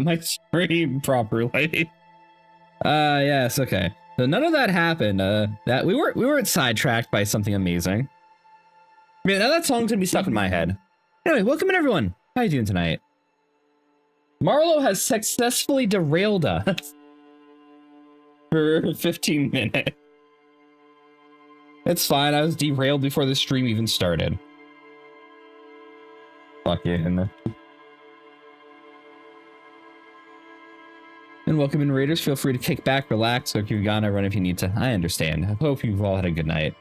my stream properly. Yes, okay. So none of that happened. That we weren't sidetracked by something amazing. Man, now that song's gonna be stuck in my head. Anyway, welcome in everyone. How you doing tonight? Marlo has successfully derailed us for 15 minutes. It's fine. I was derailed before the stream even started. Fuck yeah. And welcome in, Raiders. Feel free to kick back, relax, or Kirigana, run if you need to. I understand. I hope you've all had a good night.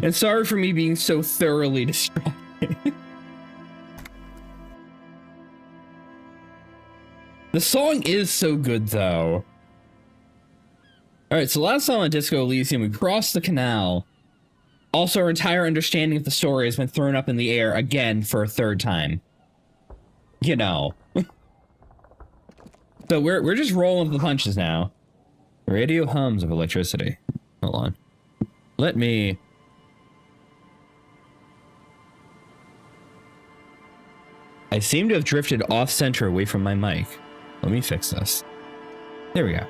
And sorry for me being so thoroughly distracted. The song is so good, though. Alright, so last time on Disco Elysium, we crossed the canal. Also, our entire understanding of the story has been thrown up in the air again for a third time. You know. So we're just rolling with the punches now. Radio hums of electricity. Hold on. Let me... I seem to have drifted off-center away from my mic. Let me fix this. There we go.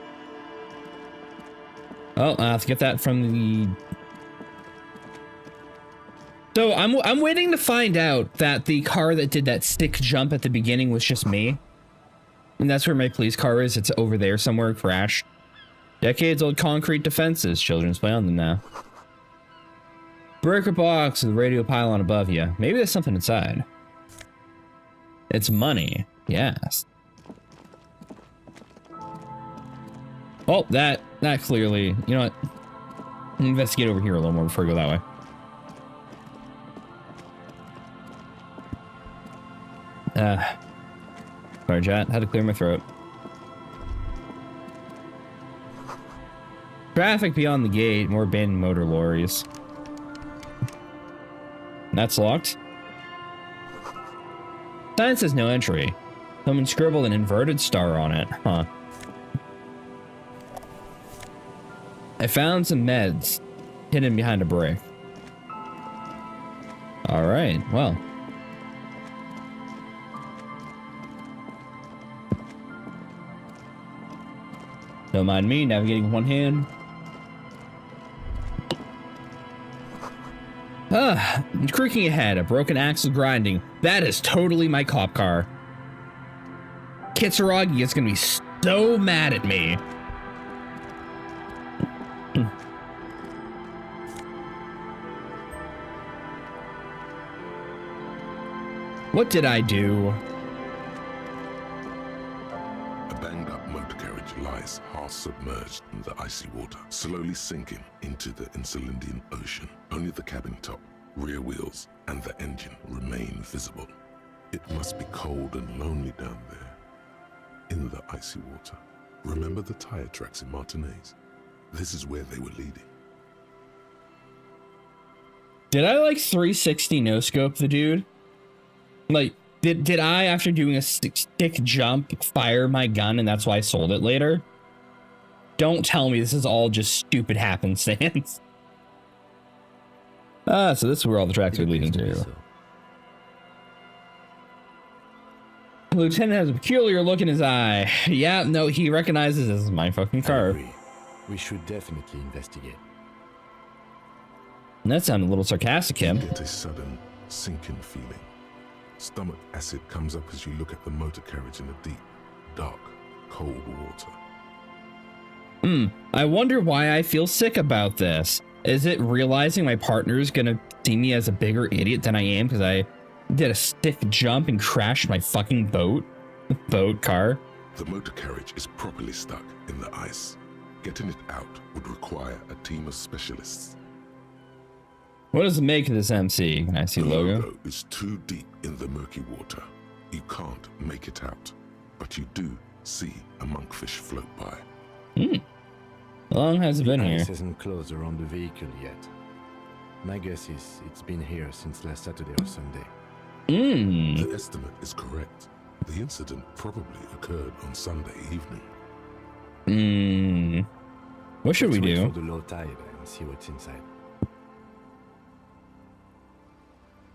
Oh, I have to get that from the... So I'm waiting to find out that the car that did that stick jump at the beginning was just me. And that's where my police car is. It's over there somewhere, crashed. Decades old concrete defenses. Children's play on them now. Breaker box with a radio pylon above you. Maybe there's something inside. It's money. Yes. Oh, that clearly... You know what? Investigate over here a little more before I go that way. Sorry, chat. Had to clear my throat. Traffic beyond the gate. More abandoned motor lorries. That's locked. Sign says no entry. Someone scribbled an inverted star on it. Huh. I found some meds hidden behind a brick. Alright, well. Don't mind me navigating with one hand. Creaking ahead, a broken axle grinding. That is totally my cop car. Kitsuragi is gonna be so mad at me. What did I do? A banged-up motor carriage lies half submerged in the icy water, slowly sinking into the Insulindian Ocean. Only the cabin top, rear wheels, and the engine remain visible. It must be cold and lonely down there, in the icy water. Remember the tire tracks in Martinez? This is where they were leading. Did I like 360 no scope the dude? Like, did I, after doing a stick jump, fire my gun and that's why I sold it later? Don't tell me this is all just stupid happenstance. So this is where all the tracks are leading to. The lieutenant has a peculiar look in his eye. Yeah, no, he recognizes this is my fucking car. We should definitely investigate. And that sounded a little sarcastic, Kim. You get a sudden sinking feeling. Stomach acid comes up as you look at the motor carriage in the deep, dark, cold water. I wonder why I feel sick about this. Is it realizing my partner's gonna see me as a bigger idiot than I am because I did a stick jump and crashed my fucking boat? Car? The motor carriage is properly stuck in the ice. Getting it out would require a team of specialists. What does it make of this MC? Can I see the logo? Is too deep in the murky water. You can't make it out, but you do see a monkfish float by. How long has it been here? The ice hasn't closed around the vehicle yet. My guess is it's been here since last Saturday or Sunday. The estimate is correct. The incident probably occurred on Sunday evening. What should we do? Let's wait for the low tide and see what's inside.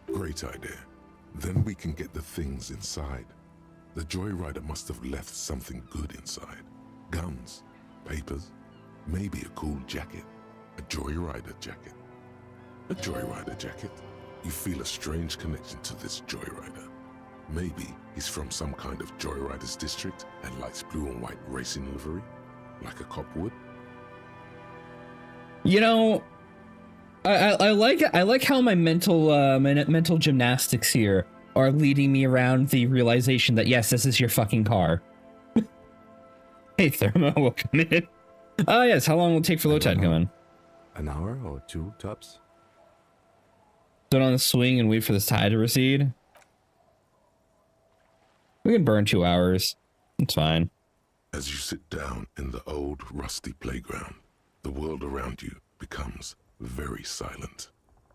Great idea. Then we can get the things inside. The Joyrider must have left something good inside. Guns, papers, maybe a cool jacket. A Joyrider jacket. A Joyrider jacket? You feel a strange connection to this Joyrider. Maybe he's from some kind of Joyriders district and likes blue and white racing livery, like a cop would. You know, I like how my mental gymnastics here are leading me around the realization that yes, this is your fucking car. Hey, Thermo, welcome in. Oh yes, how long will it take for low tide to come in? An hour or two, tops. Sit on the swing and wait for this tide to recede. We can burn 2 hours. It's fine. As you sit down in the old rusty playground, the world around you becomes very silent.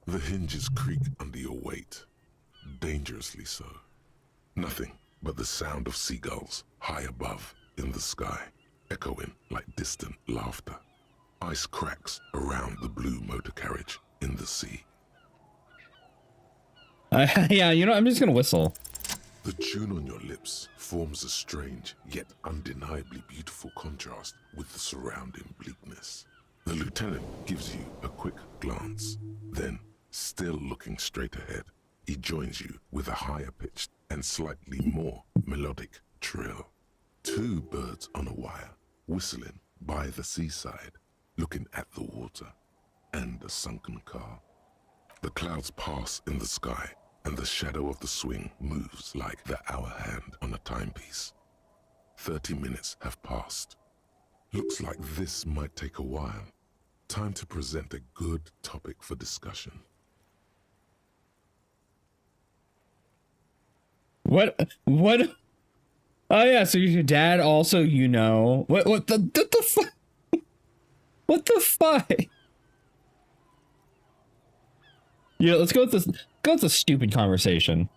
The hinges creak under your weight, dangerously so. Nothing but the sound of seagulls high above in the sky, echoing like distant laughter. Ice cracks around the blue motor carriage in the sea. Yeah, you know, I'm just gonna whistle. The tune on your lips forms a strange yet undeniably beautiful contrast with the surrounding bleakness. The lieutenant gives you a quick glance. Then, still looking straight ahead, he joins you with a higher pitched and slightly more melodic trill. 2 birds on a wire, whistling by the seaside, looking at the water and a sunken car. The clouds pass in the sky, and the shadow of the swing moves like the hour hand on a timepiece. 30 minutes have passed. Looks like this might take a while. Time to present a good topic for discussion. What? Oh yeah, so your dad also, you know. What the fuck? What the fuck? Yeah, let's go with this. Go with the stupid conversation.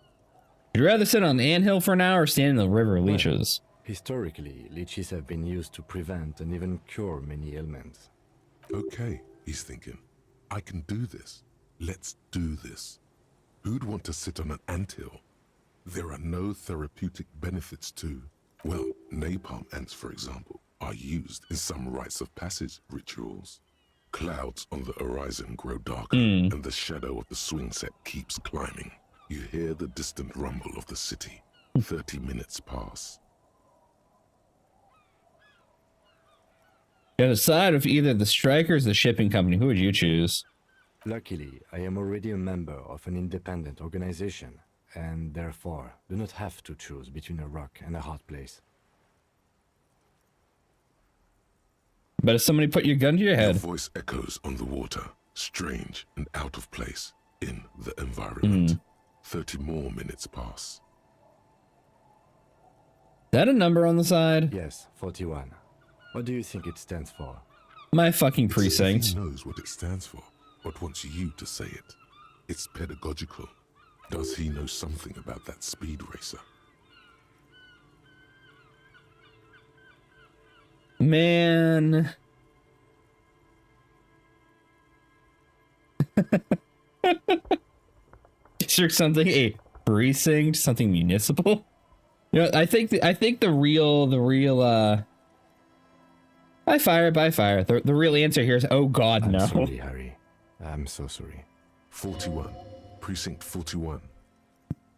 Would you rather sit on an anthill for an hour or stand in the river of leeches? Historically, leeches have been used to prevent and even cure many ailments. Okay, he's thinking. I can do this. Let's do this. Who'd want to sit on an anthill? There are no therapeutic benefits to, well, napalm ants, for example, are used in some rites of passage rituals. Clouds on the horizon grow darker, and the shadow of the swing set keeps climbing. You hear the distant rumble of the city. 30 minutes pass. You decide if either the strikers or the shipping company. Who would you choose? Luckily, I am already a member of an independent organization, and therefore do not have to choose between a rock and a hard place. But if somebody put your gun to your head. Your voice echoes on the water, strange and out of place in the environment. 30 more minutes pass. Is that a number on the side? Yes, 41. What do you think it stands for? My fucking It's as if precinct. he knows what it stands for, but wants you to say it. It's pedagogical. Does he know something about that speed racer? Man. District something, a precinct, something municipal. You know, I think the real by fire. The real answer here is oh god, no. I'm sorry, Harry. I'm so sorry. 41. Precinct 41.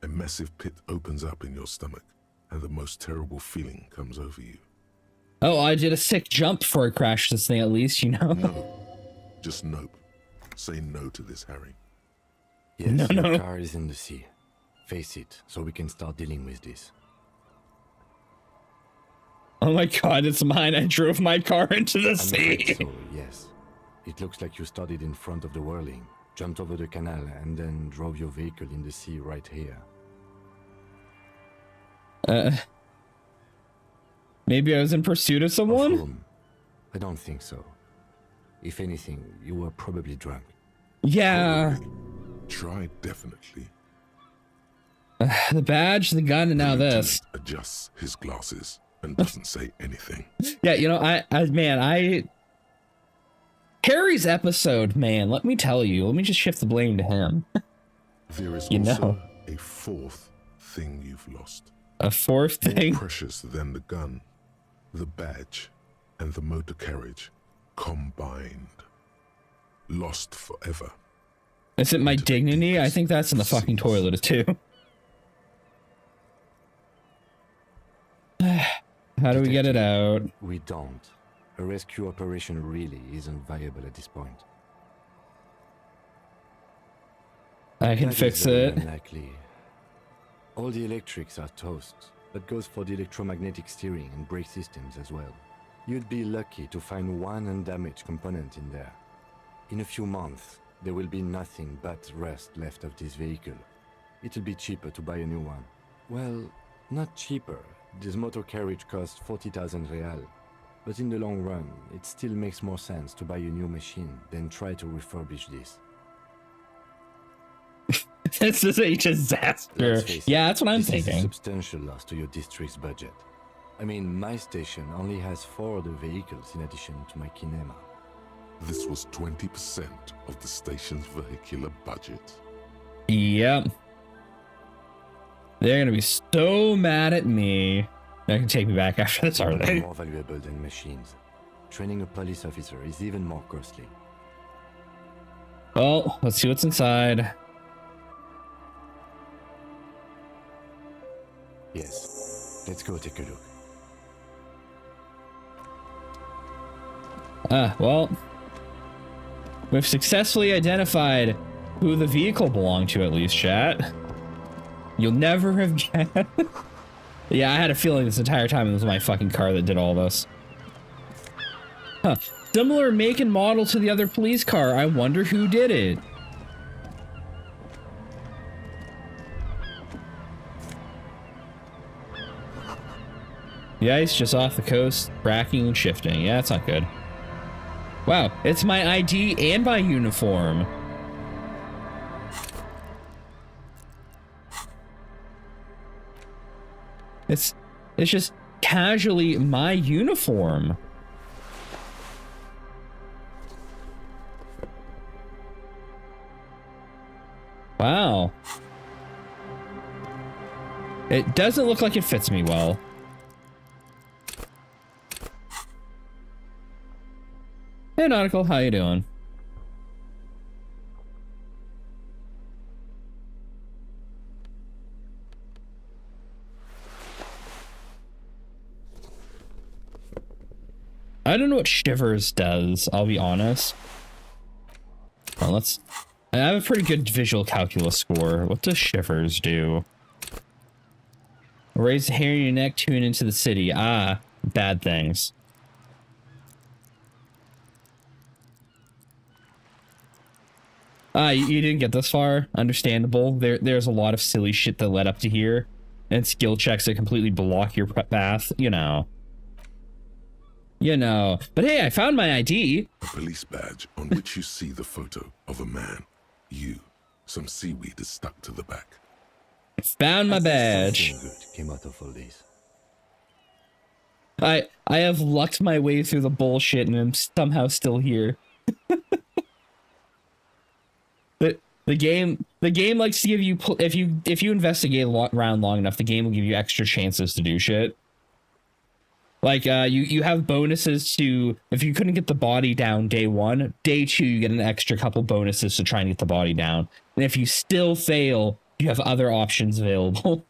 A massive pit opens up in your stomach, and the most terrible feeling comes over you. Oh, I did a sick jump before I crashed this thing, at least, you know? No. Just nope. Say no to this, Harry. Yes, No. your car is in the sea. Face it, so we can start dealing with this. Oh my god, it's mine. I drove my car into the I'm sea. afraid so, yes. It looks like you started in front of the whirling, jumped over the canal, and then drove your vehicle in the sea right here. Maybe I was in pursuit of Of someone? whom? I don't think so. If anything, you were probably drunk. Yeah. Try definitely. The badge, the gun, and now The this. lieutenant adjusts his glasses and doesn't say anything. Yeah, you know, Harry's episode, man, let me tell you, let me just shift the blame to him. There is You also know. a fourth thing you've lost. A fourth More thing? precious than the gun, the badge, and the motor carriage combined. Lost forever. Is it my Into the dignity? I deepest think that's in the fucking seas. toilet too. How do we get it out? We don't. A rescue operation really isn't viable at this point. I can That is fix very it. unlikely. All the electrics are toast. That goes for the electromagnetic steering and brake systems as well. You'd be lucky to find one undamaged component in there. In a few months, there will be nothing but rust left of this vehicle. It'll be cheaper to buy a new one. Well, not cheaper. This motor carriage costs 40,000 real. But in the long run, it still makes more sense to buy a new machine than try to refurbish this. This is a disaster. Let's face it, Yeah, that's what I'm this is a thinking. substantial loss to your district's budget. I mean, my station only has 4 other vehicles in addition to my kinema. This was 20% of the station's vehicular budget. Yep. They're gonna be so mad at me. They can take me back after this, are They're they? more valuable than machines. Training a police officer is even more costly. Well, let's see what's inside. Yes, let's go take a look. Well, we've successfully identified who the vehicle belonged to, at least, chat. You'll never have guessed. Yeah, I had a feeling this entire time it was my fucking car that did all this. Huh. Similar make and model to the other police car. I wonder who did it. The ice just off the coast, cracking and shifting. Yeah, that's not good. Wow, it's my ID and my uniform. It's just casually my uniform. Wow. It doesn't look like it fits me well. Hey Nautical, how you doing? I don't know what Shivers does, I'll be honest. Well, I have a pretty good visual calculus score. What does Shivers do? Raise the hair in your neck, tune into the city. Ah, bad things. You didn't get this far. Understandable. There's a lot of silly shit that led up to here. And skill checks that completely block your path, you know. But hey, I found my ID. A police badge on which you see the photo of a man. You. Some seaweed is stuck to the back. Found my badge. Something good came out of all this. I have lucked my way through the bullshit and I'm somehow still here. The game likes to give you, if you investigate around long enough, the game will give you extra chances to do shit. Like you have bonuses to, if you couldn't get the body down day 1, day 2 you get an extra couple bonuses to try and get the body down. And if you still fail, you have other options available.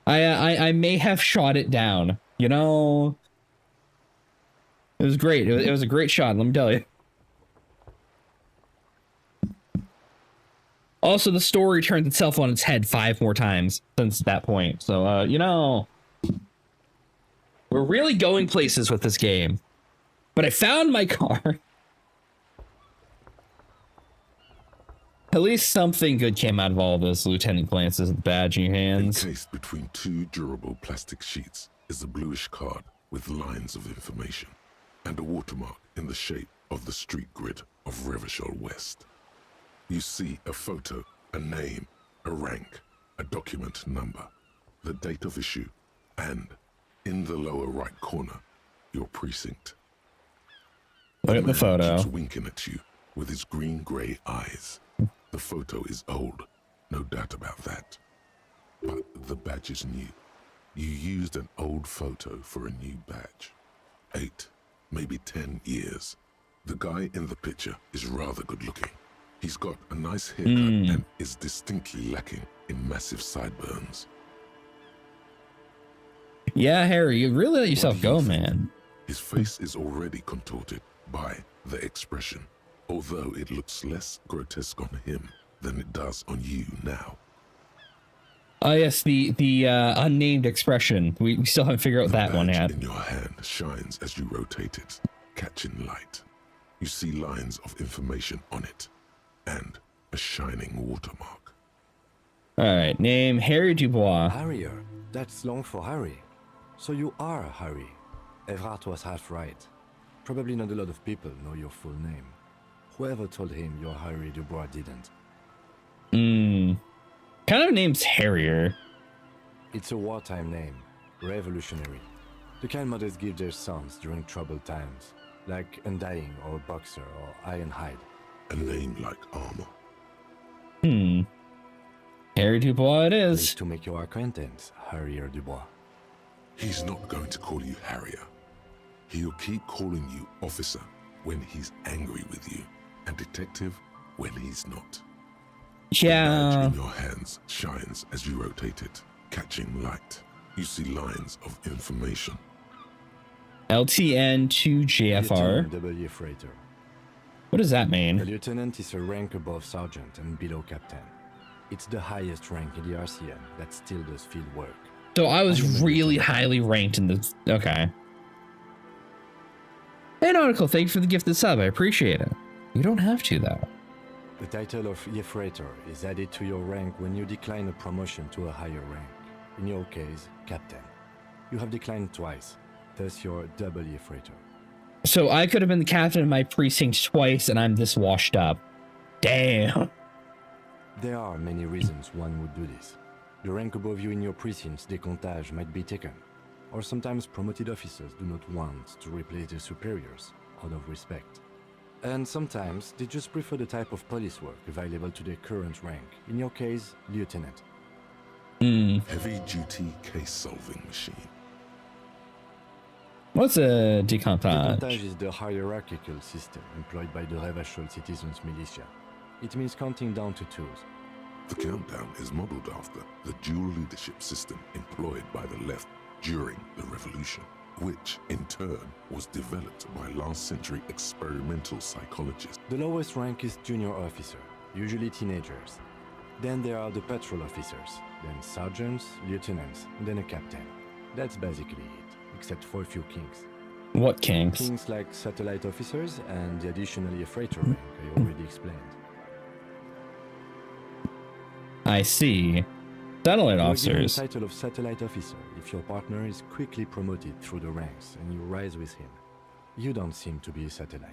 I may have shot it down. You know, it was great. It was a great shot. Let me tell you. Also, the story turns itself on its head 5 more times since that point. So, we're really going places with this game. But I found my car. At least something good came out of all this. Lieutenant glances at the badge in your hands. Encased between 2 durable plastic sheets is a bluish card with lines of information and a watermark in the shape of the street grid of Revachol West. You see a photo, a name, a rank, a document number, the date of issue, and, in the lower right corner, your precinct. Look at the photo. Keeps winking at you with his green-grey eyes. The photo is old, no doubt about that. But the badge is new. You used an old photo for a new badge. 8, maybe 10 years. The guy in the picture is rather good looking. He's got a nice haircut and is distinctly lacking in massive sideburns. Yeah, Harry, you really let yourself What do you go, think? man. His face is already contorted by the expression, although it looks less grotesque on him than it does on you now. Oh, yes, the unnamed expression. We still haven't figured out that one badge yet. in your hand shines as you rotate it, catching light. You see lines of information on it, and a shining watermark. All right, name Harry Dubois. Harrier. That's long for Harry. So you are Harry. Evrard was half right. Probably not a lot of people know your full name. Whoever told him you're Harry Dubois didn't. Kind of name's Harrier. It's a wartime name. Revolutionary. The kind mothers give their sons during troubled times. Like Undying or Boxer or Ironhide. A name like armor. Harry Dubois it Pleased is. to make your acquaintance, Harrier Dubois. He's not going to call you Harrier. He'll keep calling you officer when he's angry with you, and detective when he's not. The badge Yeah. in your hands shines as you rotate it, catching light. You see lines of information. LTN to JFR. Lieutenant W. Freighter. What does that A mean? lieutenant is a rank above sergeant and below captain. It's the highest rank in the RCM that still does field work. So I was really highly ranked in this. Okay. Hey, Nautical, thank you for the gift of sub. I appreciate it. You don't have to, though. The title of Freighter is added to your rank when you decline a promotion to a higher rank. In your case, captain. You have declined twice, thus you're double Freighter. So I could have been the captain of my precinct twice, and I'm this washed up. Damn. There are many reasons one would do this. The rank above you in your precinct's décomptage might be taken, or sometimes promoted officers do not want to replace their superiors out of respect. And sometimes they just prefer the type of police work available to their current rank, in your case, lieutenant. Heavy-duty case-solving machine. What's a decomptage? Décomptage is the hierarchical system employed by the Revachol Citizens Militia. It means counting down to twos. The countdown is modeled after the dual leadership system employed by the left during the revolution, which in turn was developed by last century experimental psychologists. The lowest rank is junior officer, usually teenagers. Then there are the patrol officers, then sergeants, lieutenants, and then a captain. That's basically it, except for a few kings. What kinks? Kings like satellite officers and the additionally a freighter rank I already explained. I see. Satellite You are given the officers. title of satellite officer if your partner is quickly promoted through the ranks and you rise with him. You don't seem to be a satellite.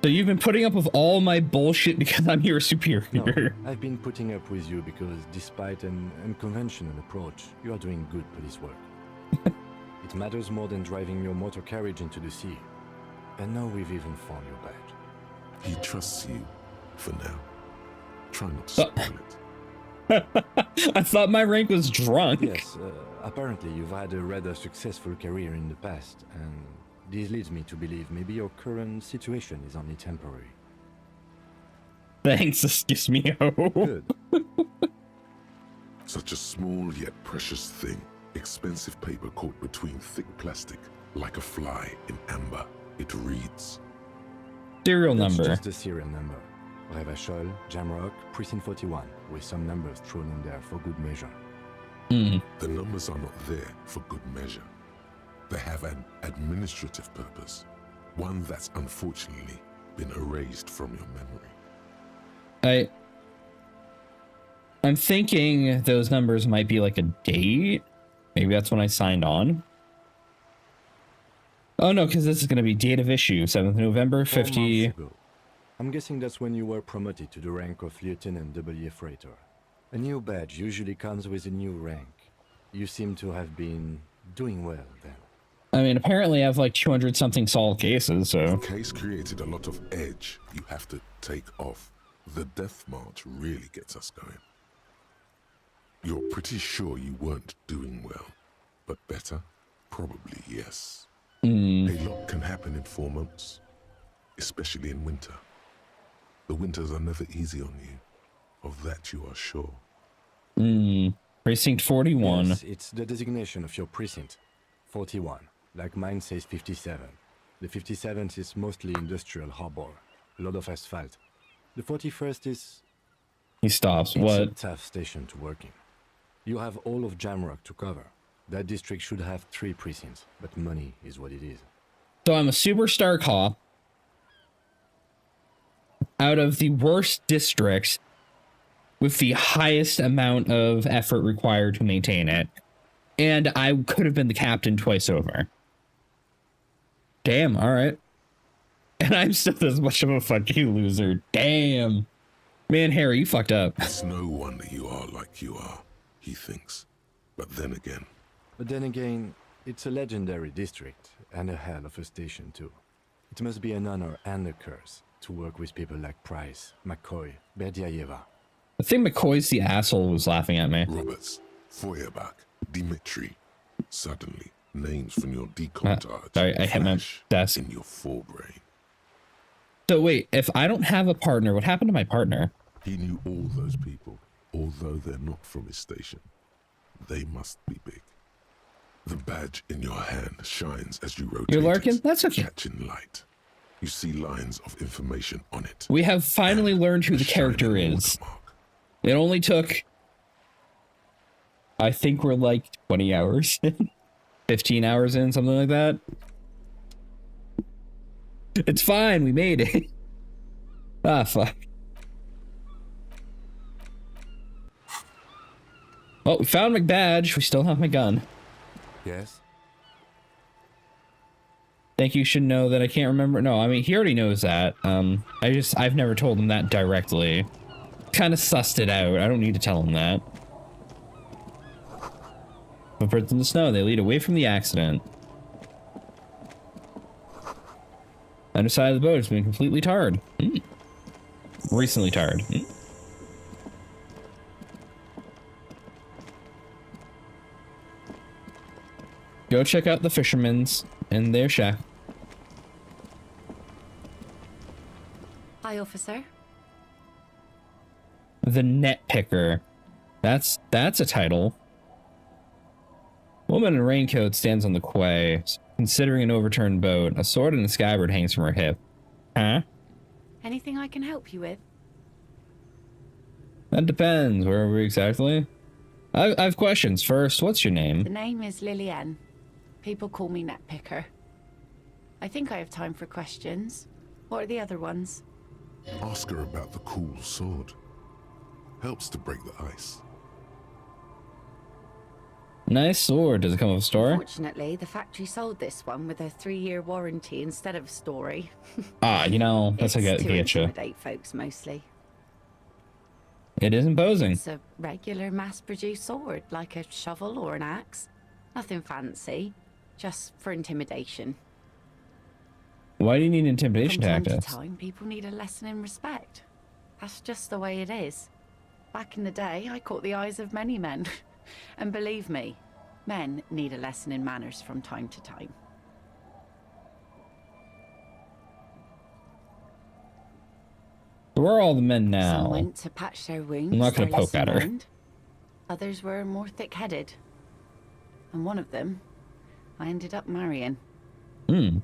So you've been putting up with all my bullshit because I'm your superior. No, I've been putting up with you because despite an unconventional approach, you are doing good police work. It matters more than driving your motor carriage into the sea. And now we've even found your badge. He trusts you for now. Try not to spoil it. I thought my rank was drunk. Yes, apparently you've had a rather successful career in the past, and this leads me to believe maybe your current situation is only temporary. Thanks, this gives me hope. Good. Such a small yet precious thing. Expensive paper caught between thick plastic, like a fly in amber. It reads, Serial That's number. just the serial number. Revachol, Jamrock, Precinct 41, with some numbers thrown in there for good measure. the numbers are not there for good measure. They have an administrative purpose, one that's unfortunately been erased from your memory. I'm thinking those numbers might be like a date. Maybe that's when I signed on. Oh no, because this is going to be date of issue, 7th November, 4 50. months ago. I'm guessing that's when you were promoted to the rank of Lieutenant W. Freighter. A new badge usually comes with a new rank. You seem to have been doing well then. I mean, apparently I have like 200 something solved cases, The so. case created a lot of edge you have to take off. The death march really gets us going. You're pretty sure you weren't doing well, but better? Probably yes. A lot can happen in 4 months, especially in winter. The winters are never easy on you. Of that you are sure. Precinct 41. Yes, it's the designation of your precinct. 41. Like mine says 57. The 57th is mostly industrial harbor. A lot of asphalt. The 41st is... He stops. It's What? a tough station to work in. You have all of Jamrock to cover. That district should have 3 precincts, but money is what it is. So I'm a superstar cop out of the worst districts with the highest amount of effort required to maintain it. And I could have been the captain twice over. Damn, all right. And I'm still this much of a fucking loser. Damn. Man, Harry, you fucked up. It's no wonder you are like you are, he thinks. But then again, it's a legendary district, and a hell of a station too. It must be an honor and a curse to work with people like Price, McCoy, Berdiaeva. I think McCoy's the asshole who was laughing at me. Roberts, Feuerbach, Dimitri. Suddenly, names from your decontage sorry, I hit my flash desk. in your forebrain. So wait, if I don't have a partner, what happened to my partner? He knew all those people, although they're not from his station. They must be big. The badge in your hand shines as you rotate You're Larkin? it, That's okay. catching light. You see lines of information on it. We have finally learned who the character shining is. watermark. It only took, I think we're like 20 hours, 15 hours in, something like that. It's fine, we made it. Ah, fuck. Well, we found my badge. We still have my gun. Yes? Think you should know that I can't remember. No, I mean, he already knows that. I've never told him that directly. Kind of sussed it out. I don't need to tell him that. Footprints in the snow. They lead away from the accident. Underside of the boat has been completely tarred. Recently tarred. Go check out the fishermen's in their shack. Hi, officer. The net picker. That's a title. Woman in a raincoat stands on the quay, considering an overturned boat. A sword and a scabbard hangs from her hip. Huh? Anything I can help you with? That depends. Where are we exactly? I have questions. First, what's your The name? name is Lillian. People call me Netpicker. I think I have time for questions. What are the other ones? Ask her about the cool sword. Helps to break the ice. Nice sword. Does it come with a story? Fortunately, the factory sold this one with a 3-year warranty instead of a story. Ah, you know, that's it's how I to get you. intimidate folks mostly. It is imposing. It's a regular mass-produced sword, like a shovel or an axe. Nothing fancy, just for intimidation. Why do you need intimidation From time tactics? to time, people need a lesson in respect. That's just the way it is. Back in the day, I caught the eyes of many men. And believe me, men need a lesson in manners from time to time. Where are all the men now? Some went to patch their wounds. I'm not gonna their poke at her. lesson learned. Others were more thick-headed. And one of them, I ended up marrying. Where's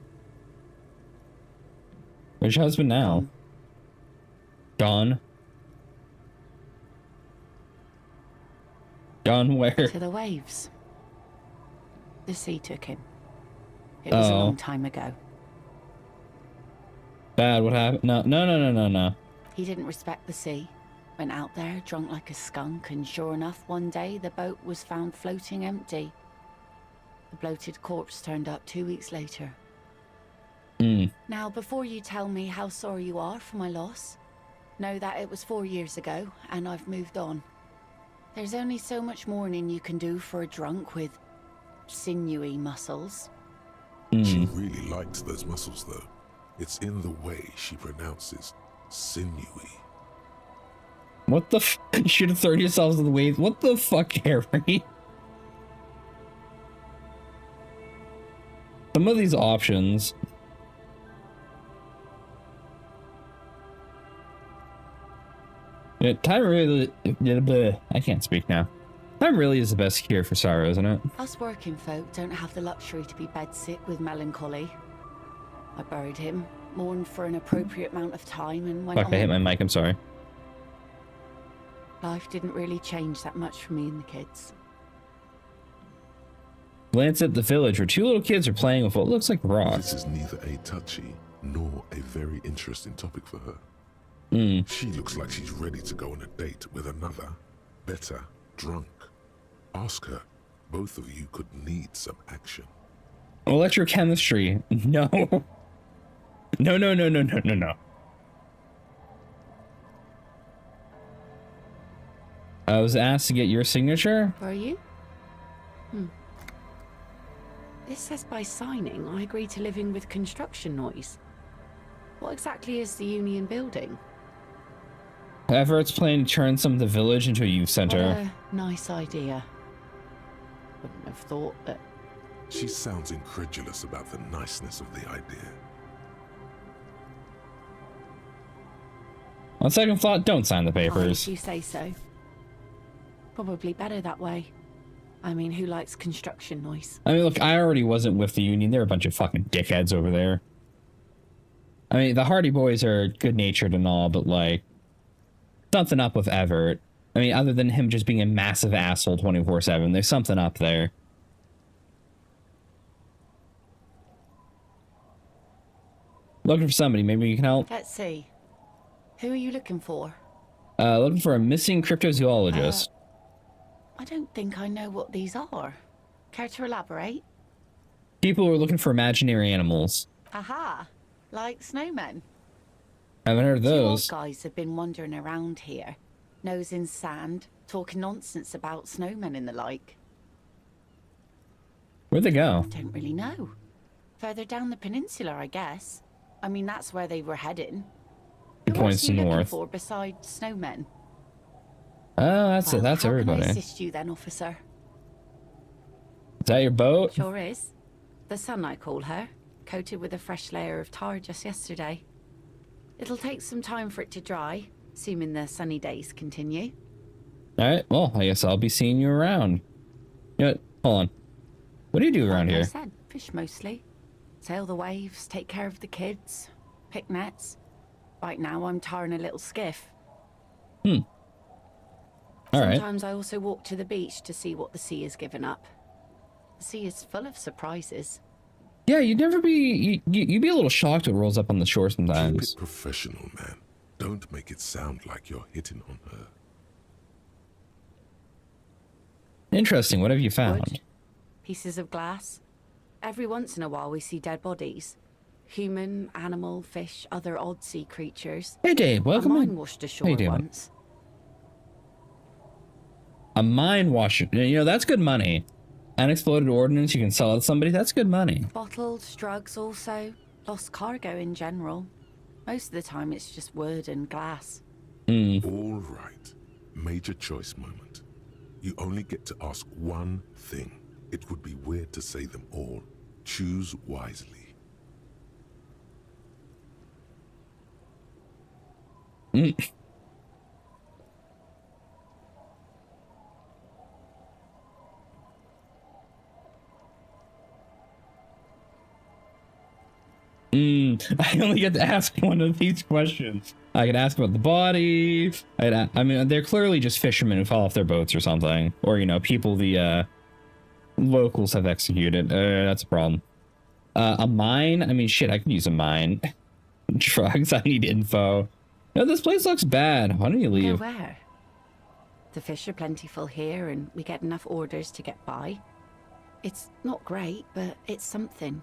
your husband now? Gone. Gone where? To the waves. The sea took him. It was a long time ago. Bad, what happened? No. He didn't respect the sea. Went out there, drunk like a skunk, and sure enough, one day the boat was found floating empty. The bloated corpse turned up 2 weeks later. Now, before you tell me how sorry you are for my loss, know that it was 4 years ago, and I've moved on. There's only so much mourning you can do for a drunk with sinewy muscles. She really liked those muscles, though. It's in the way she pronounces sinewy. What the you should have thrown yourselves in the waves. What the fuck, Harry? Some of these options. Yeah, time really... I can't speak now. Time really is the best cure for sorrow, isn't it? Us working folk don't have the luxury to be bedsick with melancholy. I buried him, mourned for an appropriate amount of time, and went Fuck, on. I hit my mic, I'm sorry. Life didn't really change that much for me and the kids. Glance at the village where two little kids are playing with what looks like rocks. This is neither a touchy nor a very interesting topic for her. She looks like she's ready to go on a date with another, better, drunk. Ask her. Both of you could need some action. Electrochemistry. No. No. I was asked to get your signature. Were you? This says by signing, I agree to living with construction noise. What exactly is the Union building? Everett's plan to turn some of the village into a youth center. What a nice idea. Wouldn't have thought that. She sounds incredulous about the niceness of the idea. On second thought, don't sign the Fine, papers. if you say so. Probably better that way. I mean, who likes construction noise? I mean, look, I already wasn't with the Union. They're a bunch of fucking dickheads over there. I mean, the Hardy Boys are good-natured and all, but, like, something up with Everett. I mean, other than him just being a massive asshole 24/7, there's something up there. Looking for somebody. Maybe you can help? Let's see. Who are you looking for? Looking for a missing cryptozoologist. I don't think I know what these are. Care to elaborate? People who are looking for imaginary animals. Aha! Like snowmen. Haven't heard of Two old those. guys have been wandering around here, nose in sand, talking nonsense about snowmen and the like. Where'd they go? Don't really know. Further down the peninsula, I guess. I mean, that's where they were heading. He Who points else are you looking north. for besides snowmen? Oh, that's Well, that's how everybody. Can I Is assist you then, officer? that your boat? Sure is. The Sun, I call her, coated with a fresh layer of tar just yesterday. It'll take some time for it to dry, assuming the sunny days continue. All right. Well, I guess I'll be seeing you around. You know what? Hold on. What do you do around Like I here? said, fish mostly. Sail the waves, take care of the kids, pick nets. Right now, I'm tarring a little skiff. All right. Sometimes I also walk to the beach to see what the sea has given up. The sea is full of surprises. Yeah, you'd never be. You'd be a little shocked what rolls up on the shore Keep sometimes. it professional, man. Don't make it sound like you're hitting on her. Interesting. What have you found? Wood, pieces of glass. Every once in a while we see dead bodies. Human, animal, fish, other odd sea creatures. Hey, Dave. Welcome a mine in. washed How ashore you doing? once. A mine washer. You know, that's good money. Unexploded ordnance you can sell to somebody. That's good money. Bottles, drugs also. Lost cargo in general. Most of the time it's just wood and glass. All right. Major choice moment. You only get to ask one thing. It would be weird to say them all. Choose wisely. I only get to ask one of these questions. I could ask about the body. I mean, they're clearly just fishermen who fall off their boats or something. Or, you know, people the locals have executed. That's a problem. A mine? I mean, shit, I could use a mine. Drugs, I need info. No, this place looks bad. Why don't you Go leave? where? The fish are plentiful here and we get enough orders to get by. It's not great, but it's something.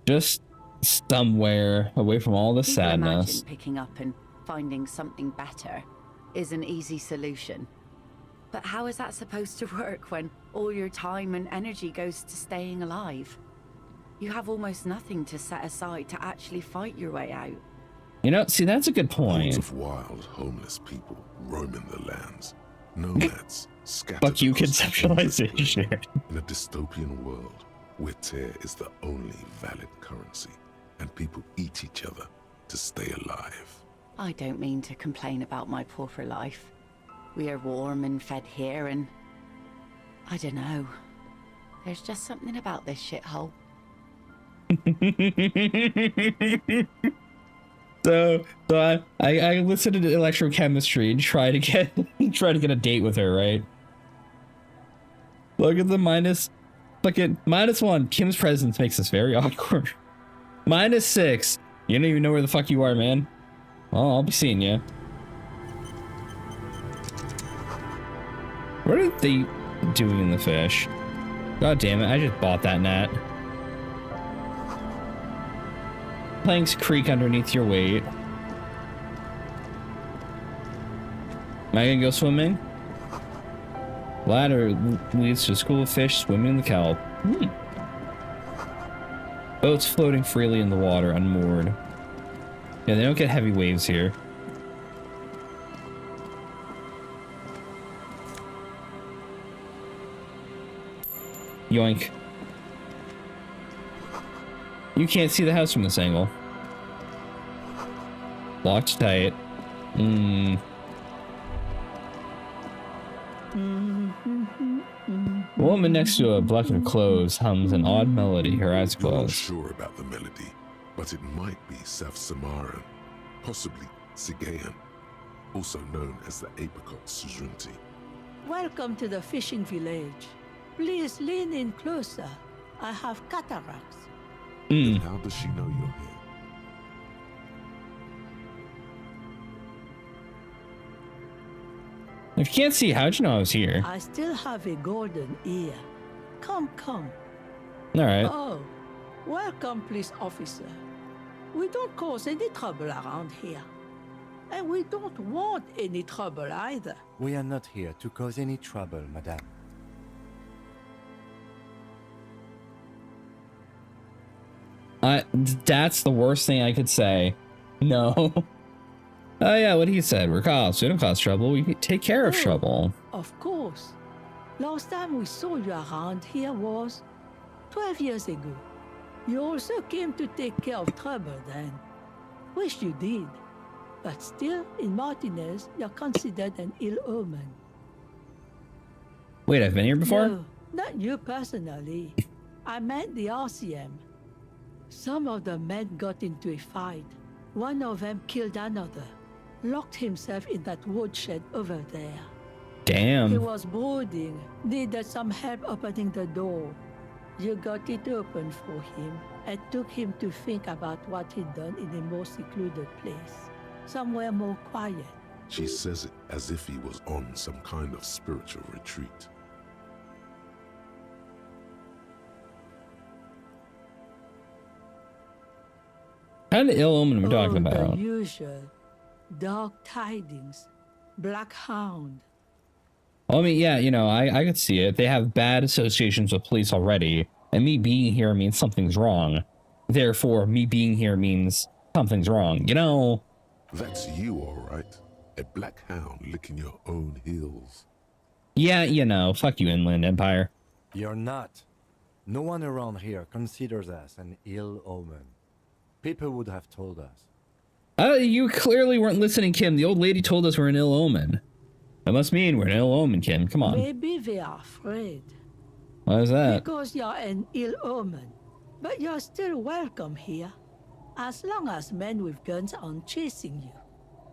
Just somewhere away from all the People sadness. imagine picking up and finding something better is an easy solution. But how is that supposed to work when all your time and energy goes to staying alive? You have almost nothing to set aside to actually fight your way out. You know, see, that's a good Hordes point. of wild, homeless people roaming the lands. Nomads scattered Fuck you, across the conceptualization. in a dystopian world where tear is the only valid currency and people eat each other to stay alive. I don't mean to complain about my pauper life. We are warm and fed here, and I don't know. There's just something about this shithole. So I listened to electrochemistry and try to get a date with her, right? Look at the -1. Kim's presence makes this very awkward. -6. You don't even know where the fuck you are, man. Oh, I'll be seeing you. What are they doing in the fish? God damn it, I just bought that net. Planks creak underneath your weight. Am I gonna go swimming? Ladder leads to a school of fish swimming in the kelp. Boats floating freely in the water, unmoored. Yeah, they don't get heavy waves here. Yoink. You can't see the house from this angle. Locked tight. The woman next to a bucket of clothes hums an odd melody, her eyes You're not closed. sure about the melody, but it might be South Samaran, possibly Sigayan, also known as the apricot Sujunti. Welcome to the fishing village. Please lean in closer. I have cataracts. Then how does she know you're here? If you can't see, how'd you know I was here? I still have a golden ear. Come. Alright. Oh, welcome, police officer. We don't cause any trouble around here. And we don't want any trouble either. We are not here to cause any trouble, madame. That's the worst thing I could say. No. Oh yeah, what he said. We're cops. We don't cause trouble. We take care of Oh. trouble. Of course. Last time we saw you around here was 12 years ago. You also came to take care of trouble then. Wish you did. But still, in Martinez, you're considered an ill omen. Wait, I've been here before? No, not you personally. I meant the RCM. Some of the men got into a fight. One of them killed another. Locked himself in that woodshed over there. He Damn. was brooding, needed some help opening the door. You got it open for him and took him to think about what he'd done in a more secluded place. Somewhere more quiet. She says it as if he was on some kind of spiritual retreat. What kind of ill omen are we talking The about? usual. Dark tidings. Black hound. Well, I mean, yeah, you know, I could see it. They have bad associations with police already, and me being here means something's wrong. Therefore, me being here means something's wrong. You know? That's you, all right. A black hound licking your own heels. Yeah, you know, fuck you, Inland Empire. You're not. No one around here considers us an ill omen. People would have told us. You clearly weren't listening, Kim. The old lady told us we're an ill omen. That must mean we're an ill omen, Kim. Come on. Maybe they are afraid. Why is that? Because you're an ill omen. But you're still welcome here. As long as men with guns aren't chasing you.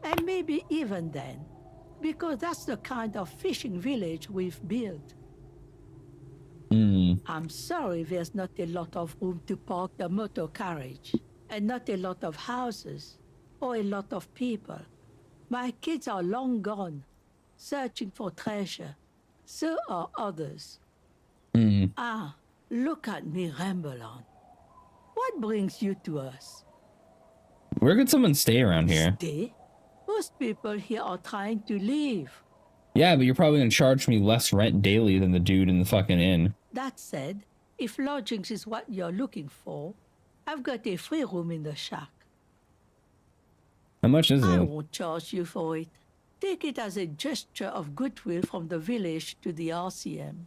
And maybe even then. Because that's the kind of fishing village we've built. I'm sorry there's not a lot of room to park the motor carriage. And not a lot of houses. Or a lot of people. My kids are long gone. Searching for treasure. So are others. Ah, look at me ramble on. What brings you to us? Where could someone stay around here? Stay? Most people here are trying to leave. Yeah, but you're probably gonna charge me less rent daily than the dude in the fucking inn. That said, if lodgings is what you're looking for, I've got a free room in the shack. How much is I it? won't charge you for it. Take it as a gesture of goodwill from the village to the RCM.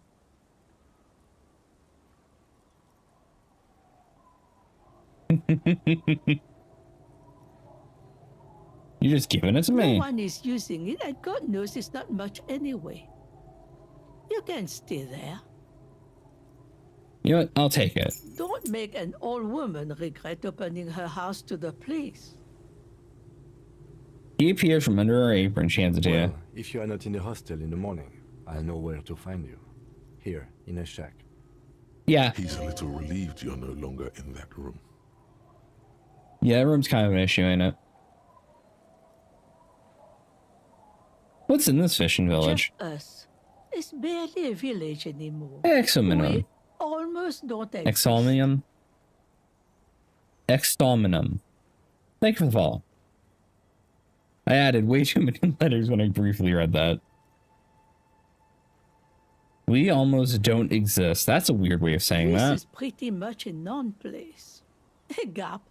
You're just giving it to No me. one is using it, and God knows it's not much anyway. You can stay there. You know what? I'll take it. Don't make an old woman regret opening her house to the police. He appears from under her apron. She hands it to you. Well, if you are not in the hostel in the morning, I'll know where to find you. Here, in a shack. Yeah. He's a little relieved you're no longer in that room. Yeah, that room's kind of an issue, ain't it? What's in this fishing village? Just us. It's barely a village anymore. Exominum. We almost don't exist. Exalmium. Exdominum. Thank you for the follow. I added way too many letters when I briefly read that. We almost don't exist. That's a weird way of saying This that. is pretty much a non-place. A gap.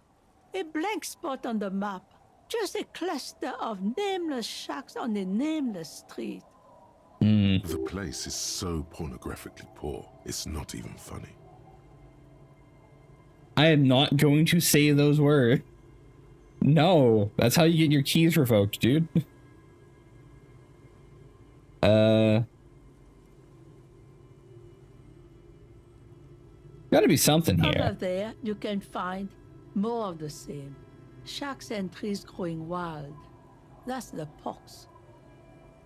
A blank spot on the map. Just a cluster of nameless shacks on a nameless street. The place is so pornographically poor, it's not even funny. I am not going to say those words. No, that's how you get your keys revoked, dude. Gotta be something Over here. there, you can find more of the same. Shacks and trees growing wild. That's the pox.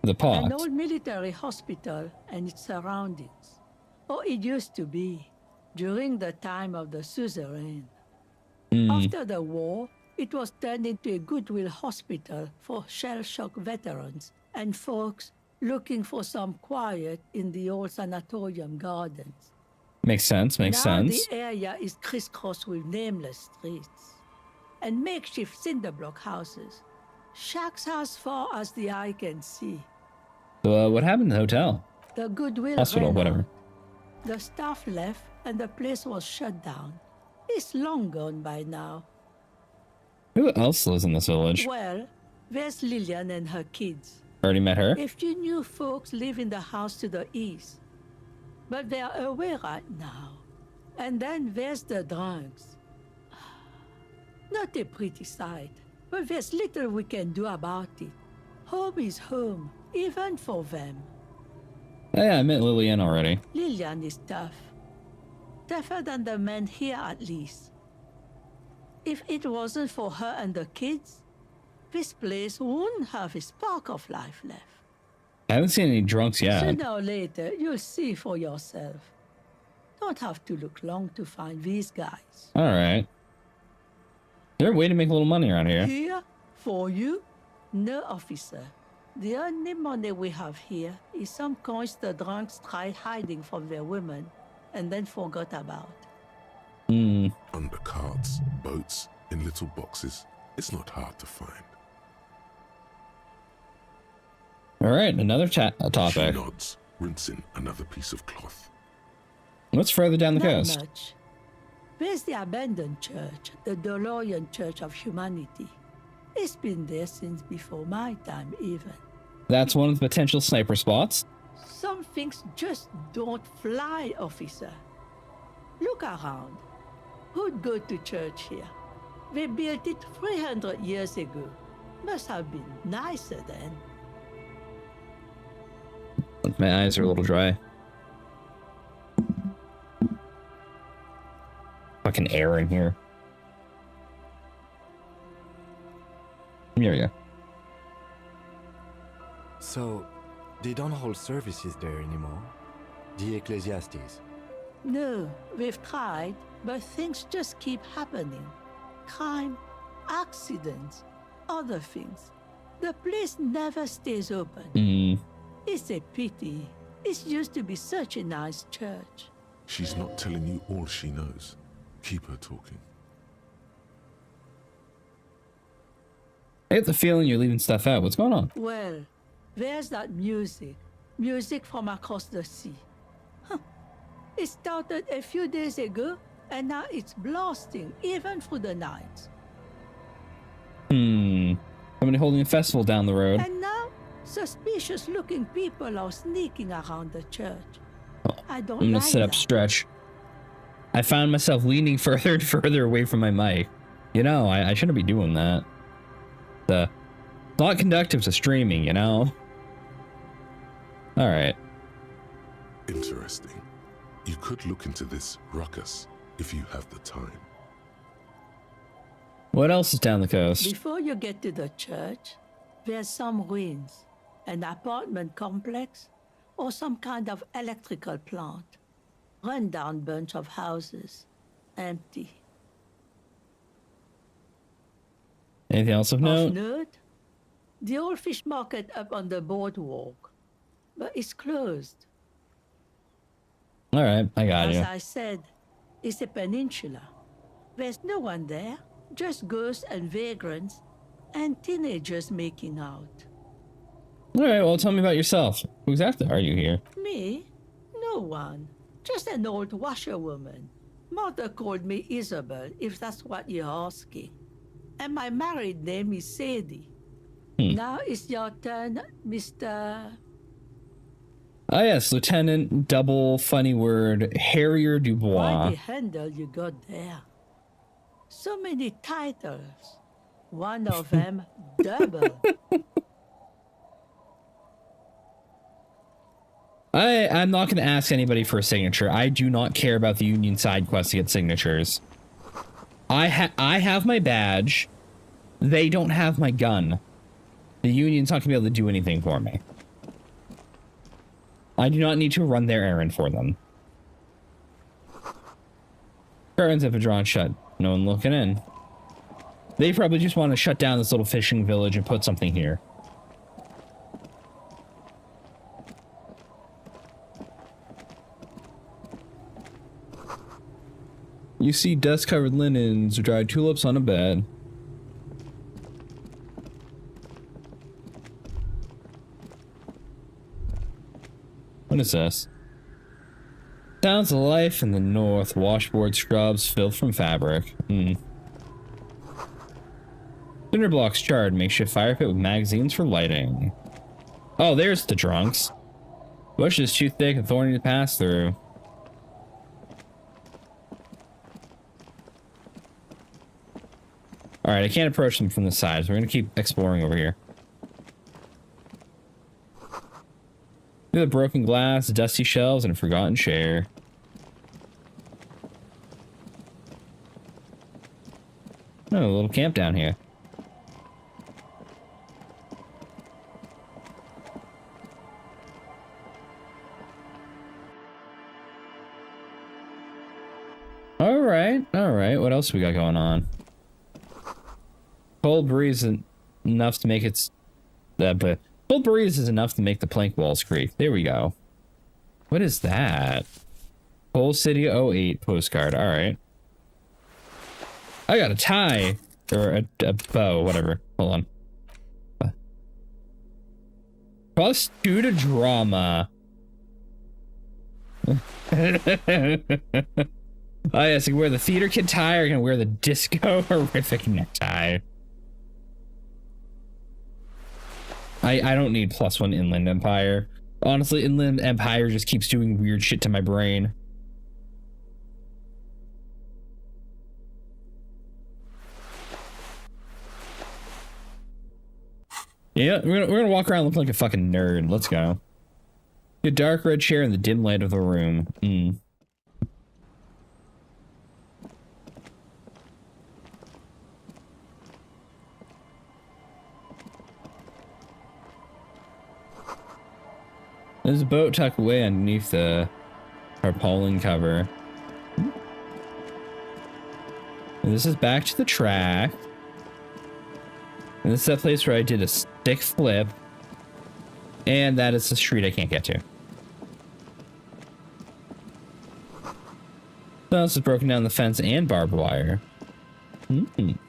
The An pot. old military hospital and its surroundings. Or it used to be, during the time of the suzerain. After the war, it was turned into a goodwill hospital for shell-shock veterans and folks looking for some quiet in the old sanatorium gardens. Makes sense, makes Now sense. the area is crisscrossed with nameless streets and makeshift cinder block houses. Shacks as far as the eye can see. So, what happened to the hotel? The goodwill Hospital, ran whatever. out. The staff left and the place was shut down. It's long gone by now. Who else lives in this village? Well, there's Lillian and her kids. Already met her? A few new folks live in the house to the east. But they're away right now. And then there's the drunks. Not a pretty sight, but there's little we can do about it. Home is home, even for them. Oh, yeah, I met Lillian already. Lillian is tough. Tougher than the men here, at least. If it wasn't for her and the kids, this place wouldn't have a spark of life left. I haven't seen any drunks yet. Sooner or later, you'll see for yourself. Don't have to look long to find these guys. Alright. Is there a way to make a little money around here? Here, for you, no officer. The only money we have here is some coins the drunks tried hiding from their women and then forgot about. Under carts, boats, in little boxes. It's not hard to find. Alright, another She topic. nods, rinsing another piece of cloth. What's further down the Not coast? much. There's the abandoned church, the DeLorean Church of Humanity. It's been there since before my time, even. That's one of the potential sniper spots. Some things just don't fly, officer. Look around. Who'd go to church here? They built it 300 years ago. Must have been nicer then. My eyes are a little dry. Fucking air in here. Here we go. So, they don't hold services there anymore? The Ecclesiastes? No, we've tried, but things just keep happening. Crime, accidents, other things. The place never stays open. It's a pity. It used to be such a nice church. She's not telling you all she knows. Keep her talking. I get the feeling you're leaving stuff out. What's going on? Well, there's that music. Music from across the sea. Huh. It started a few days ago, and now it's blasting, even through the night. Somebody holding a festival down the road. And now, suspicious-looking people are sneaking around the church. I don't I'm gonna like sit up that. stretch. I found myself leaning further and further away from my mic. You know, I shouldn't be doing that. It's not conductive to streaming, you know? Alright. Interesting. You could look into this ruckus if you have the time. What else is down the coast? Before you get to the church, there's some ruins, an apartment complex, or some kind of electrical plant. Run-down bunch of houses, empty. Anything else of Of note? note, the old fish market up on the boardwalk, but it's closed. Alright, I got As you. I said, it's a peninsula. There's no one there, just ghosts and vagrants, and teenagers making out. Alright, well, tell me about yourself. Who exactly are you here? Me? No one. Just an old washerwoman. Mother called me Isabel, if that's what you're asking. And my married name is Sadie. Now it's your turn, Mr. Ah, yes, Lieutenant Double Funny Word Harrier Dubois. Why the handle you got there? So many titles. One of them double. I'm not going to ask anybody for a signature. I do not care about the Union side quest to get signatures. I have my badge. They don't have my gun. The Union's not going to be able to do anything for me. I do not need to run their errand for them. Curtains have been drawn shut. No one looking in. They probably just want to shut down this little fishing village and put something here. You see dust-covered linens, dried tulips on a bed. What is this? Sounds of life in the north. Washboard scrubs, filth from fabric. Cinder blocks charred. Makeshift fire pit with magazines for lighting. Oh, there's the drunks. Bush is too thick and thorny to pass through. Alright, I can't approach them from the side, so we're gonna keep exploring over here. Look at the broken glass, dusty shelves, and a forgotten chair. Oh, a little camp down here. Alright, what else we got going on? Cold breeze is enough to make its... cold breeze is enough to make the plank walls creak. There we go. What is that? Coal City 08 postcard. Alright. I got a tie. Or a bow, whatever. Hold on. +2 to drama. Oh yes, I can wear the theater kid tie, or I can wear the disco horrific necktie. I don't need +1 Inland Empire. Honestly, Inland Empire just keeps doing weird shit to my brain. Yeah, we're gonna walk around looking like a fucking nerd. Let's go. A dark red chair in the dim light of the room. There's a boat tucked away underneath the tarpaulin cover. And this is back to the track. And this is that place where I did a stick flip. And that is the street I can't get to. What else is broken down the fence and barbed wire? Something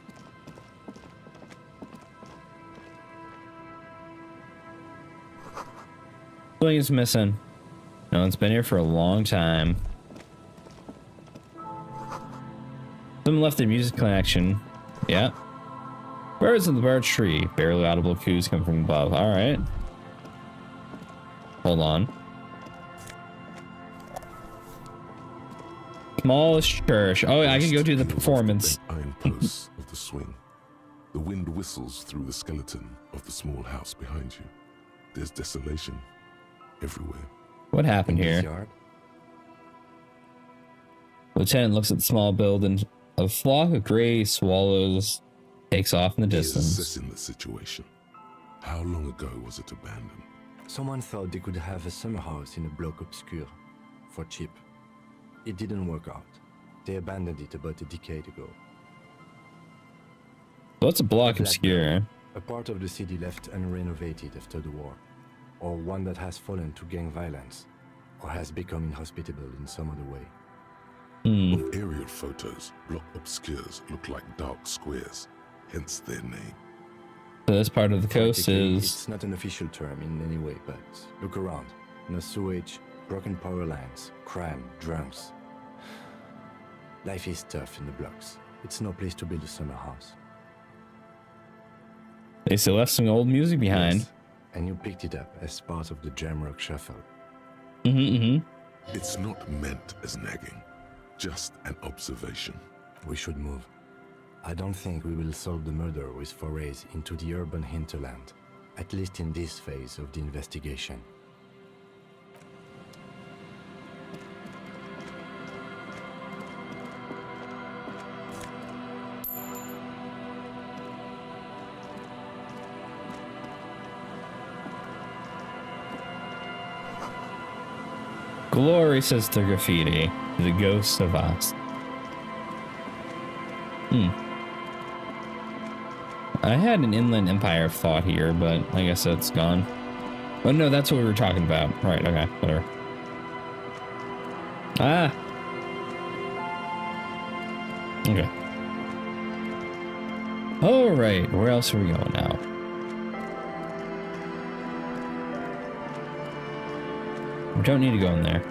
is missing. No one's been here for a long time. Someone left their music connection. Yeah. Birds in the birch tree. Barely audible coos come from above. All right. Hold on. Smallest church. Oh, I can go do the performance. Iron posts of the swing. The wind whistles through the skeleton of the small house behind you. There's desolation everywhere. What happened In this here? yard? Lieutenant looks at the small building. A flock of gray swallows takes off in the He is distance. assessing the situation. How long ago was it abandoned? Someone thought they could have a summer house in a bloc obscure for cheap. It didn't work out. They abandoned it about a decade ago. What's a block Black obscure? A part of the city left unrenovated after the war, or one that has fallen to gang violence, or has become inhospitable in some other way. On aerial photos, block obscures look like dark squares, hence their name. So this part of the coast Politically, is... It's not an official term in any way, but look around. No sewage, broken power lines, crime, drums. Life is tough in the blocks. It's no place to build a summer house. They still left some old music behind. Yes, and you picked it up as part of the Jamrock Shuffle. It's not meant as nagging, just an observation. We should move. I don't think we will solve the murder with forays into the urban hinterland, at least in this phase of the investigation. Glory, says the graffiti. The ghost of us. I had an Inland Empire thought here, but I guess that's gone. Oh no, that's what we were talking about. Right, okay, whatever. Ah! Okay. Alright, where else are we going now? We don't need to go in there.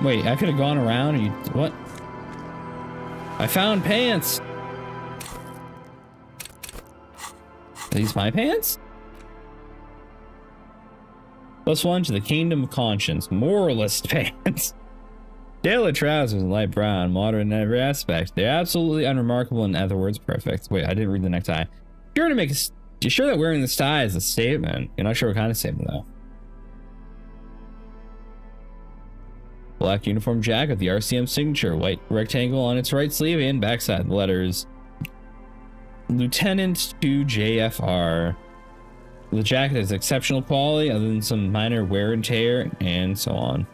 Wait, I could have gone around and you... What? I found pants! Are these my pants? +1 to the Kingdom of Conscience. Moralist pants. Tailored trousers in light brown, modern in every aspect. They're absolutely unremarkable and in other words perfect. Wait, I didn't read the necktie. Sure to make a... You're sure that wearing this tie is a statement? You're not sure what kind of statement though. Black uniform jacket, the RCM signature, white rectangle on its right sleeve and backside. The letters Lieutenant to JFR. The jacket has exceptional quality other than some minor wear and tear and so on.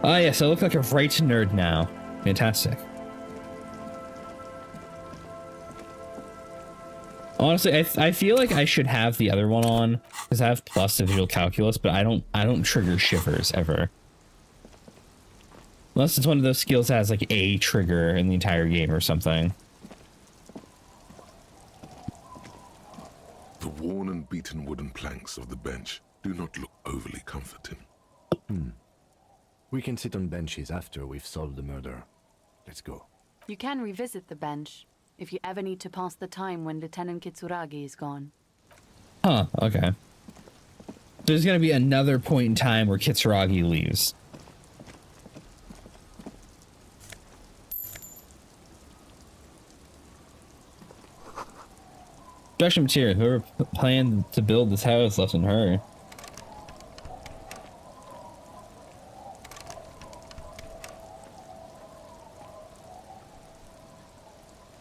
Ah, yes, I look like a right nerd now. Fantastic. Honestly, I feel like I should have the other one on because I have plus to visual calculus, but I don't trigger shivers ever. Unless it's one of those skills that has like a trigger in the entire game or something. The worn and beaten wooden planks of the bench do not look overly comforting. We can sit on benches after we've solved the murder. Let's go. You can revisit the bench if you ever need to pass the time when Lieutenant Kitsuragi is gone. Huh, okay. There's gonna be another point in time where Kitsuragi leaves. Construction material. Whoever planned to build this house left in her.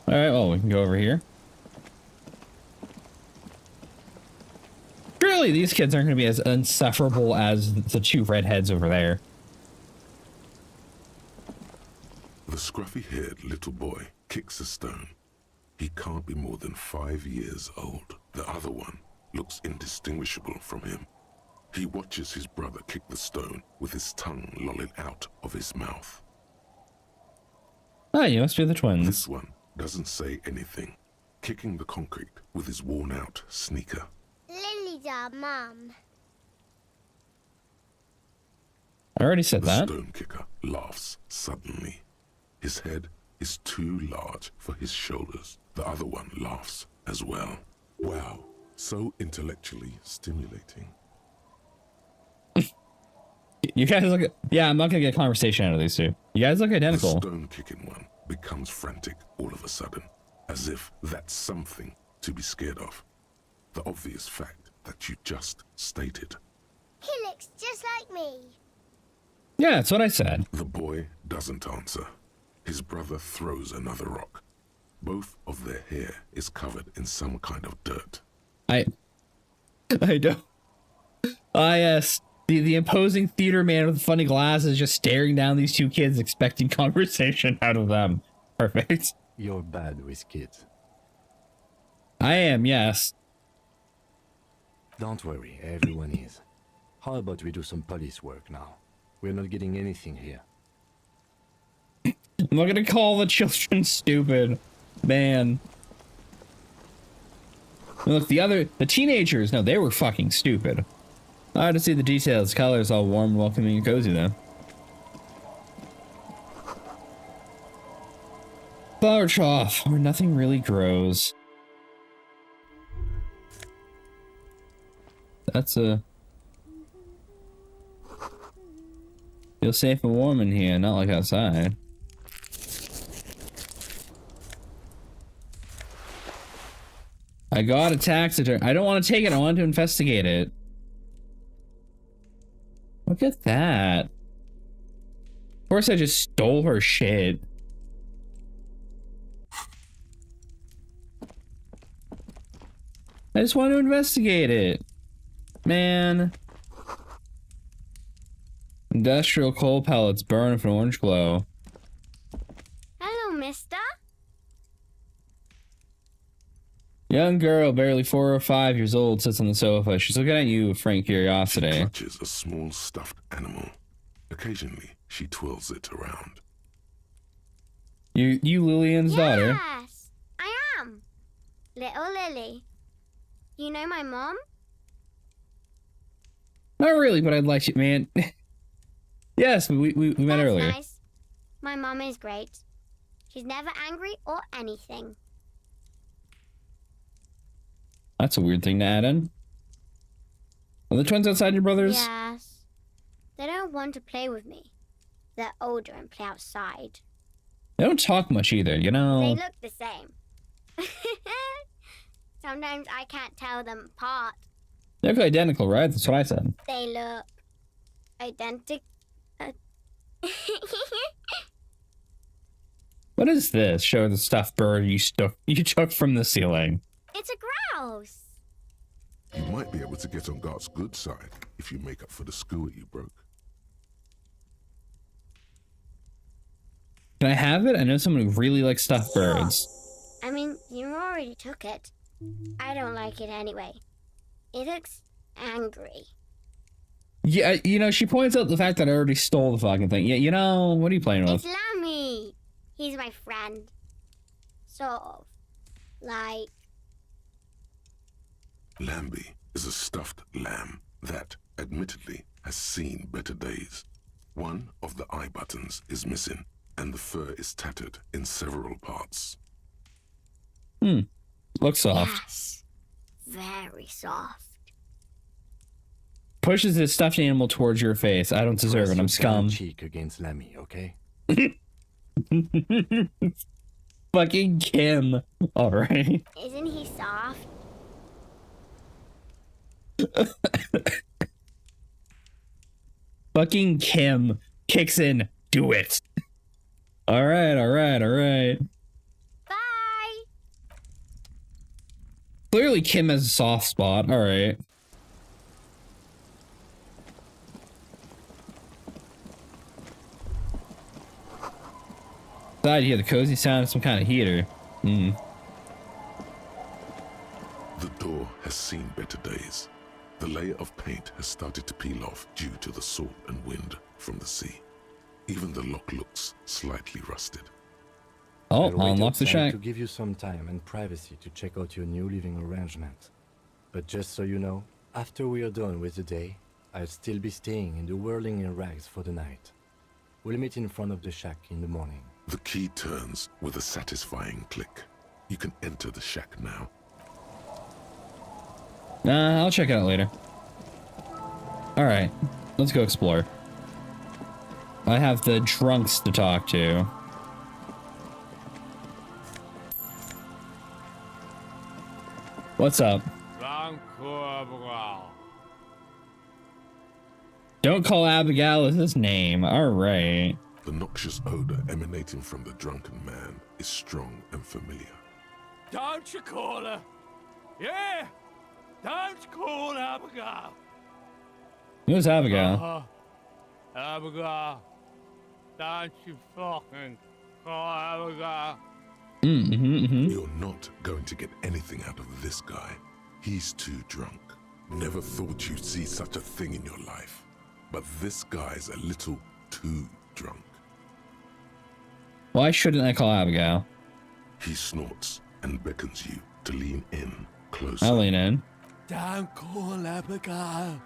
Alright, well, we can go over here. Surely these kids aren't going to be as insufferable as the two redheads over there. The scruffy-haired little boy kicks a stone. He can't be more than 5 years old. The other one looks indistinguishable from him. He watches his brother kick the stone with his tongue lolling out of his mouth. Ah, you must be the twins. This one doesn't say anything, kicking the concrete with his worn-out sneaker. Lily's our mum. I already said The that. stone kicker laughs suddenly. His head is too large for his shoulders. The other one laughs as well. Wow, so intellectually stimulating. You guys look. Yeah, I'm not gonna get a conversation out of these two. You guys look The identical. stone-kicking one becomes frantic all of a sudden, as if that's something to be scared of. The obvious fact that you just stated. He looks just like me. Yeah, that's what I said. The boy doesn't answer. His brother throws another rock. Both of their hair is covered in some kind of dirt. I don't. Ah, yes. The imposing theater man with the funny glasses just staring down these two kids, expecting conversation out of them. Perfect. You're bad with kids. I am, yes. Don't worry, everyone is. How about we do some police work now? We're not getting anything here. I'm not gonna call the children stupid. Man. Look, the teenagers, no, they were fucking stupid. Hard to see the details. Colors all warm, welcoming, and cozy though. Flower trough, where nothing really grows. That's a... Feel safe and warm in here, not like outside. I got a taxidermy. I don't want to take it. I want to investigate it. Look at that. Of course I just stole her shit. I just want to investigate it. Man. Industrial coal pellets burn with an orange glow. Hello, mister. Young girl, barely 4 or 5 years old, sits on the sofa. She's looking at you with frank She curiosity. clutches a small stuffed animal. Occasionally, she twirls it around. You Lillian's daughter. Yes, I am. Little Lily. You know my mom? Not really, but I'd like to, man. Yes, we met That's earlier. nice. My mom is great. She's never angry or anything. That's a weird thing to add in. Are the twins outside your brothers? Yes. They don't want to play with me. They're older and play outside. They don't talk much either, you They know? look the same. Sometimes I can't tell them apart. They look identical, right? That's what I said. They look identical. What is this? Show the stuffed bird you took from the ceiling. It's a grouse. You might be able to get on Gart's good side if you make up for the skewer you broke. Can I have it? I know someone who really likes stuffed birds. I mean, you already took it. I don't like it anyway. It looks angry. Yeah, you know, she points out the fact that I already stole the fucking thing. Yeah, you know, what are you playing with? It's Lammy. He's my friend. Sort of. Like, Lambie is a stuffed lamb that, admittedly, has seen better days. One of the eye buttons is missing, and the fur is tattered in several parts. Looks soft. yes. Very soft. Pushes his stuffed animal towards your face. I don't deserve it. I'm Press your scum. cheek against Lemmy, okay? Fucking Kim. Alright. Isn't he soft? Fucking Kim kicks in. Do it. Alright, alright, alright. Bye. Clearly Kim has a soft spot. Alright. Inside, you hear the cozy sound of some kind of heater. has seen better days. The layer of paint has started to peel off due to the salt and wind from the sea. Even the lock looks slightly rusted. Oh, I'll wait unlock the outside shack. to give you some time and privacy to check out your new living arrangement. But just so you know, after we are done with the day, I'll still be staying in the whirling in rags for the night. We'll meet in front of the shack in the morning. The key turns with a satisfying click. You can enter the shack now. I'll check it out later. Alright, let's go explore. I have the drunks to talk to. What's up? Don't call Abigail his name. Alright. The noxious odor emanating from the drunken man is strong and familiar. Don't you call her? Yeah! Don't call Abigail! Who's Abigail? Abigail. Don't you fucking call Abigail. You're not going to get anything out of this guy. He's too drunk. Never thought you'd see such a thing in your life. But this guy's a little too drunk. Why shouldn't I call Abigail? He snorts and beckons you to lean in closer. I'll lean in. Don't call Abigail.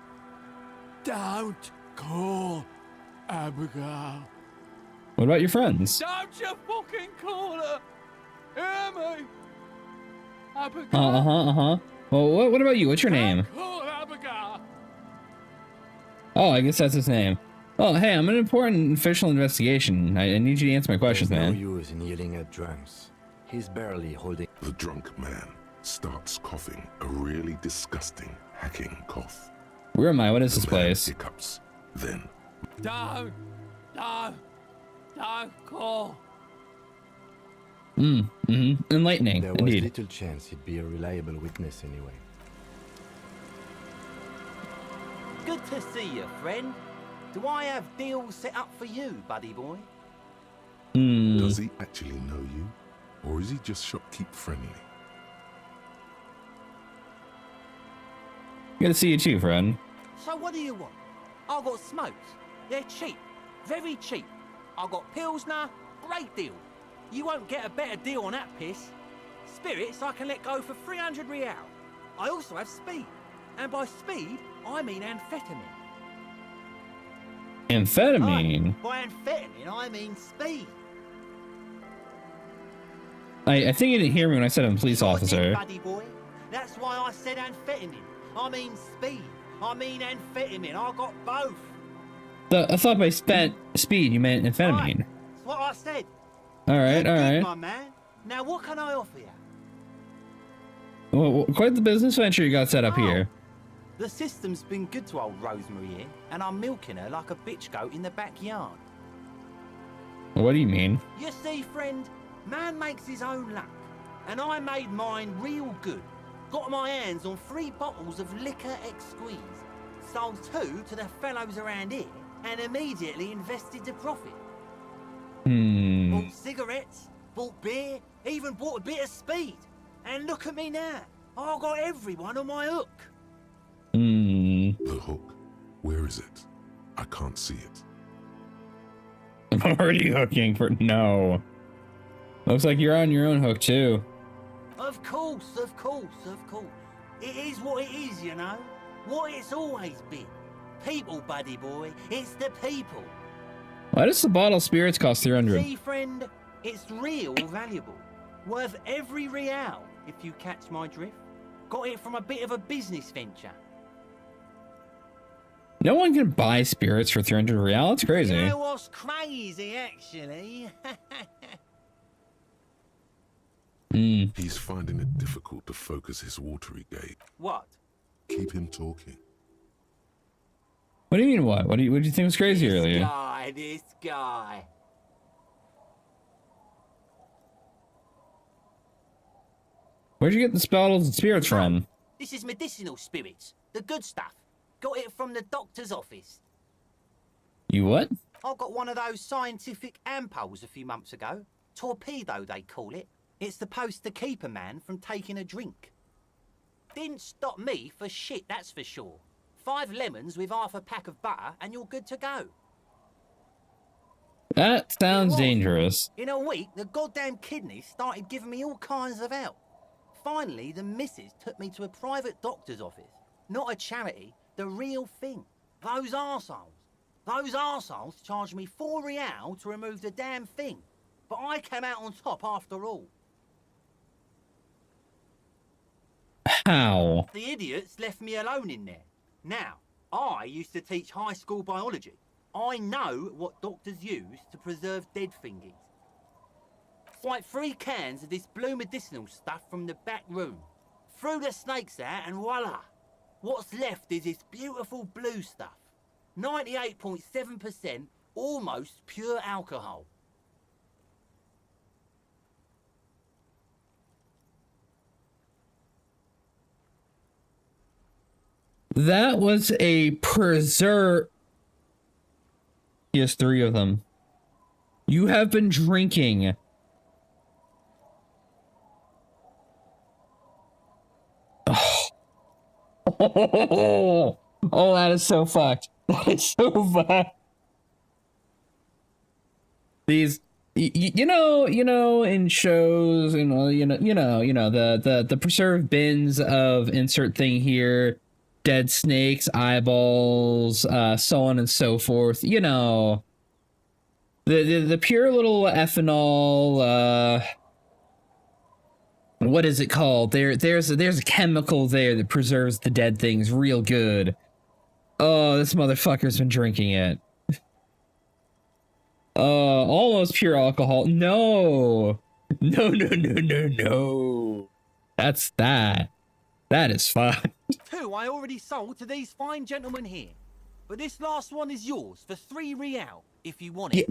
Don't call Abigail. What about your friends? Don't you fucking call her. Hear me? Abigail. Well, what about you? What's your name? Don't call Abigail. Oh, I guess that's his name. Oh, hey, I'm an important official investigation. I need you to answer my questions, There's no man. use in yelling at drunks. He's barely holding. The drunk man starts coughing a really disgusting, hacking cough. Where am I? What is this The man place? hiccups. Then Don't call. Enlightening, There was indeed. little chance he'd be a reliable witness anyway. Good to see you, friend. Do I have deals set up for you, buddy boy? does he actually know you? Or is he just shopkeep friendly? Good to see you too, friend. So what do you want? I got smokes. They're cheap. Very cheap. I got Pilsner. Great deal. You won't get a better deal on that piss. Spirits I can let go for 300 real. I also have speed. And by speed, I mean amphetamine. Amphetamine. By amphetamine, I mean speed. I think you didn't hear me when I said I'm a police Sure did, officer. buddy boy. That's why I said amphetamine. I mean speed. I mean amphetamine. I got both. I thought by speed you meant amphetamine. Right. That's what I said. All right, all Good, right. my man. Now what can I offer you? Well, quite the business venture you got set up here. The system's been good to old Rosemary here, and I'm milking her like a bitch goat in the backyard. What do you mean? You see, friend, man makes his own luck, and I made mine real good. Got my hands on 3 bottles of liquor exquise, sold 2 to the fellows around here, and immediately invested the profit. Bought cigarettes, bought beer, even bought a bit of speed. And look at me now. I got everyone on my hook. The hook. Where is it? I can't see it. I'm already hooking for no. Looks like you're on your own hook too. Of course, of course, of course. It is what it is, you know. What it's always been. People, buddy boy. It's the people. Why does the bottle of spirits cost 300? See, friend, it's real valuable. Worth every real, if you catch my drift. Got it from a bit of a business venture. No one can buy spirits for 300 real. That's crazy. You know what's crazy, actually? He's finding it difficult to focus his watery gait. What? Keep him talking. What do you mean what? What do you think was crazy earlier? This guy. Where'd you get the bottles of spirits from? This is medicinal spirits. The good stuff. Got it from the doctor's office. You what? I got one of those scientific ampoules a few months ago. Torpedo, they call it. It's supposed to keep a man from taking a drink. Didn't stop me for shit, that's for sure. 5 lemons with half a pack of butter and you're good to go. That sounds dangerous. In a week, the goddamn kidneys started giving me all kinds of help. Finally, the missus took me to a private doctor's office. Not a charity, the real thing. Those arseholes charged me 4 real to remove the damn thing. But I came out on top after all. How? The idiots left me alone in there. Now, I used to teach high school biology. I know what doctors use to preserve dead thingies. Swipe 3 cans of this blue medicinal stuff from the back room. Threw the snakes out and voila! What's left is this beautiful blue stuff. 98.7% almost pure alcohol. That was a preserve. He has 3 of them. You have been drinking. Oh, that is so fucked. That is so fucked. These, you know, in shows, the preserved bins of insert thing here, dead snakes, eyeballs, so on and so forth. You know, the pure little ethanol. What is it called? There's a chemical there that preserves the dead things real good. Oh, this motherfucker's been drinking it. Almost pure alcohol. No. That's that. That is fine. 2 I already sold to these fine gentlemen here. But this last one is yours for 3 real, if you want it.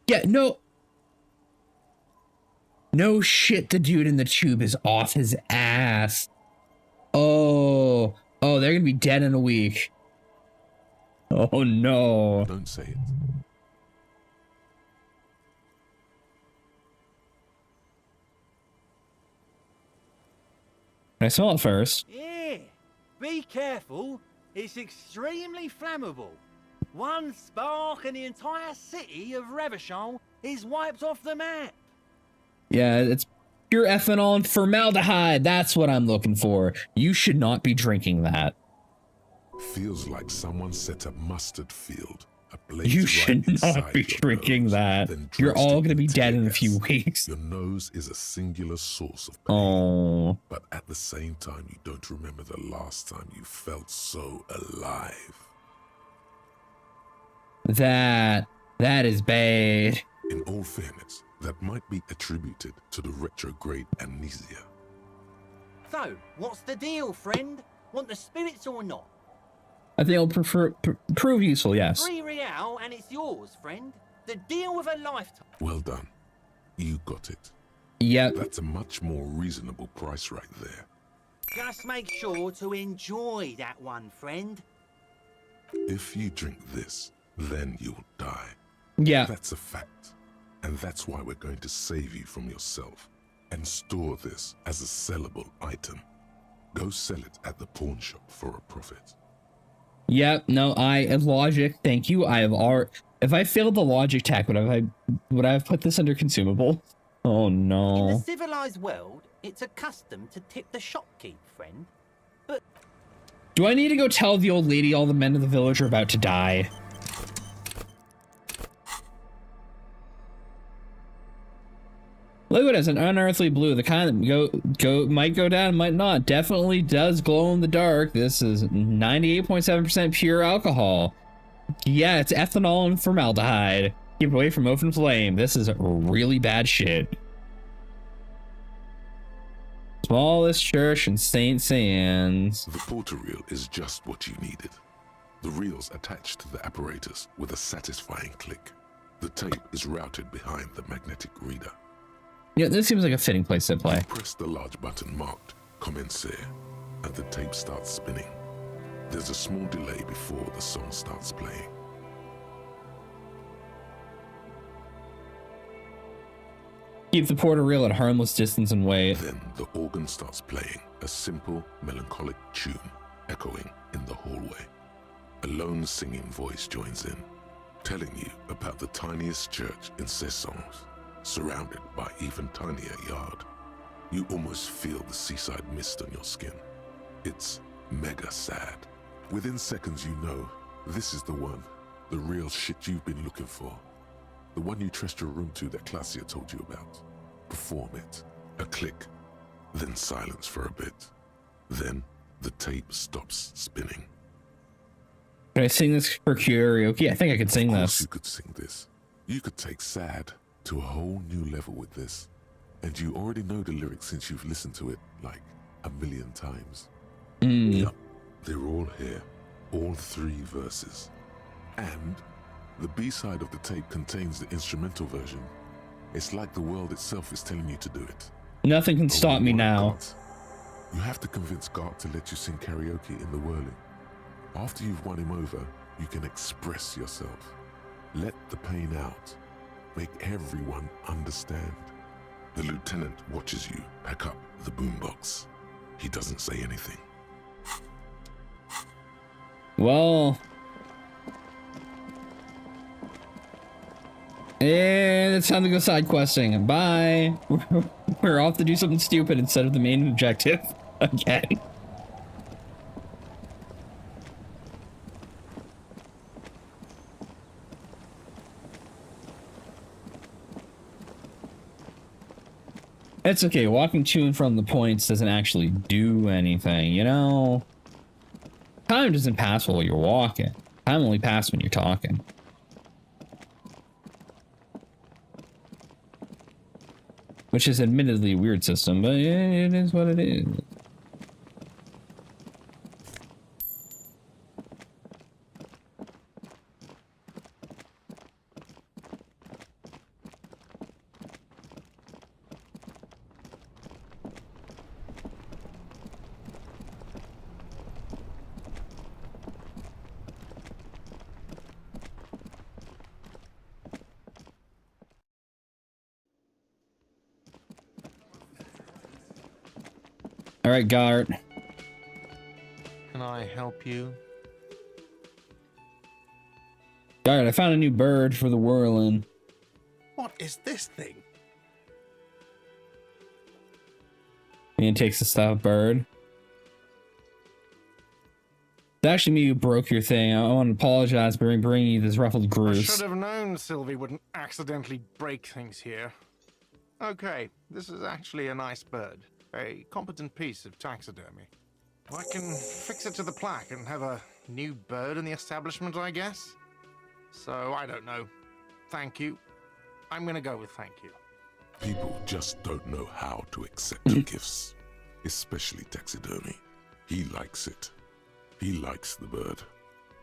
Yeah, no. No shit, the dude in the tube is off his ass. Oh, they're gonna be dead in a week. Oh no. Don't say it. Can I smell it first? Yeah, be careful. It's extremely flammable. One spark and the entire city of Revachol is wiped off the map. Yeah, it's pure ethanol and formaldehyde. That's what I'm looking for. You should not be drinking that. Feels like someone set a mustard field. You should not be drinking that. You're all going to be dead in a few weeks. Your nose is a singular source of pain. Oh. But at the same time, you don't remember the last time you felt so alive. That is bad. In all fairness, that might be attributed to the retrograde amnesia. So, what's the deal, friend? Want the spirits or not? I think it'll prove useful, yes. 3 real and it's yours, friend. The deal of a lifetime. Well done. You got it. Yep. That's a much more reasonable price right there. Just make sure to enjoy that one, friend. If you drink this, then you'll die. Yeah. That's a fact. And that's why we're going to save you from yourself and store this as a sellable item. Go sell it at the pawn shop for a profit. Yep, no, logic, thank you. I have if I failed the logic tech, would I have put this under consumable? Oh no. In the civilized world, it's a custom to tip the shopkeep, friend. But do I need to go tell the old lady all the men of the village are about to die? Liquid as an unearthly blue, the kind that might go down, might not. Definitely does glow in the dark. This is 98.7% pure alcohol. Yeah, it's ethanol and formaldehyde. Keep away from open flame. This is really bad shit. Smallest church in St. Sands. The porter reel is just what you needed. The reel's attached to the apparatus with a satisfying click. The tape is routed behind the magnetic reader. Yeah, this seems like a fitting place to play. Press the large button marked Commencer, and the tape starts spinning. There's a small delay before the song starts playing. Keep the porter reel at harmless distance and wait. Then the organ starts playing a simple, melancholic tune echoing in the hallway. A lone singing voice joins in, telling you about the tiniest church in Cessons, surrounded by even tinier yard. You almost feel the seaside mist on your skin. It's mega sad. Within seconds you know, this is the one, the real shit you've been looking for. The one you trust your room to that Claudia told you about. Perform it. A click, then silence for a bit. Then the tape stops spinning. Can I sing this for karaoke? I think I could sing Of course this. you could sing this. You could take sad to a whole new level with this. And you already know the lyrics since you've listened to it like a million times. Yup, they're all here. All 3 verses. And the B-side of the tape contains the instrumental version. It's like the world itself is telling you to do it. Nothing can But stop when me you want now. Gart, you have to convince Gart to let you sing karaoke in the whirling. After you've won him over, you can express yourself. Let the pain out. Make everyone understand. The lieutenant watches you pack up the boombox. He doesn't say anything. Well, and it's time to go side questing. Bye. We're off to do something stupid instead of the main objective again. It's okay. Walking to and from the points doesn't actually do anything, you know? Time doesn't pass while you're walking. Time only passes when you're talking. Which is admittedly a weird system, but it is what it is. All right, Gart. Can I help you? Gart, I found a new bird for the whirling. What is this thing? Ian takes the stuffed bird. It's actually me who broke your thing. I want to apologize for bringing you this ruffled I goose. should have known Sylvie wouldn't accidentally break things here. Okay, this is actually a nice bird. A competent piece of taxidermy. I can fix it to the plaque and have a new bird in the establishment, I guess. So, I don't know. Thank you. I'm gonna go with thank you. People just don't know how to accept gifts, especially taxidermy. He likes it. He likes the bird.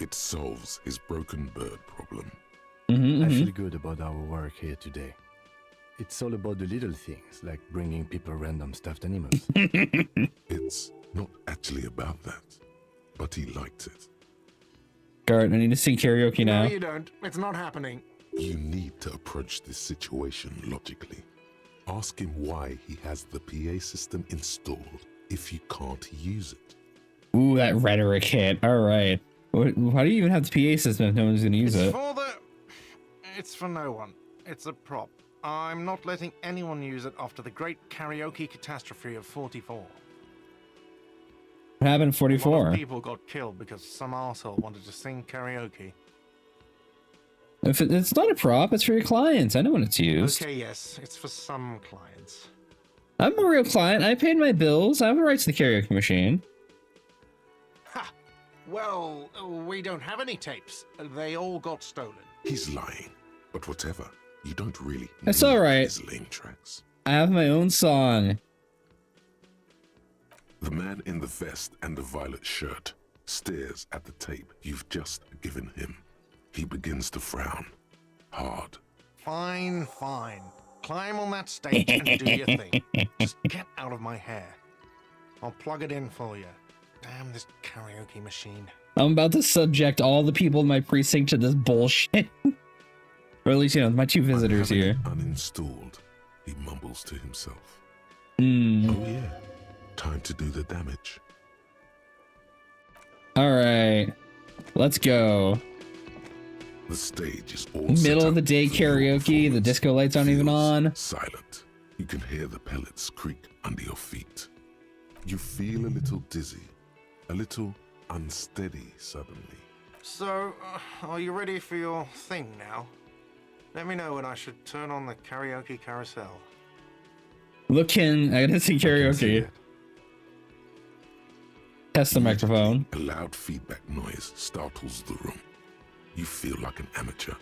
It solves his broken bird problem. I feel good about our work here today. It's all about the little things, like bringing people random stuffed animals. It's not actually about that, but he liked it. Gart, I need to sing karaoke now. No, you don't. It's not happening. You need to approach this situation logically. Ask him why he has the PA system installed if you can't use it. Ooh, that rhetoric hit. All right. Why do you even have the PA system if no one's going to use it? It's for no one. It's a prop. I'm not letting anyone use it after the great karaoke catastrophe of 44. What happened in A lot 44? of people got killed because some arsehole wanted to sing karaoke. If it's not a prop, it's for your clients. I know when it's used. Okay, yes, it's for some clients. I'm a real client. I paid my bills. I have the rights to the karaoke machine. Ha! Well, we don't have any tapes. They all got stolen. He's lying, but whatever. You don't really That's need all right. his lame tracks. I have my own song. The man in the vest and the violet shirt stares at the tape you've just given him. He begins to frown. Hard. Fine, fine. Climb on that stage and do your thing. Just get out of my hair. I'll plug it in for you. Damn this karaoke machine. I'm about to subject all the people in my precinct to this bullshit. Or at least, you know, my 2 visitors here. Uninstalled. he mumbles to himself. Hmm. Oh yeah, time to do the damage. All right, let's go. The stage is all Middle set of the up day for your karaoke. The performance. disco lights aren't even Feels on. Silent. You can hear the pellets creak under your feet. You feel a little dizzy, a little unsteady suddenly. So, are you ready for your thing now? Let me know when I should turn on the karaoke carousel. Looking, I gotta see I can see karaoke. it. Test the microphone. A loud feedback noise startles the room. You feel like an amateur.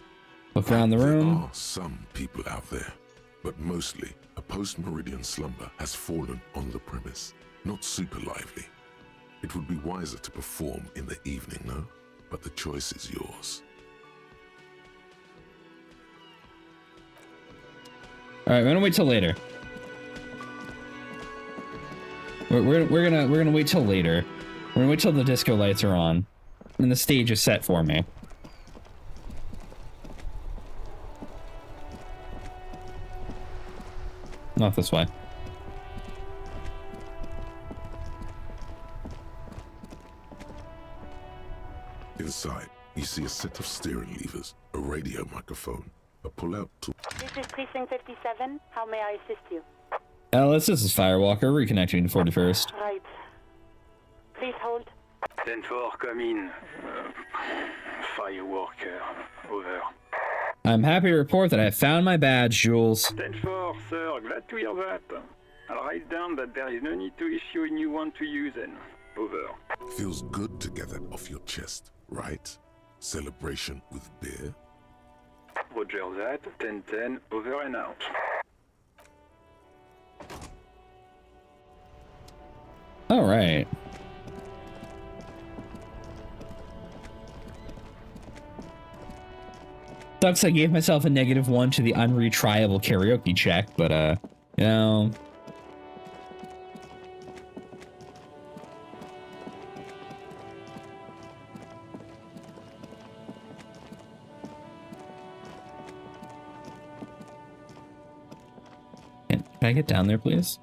Look around the There room. are some people out there, but mostly a post-meridian slumber has fallen on the premise. Not super lively. It would be wiser to perform in the evening, no? But the choice is yours. All right, we're gonna wait till later. We're gonna wait till later. We're gonna wait till the disco lights are on, and the stage is set for me. Not this way. Inside, you see a set of steering levers, a radio microphone, a pull-out tool. This is Precinct 57. How may I assist you? Alice, this is Firewalker, reconnecting to 41st. Right. Please hold. 10-4, come in. Firewalker, over. I'm happy to report that I found my badge, Jules. 10-4, sir, glad to hear that. I'll write down that there is no need to issue a new one to you then. Over. Feels good to get that off your chest, right? Celebration with beer? Roger that, 10-10, over and out. All right. Sucks I gave myself a -1 to the unretriable karaoke check, but you know. Can I get down there, please?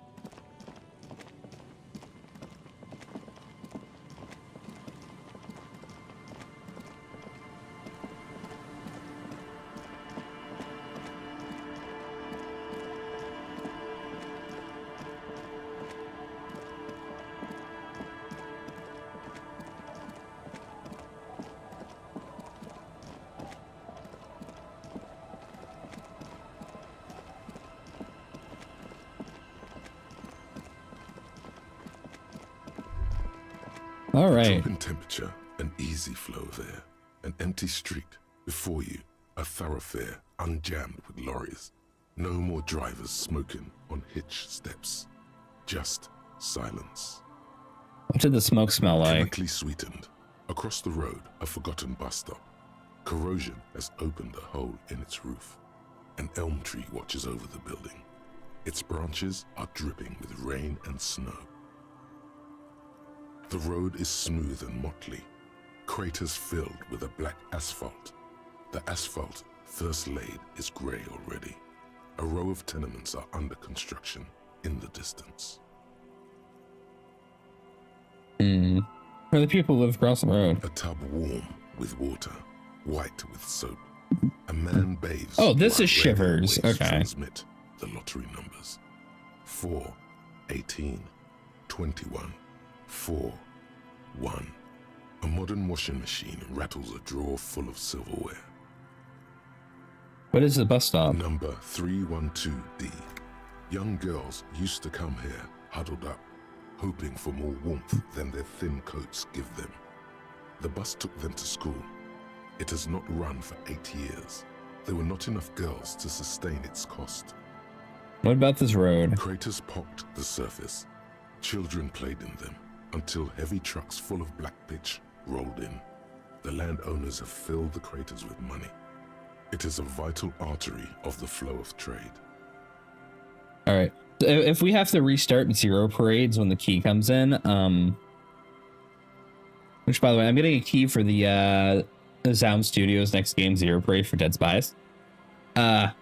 All right. Drop in temperature, an easy flow of air, an empty street. Before you, a thoroughfare unjammed with lorries. No more drivers smoking on hitch steps. Just silence. What did the smoke smell like? Chemically sweetened. Across the road, a forgotten bus stop. Corrosion has opened a hole in its roof. An elm tree watches over the building. Its branches are dripping with rain and snow. The road is smooth and motley, craters filled with a black asphalt. The asphalt, first laid, is grey already. A row of tenements are under construction in the distance. Where the people live across the road. A tub warm with water, white with soap. A man bathes. Oh, this while is Shivers. radio waves Okay. Transmit the lottery numbers. 4, 18, 21, 4, 1. A modern washing machine rattles a drawer full of silverware. What is the bus stop? Number 312D. Young girls used to come here, huddled up, hoping for more warmth than their thin coats give them. The bus took them to school. It has not run for 8 years. There were not enough girls to sustain its cost. What about this road? Craters pocked the surface. Children played in them until heavy trucks full of black pitch rolled in. The landowners have filled the craters with money. It is a vital artery of the flow of trade. All right. If we have to restart Zero Parades when the key comes in, which by the way, I'm getting a key for the Zaum Studios next game, Zero Parade for Dead Spies. I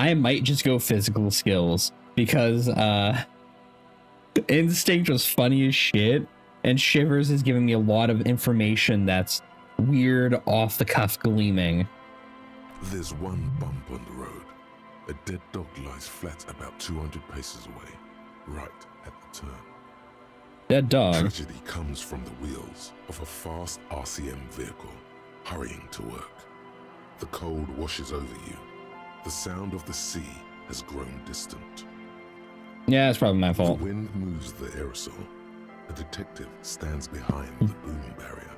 I might just go physical skills because Instinct was funny as shit, and Shivers is giving me a lot of information that's weird, off the cuff gleaming. There's one bump on the road. A dead dog lies flat about 200 paces away, right at the turn. Dead dog. Tragedy comes from the wheels of a fast RCM vehicle hurrying to work. The cold washes over you. The sound of the sea has grown distant. Yeah, it's probably my fault. The wind moves the aerosol. A detective stands behind the boom barrier.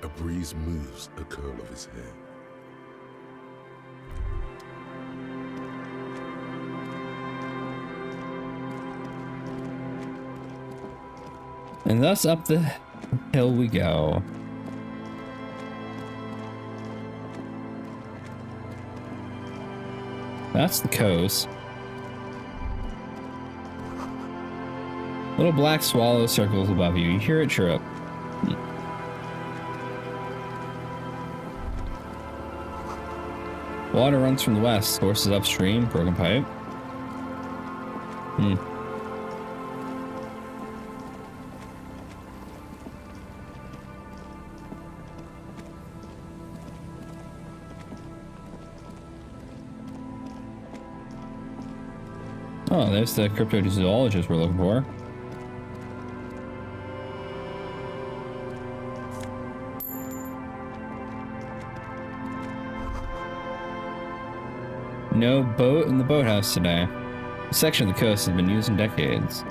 A breeze moves a curl of his hair. And thus up the hill we go. That's the coast. Little black swallow circles above you. You hear it chirp. Water runs from the west, sources upstream, broken pipe. Oh, there's the cryptozoologist we're looking for. No boat in the boathouse today. This section of the coast has been used in decades.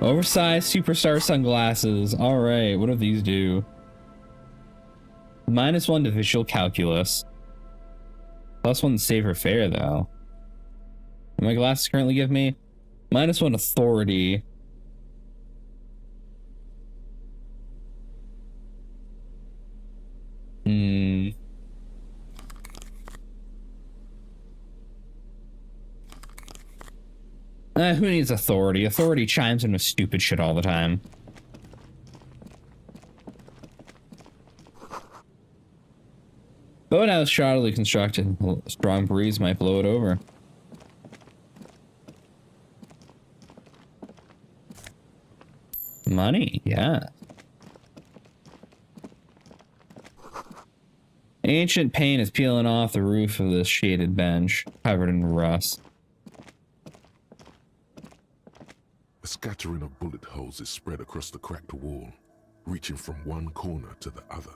Oversized superstar sunglasses. Alright, what do these do? -1 to visual calculus. +1 to saver fare, though. What my glasses currently give me? -1 authority. Who needs authority? Authority chimes in with stupid shit all the time. Boathouse shoddily constructed. A strong breeze might blow it over. Money, yeah. Ancient paint is peeling off the roof of this shaded bench, covered in rust. A scattering of bullet holes is spread across the cracked wall, reaching from one corner to the other.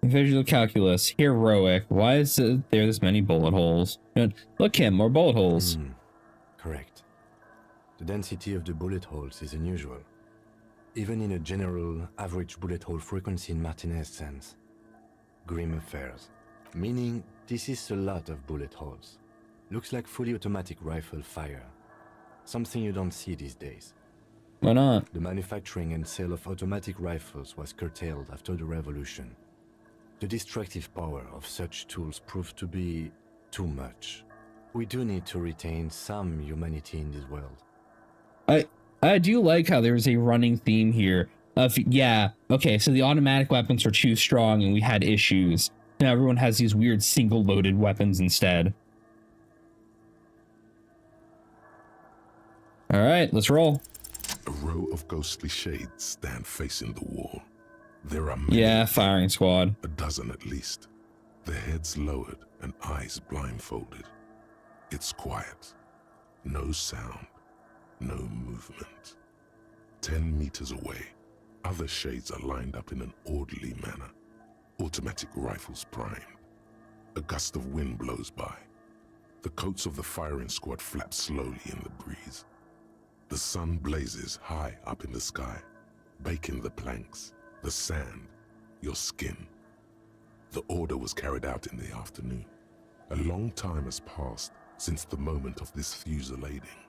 Visual calculus, heroic. Why is there this many bullet holes? Look, Kim, more bullet holes. Correct. The density of the bullet holes is unusual, even in a general average bullet hole frequency in Martinez sense. Grim affairs. Meaning, this is a lot of bullet holes. Looks like fully automatic rifle fire. Something you don't see these days. Why not? The manufacturing and sale of automatic rifles was curtailed after the revolution. The destructive power of such tools proved to be too much. We do need to retain some humanity in this world. I do like how there's a running theme here of, yeah, okay, so the automatic weapons are too strong and we had issues. Now everyone has these weird single-loaded weapons instead. All right, let's roll. A row of ghostly shades stand facing the wall. There are many, yeah, firing squad. a dozen at least, their heads lowered and eyes blindfolded. It's quiet. No sound. No movement. 10 meters away, other shades are lined up in an orderly manner. Automatic rifles primed. A gust of wind blows by. The coats of the firing squad flap slowly in the breeze. The sun blazes high up in the sky, baking the planks, the sand, your skin. The order was carried out in the afternoon. A long time has passed since the moment of this fusillading.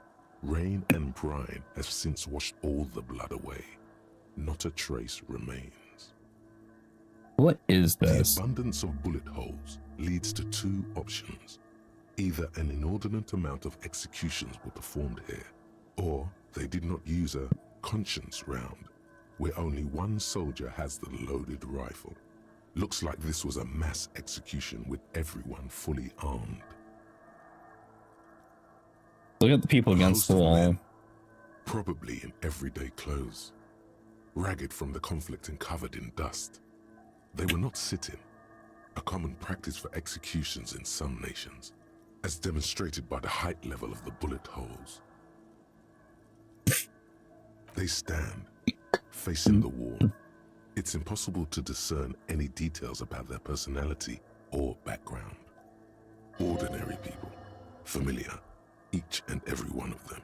Rain and brine have since washed all the blood away. Not a trace remains. What is this? The abundance of bullet holes leads to two options. Either an inordinate amount of executions were performed here, or they did not use a conscience round. where only one soldier has the loaded rifle. Looks like this was a mass execution with everyone fully armed. Look at the people against the wall. Men, probably in everyday clothes, ragged from the conflict and covered in dust. They were not sitting, a common practice for executions in some nations, as demonstrated by the height level of the bullet holes. They stand, facing the wall. It's impossible to discern any details about their personality or background. Ordinary people, familiar, each and every one of them.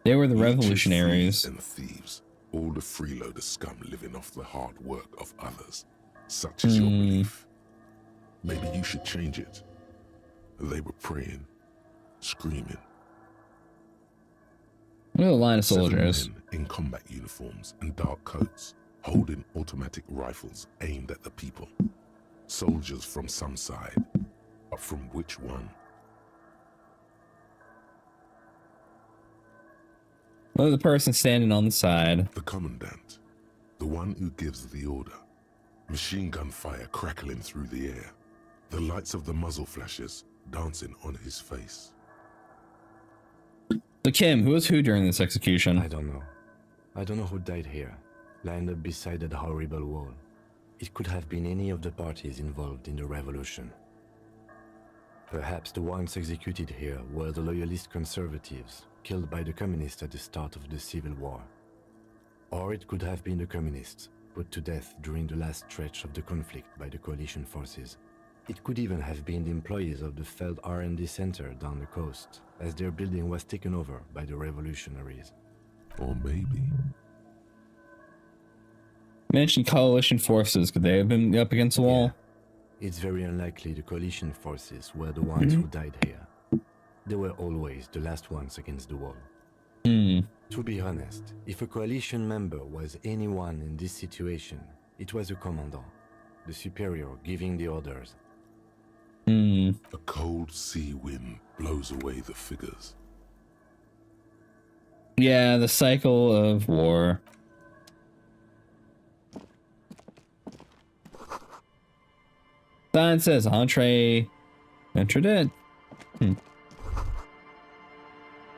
They were the revolutionaries. And thieves, all the freeloader scum living off the hard work of others. Such is your belief. Maybe you should change it. They were praying, screaming. Look at the line of soldiers. 7 men in combat uniforms and dark coats, holding automatic rifles aimed at the people. Soldiers from some side, but from which one? Look at the person standing on the side. The commandant, the one who gives the order. Machine gun fire crackling through the air. The lights of the muzzle flashes dancing on his face. So Kim, who was who during this execution? I don't know. I don't know who died here, lined up beside that horrible wall. It could have been any of the parties involved in the revolution. Perhaps the ones executed here were the loyalist conservatives, killed by the communists at the start of the Civil War. Or it could have been the communists, put to death during the last stretch of the conflict by the coalition forces. It could even have been the employees of the failed R&D center down the coast, as their building was taken over by the revolutionaries. Or maybe... Mentioned coalition forces. Could they have been up against the wall? Yeah. It's very unlikely the coalition forces were the ones who died here. They were always the last ones against the wall. To be honest, if a coalition member was anyone in this situation, it was a commandant, the superior giving the orders. A cold sea wind blows away the figures. Yeah, the cycle of war. Sign says entree entered it.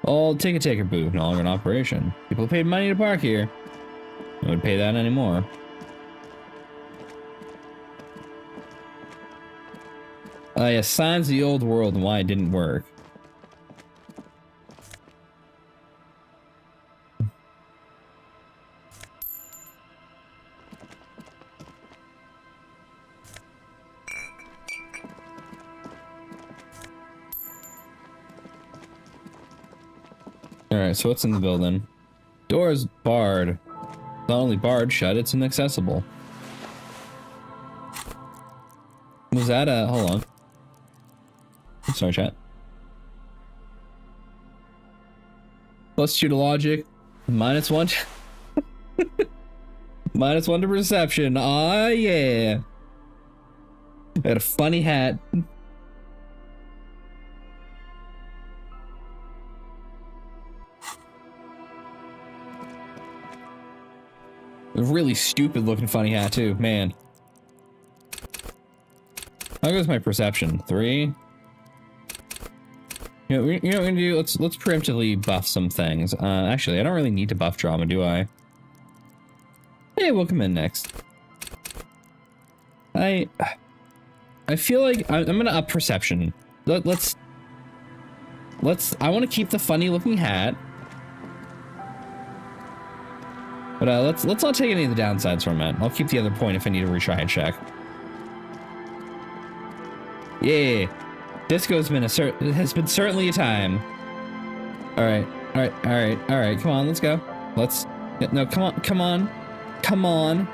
Old ticket taker booth, no longer in operation. People paid money to park here. I wouldn't pay that anymore. Yeah, signs of the old world and why it didn't work. Alright, so what's in the building? Door's barred. Not only barred shut, it's inaccessible. Was that a... hold on. Sorry, chat. +2 to logic. -1. -1 to perception. Ah, yeah. Got a funny hat. A really stupid looking funny hat too, man. How goes my perception? 3. You know what we're gonna do? Let's preemptively buff some things. Actually, I don't really need to buff drama, do I? Hey, welcome in next. I feel like I'm gonna up perception. Let's. I want to keep the funny looking hat. But let's not take any of the downsides from it. I'll keep the other point if I need to retry and check. Yeah, disco's been has been certainly a time. All right. Come on, let's go. No, come on.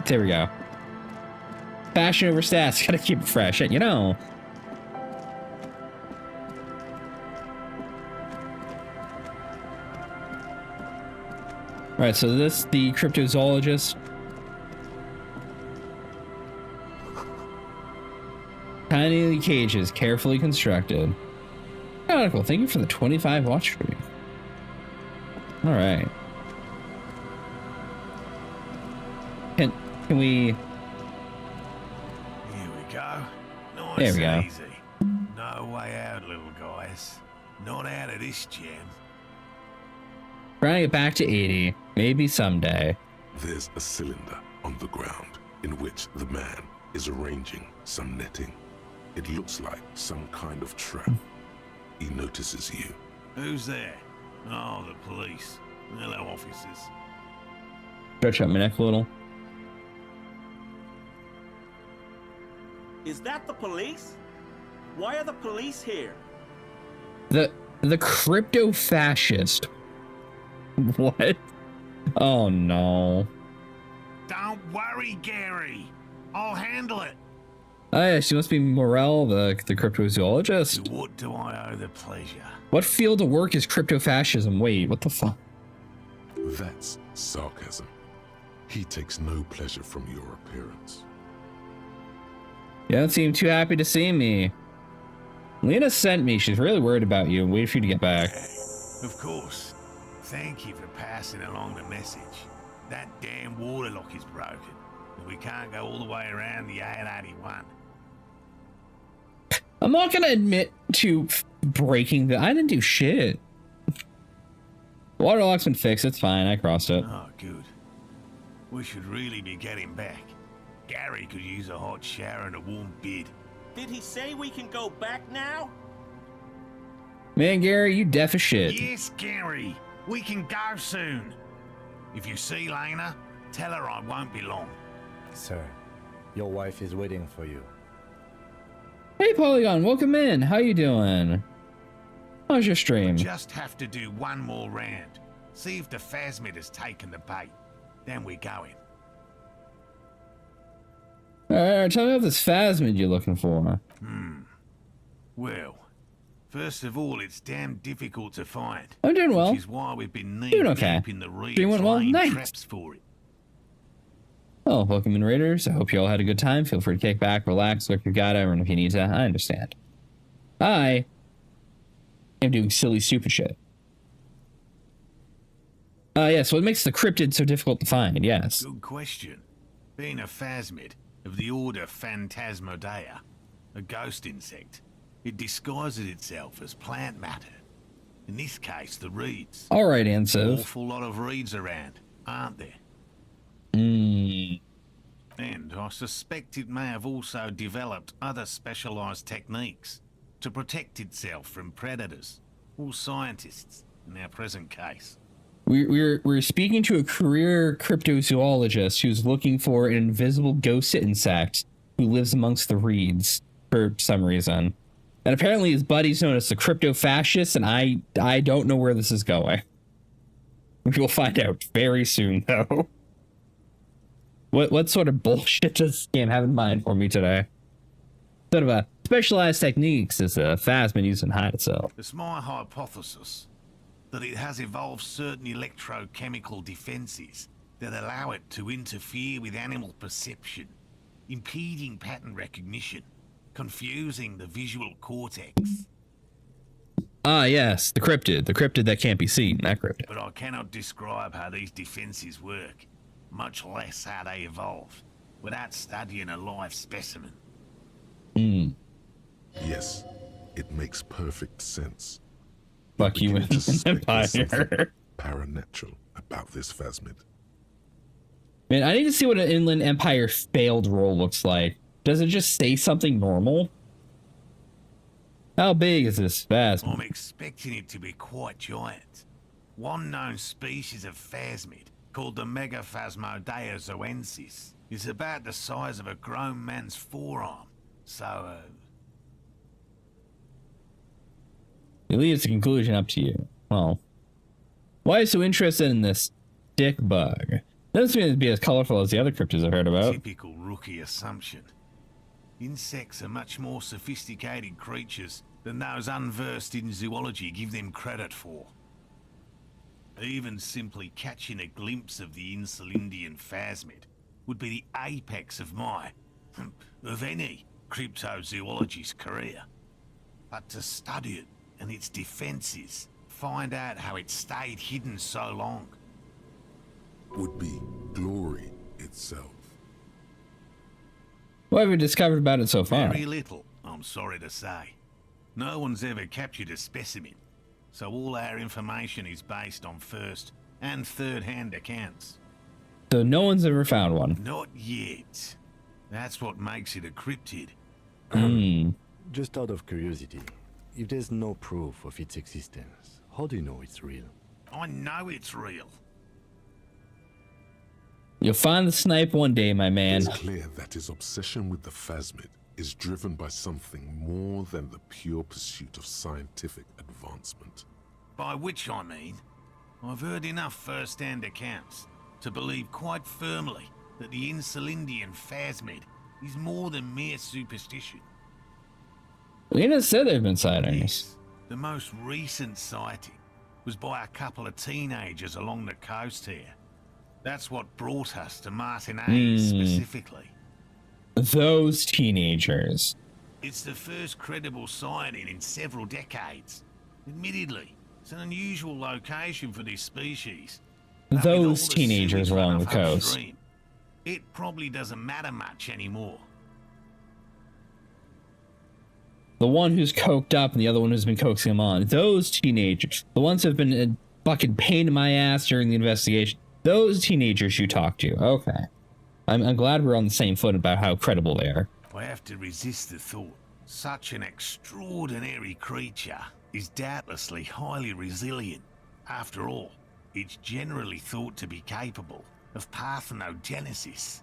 There we go. Fashion over stats. Gotta keep it fresh, you know. Alright, so this, the cryptozoologist. Tiny cages, carefully constructed. Article, thank you for the 25 watch stream. Alright. Can we? Here we go. Nice There we go. and easy. No way out, little guys. Not out of this jam. Trying to get back to 80. Maybe someday. There's a cylinder on the ground in which the man is arranging some netting. It looks like some kind of trap. He notices you. Who's there? Oh, the police. Hello, officers. Stretch out my neck a little. Is that the police? Why are the police here? The crypto fascist. What? Oh no. Don't worry, Gary. I'll handle it. Oh yeah, she must be Morel, the cryptozoologist. To what do I owe the pleasure? What field of work is crypto-fascism? Wait, what the fuck? That's sarcasm. He takes no pleasure from your appearance. You don't seem too happy to see me. Lena sent me. She's really worried about you and waiting for you to get back. Of course. Thank you for passing along the message. That damn water lock is broken, and we can't go all the way around the AL-81. I'm not gonna admit to breaking the. I didn't do shit. Water lock's been fixed. It's fine. I crossed it. Oh, good. We should really be getting back. Gary could use a hot shower and a warm bed. Did he say we can go back now? Man, Gary, you deaf as shit. Yes, Gary. We can go soon. If you see Lena, tell her I won't be long. Sir, your wife is waiting for you. Hey, Polygon, welcome in. How you doing? How's your stream? Just have to do one more round. See if the Phasmid has taken the bait. Then we're going. Alright, tell me about this Phasmid you're looking for. Well, first of all, it's damn difficult to find. I'm doing well. Which is why we've been Doing okay. knee-deep in the reeds Doing well. laying Nice. traps for it. Oh, welcome in, Raiders. I hope you all had a good time. Feel free to kick back, relax, look you got and if you need to. I understand. I am doing silly, stupid shit. Yes, what makes the cryptid so difficult to find? Yes. Good question. Being a Phasmid of the order Phantasmodea, a ghost insect, it disguises itself as plant matter. In this case, the reeds. All right, Ansiv. Awful lot of reeds around, aren't there? And I suspect it may have also developed other specialized techniques to protect itself from predators or scientists in our present case. We're speaking to a career cryptozoologist who's looking for an invisible ghost insect who lives amongst the reeds for some reason. And apparently his buddy's known as the crypto-fascist, and I don't know where this is going. We'll find out very soon, though. What sort of bullshit does this game have in mind for me today? Sort of a specialized techniques is a Phasmid used to hide itself. It's my hypothesis that it has evolved certain electrochemical defenses that allow it to interfere with animal perception, impeding pattern recognition, confusing the visual cortex. Ah, yes, the cryptid that can't be seen, that cryptid. But I cannot describe how these defenses work, much less how they evolved, without studying a live specimen. Yes, it makes perfect sense. Fuck you, Begin to suspect there's something Empire. Paranatural about this Phasmid. Man, I need to see what an Inland Empire failed roll looks like. Does it just say something normal? How big is this Phasmid? I'm expecting it to be quite giant. One known species of Phasmid, called the Megaphasmodea zoensis, is about the size of a grown man's forearm. So, It leaves the conclusion up to you. Well, why are you so interested in this dick bug? Doesn't seem to be as colorful as the other cryptids I've heard about. typical rookie assumption. Insects are much more sophisticated creatures than those unversed in zoology give them credit for. Even simply catching a glimpse of the Insulindian Phasmid would be the apex of my, of any, cryptozoologist's career. But to study it and its defenses, find out how it stayed hidden so long. Would be glory itself. What have you discovered about it so far? Very little, I'm sorry to say. No one's ever captured a specimen, so all our information is based on first and third-hand accounts. So no one's ever found one? Not yet. That's what makes it a cryptid. Just out of curiosity, if there's no proof of its existence, how do you know it's real? I know it's real. You'll find the snipe one day, my man. It's clear that his obsession with the phasmid is driven by something more than the pure pursuit of scientific advancement. By which I mean, I've heard enough first-hand accounts to believe quite firmly that the Insulindian phasmid is more than mere superstition. Lena said there have been sightings. Yes, the most recent sighting was by a couple of teenagers along the coast here. That's what brought us to Martinez specifically. Those teenagers. It's the first credible sighting in several decades. Admittedly, it's an unusual location for this species. Those teenagers along the coast. Upstream, it probably doesn't matter much anymore. The one who's coked up and the other one who's been coaxing him on. Those teenagers. The ones who've been a fucking pain in my ass during the investigation. Those teenagers you talked to. Okay. I'm glad we're on the same foot about how credible they are. I have to resist the thought. Such an extraordinary creature is doubtlessly highly resilient. After all, it's generally thought to be capable of parthenogenesis.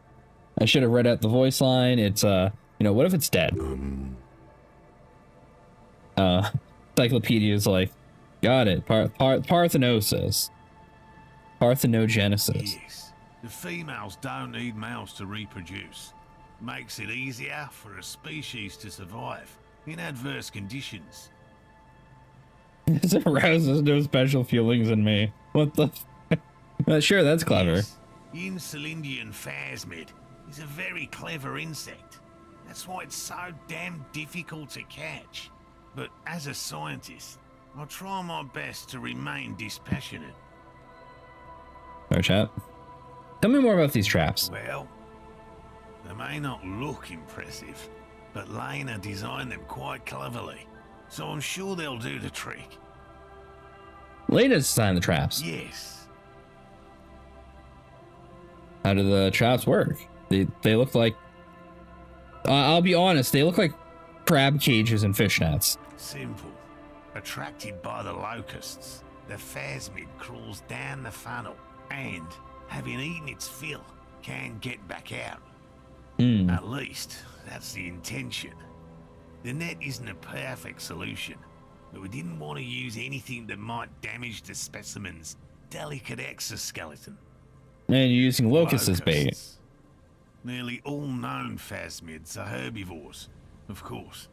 I should have read out the voice line. It's, you know, what if it's dead? Encyclopedia's like, got it. Parthenosis. Parthenogenesis. Yes. The females don't need males to reproduce. Makes it easier for a species to survive in adverse conditions. This arouses no special feelings in me. What the sure, that's clever. Yes. The Insulindian phasmid is a very clever insect. That's why it's so damn difficult to catch. But as a scientist, I'll try my best to remain dispassionate. Our chat. Tell me more about these traps. Well, they may not look impressive, but Lena designed them quite cleverly, so I'm sure they'll do the trick. Lena designed the traps? Yes. How do the traps work? They look like... I'll be honest, they look like crab cages and fish nets. Simple. Attracted by the locusts, the phasmid crawls down the funnel and, having eaten its fill, can get back out. At least, that's the intention. The net isn't a perfect solution, but we didn't want to use anything that might damage the specimen's delicate exoskeleton. And you're using locusts as bait. Nearly all known phasmids are herbivores, of course.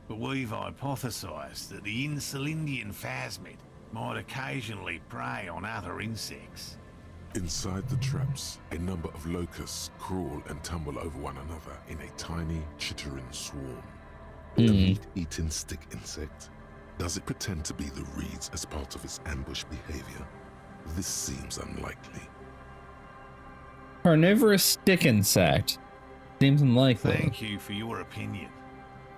But we've hypothesized that the Insulindian phasmid might occasionally prey on other insects. Inside the traps, a number of locusts crawl and tumble over one another in a tiny, chittering swarm. A meat-eating stick insect? Does it pretend to be the reeds as part of its ambush behavior? This seems unlikely. Carnivorous stick insect. Seems unlikely. Thank you for your opinion.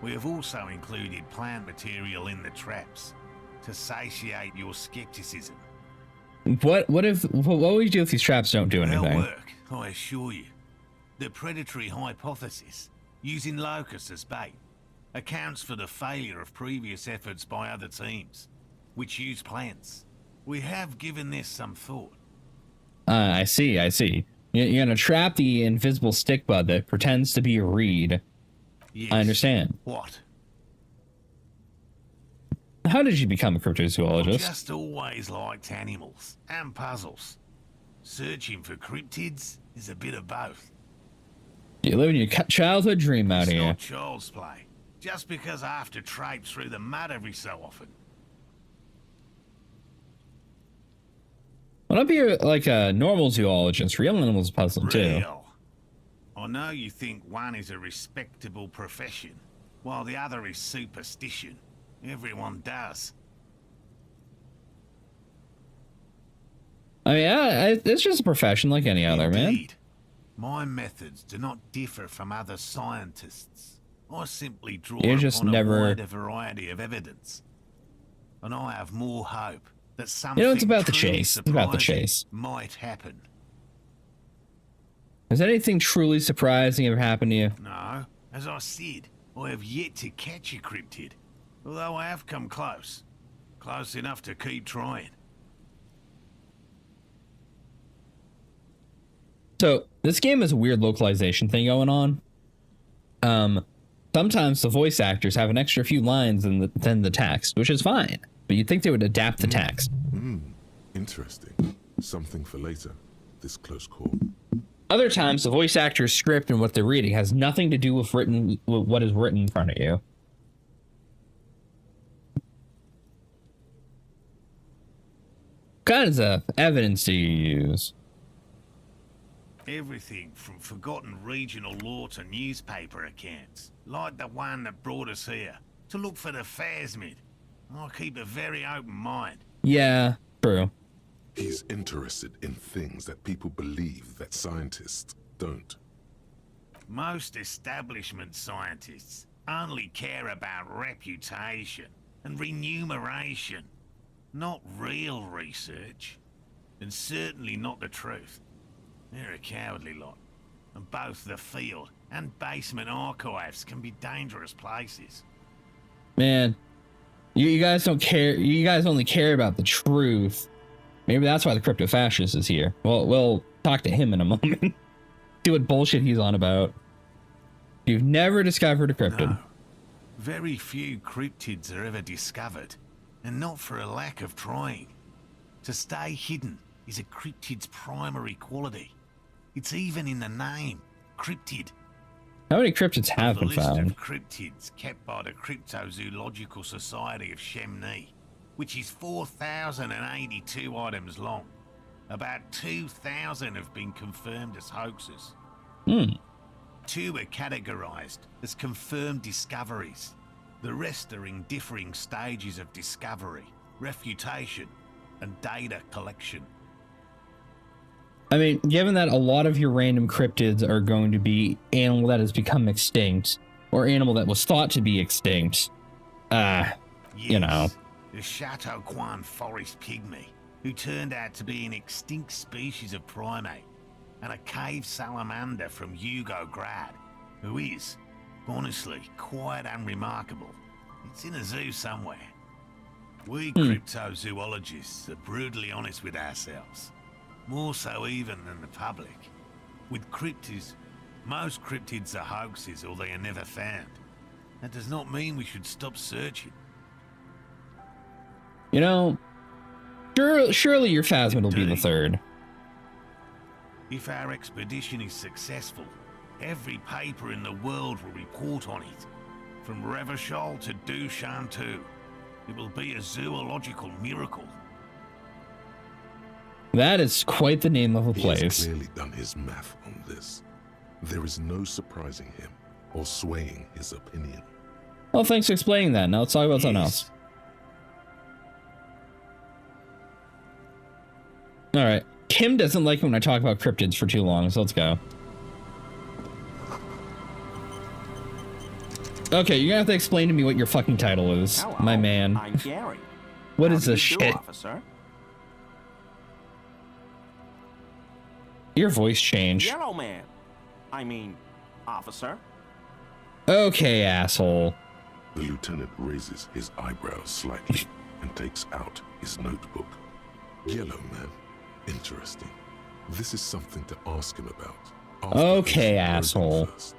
We have also included plant material in the traps to satiate your skepticism. What would you do if these traps don't do anything? They'll work, I assure you. The predatory hypothesis, using locusts as bait, accounts for the failure of previous efforts by other teams, which use plants. We have given this some thought. I see. You're gonna trap the invisible stick bud that pretends to be a reed. Yes. I understand. What? How did you become a cryptozoologist? I've just always liked animals and puzzles. Searching for cryptids is a bit of both. You're living your childhood dream out It's here. not child's play. Just because I have to traipse through the mud every so often. Why not be like a normal zoologist? Real animals puzzle too. Real. I know you think one is a respectable profession, while the other is superstition. Everyone does. I mean, it's just a profession like any other, man. Indeed. My methods do not differ from other scientists. I simply draw You just upon never- a wider variety of evidence. And I have more hope that something You know, it's about the truly chase. It's about the surprising chase. might happen. Has anything truly surprising ever happened to you? No, as I said, I have yet to catch a cryptid. Although I have come close. Close enough to keep trying. So this game has a weird localization thing going on. Sometimes the voice actors have an extra few lines than the text, which is fine. But you'd think they would adapt the text. Interesting. Something for later. This close call. Other times, the voice actor's script and what they're reading has nothing to do with what is written in front of you. What kinds of evidence do you use? Everything from forgotten regional lore to newspaper accounts, like the one that brought us here, to look for the Phasmid. I keep a very open mind. Yeah, true. He's interested in things that people believe that scientists don't. Most establishment scientists only care about reputation and remuneration, not real research, and certainly not the truth. They're a cowardly lot, and both the field and basement archives can be dangerous places. Man, you guys don't care. You guys only care about the truth. Maybe that's why the crypto-fascist is here. Well, we'll talk to him in a moment. See what bullshit he's on about. You've never discovered a cryptid. No. Very few cryptids are ever discovered, and not for a lack of trying. To stay hidden is a cryptid's primary quality. It's even in the name, cryptid. How many cryptids have been The list found? of cryptids kept by the Cryptozoological Society of Chemnee, which is 4,082 items long. About 2,000 have been confirmed as hoaxes. 2 are categorized as confirmed discoveries. The rest are in differing stages of discovery, refutation, and data collection. I mean, given that a lot of your random cryptids are going to be animal that has become extinct, or animal that was thought to be extinct, you know. The Chateau Quan forest pygmy, who turned out to be an extinct species of primate, and a cave salamander from Yugograd, who is, honestly, quite unremarkable. It's in a zoo somewhere. We cryptozoologists are brutally honest with ourselves. More so even than the public. With cryptids, most cryptids are hoaxes or they are never found. That does not mean we should stop searching. You know, surely your Phasmid will be the third. If our expedition is successful, every paper in the world will report on it. From Revachol to Dushantu. It will be a zoological miracle. That is quite the name of a He place. has clearly done his math on this. There is no surprising him or swaying his opinion. Well, thanks for explaining that. Now let's talk about something else. All right. Kim doesn't like when I talk about cryptids for too long, so let's go. Okay, you're gonna have to explain to me what your fucking title is, Hello, my man. I'm Gary. What How is do this you do, shit? officer? Your voice changed. Yellow man. I mean, officer. Okay, asshole. The lieutenant raises his eyebrows slightly and takes out his notebook. Yellow man. Interesting. This is something to ask him about. After Okay, his asshole. first.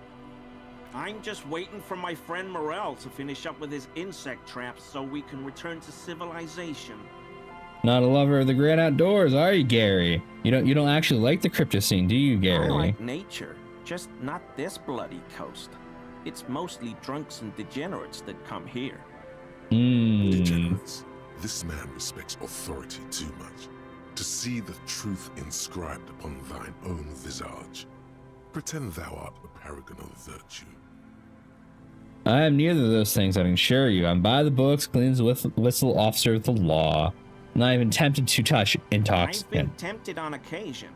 I'm just waiting for my friend Morel to finish up with his insect traps so we can return to civilization. Not a lover of the great outdoors, are you, Gary? You don't actually like the crypto scene, do you, Gary? I like nature, just not this bloody coast. It's mostly drunks and degenerates that come here. Degenerates. This man respects authority too much. To see the truth inscribed upon thine own visage. Pretend thou art a paragon of virtue. I am neither of those things, I can assure you. I'm by the books, clean as a whistle officer of the law. Not even tempted to touch I've been intoxicant. tempted on occasion.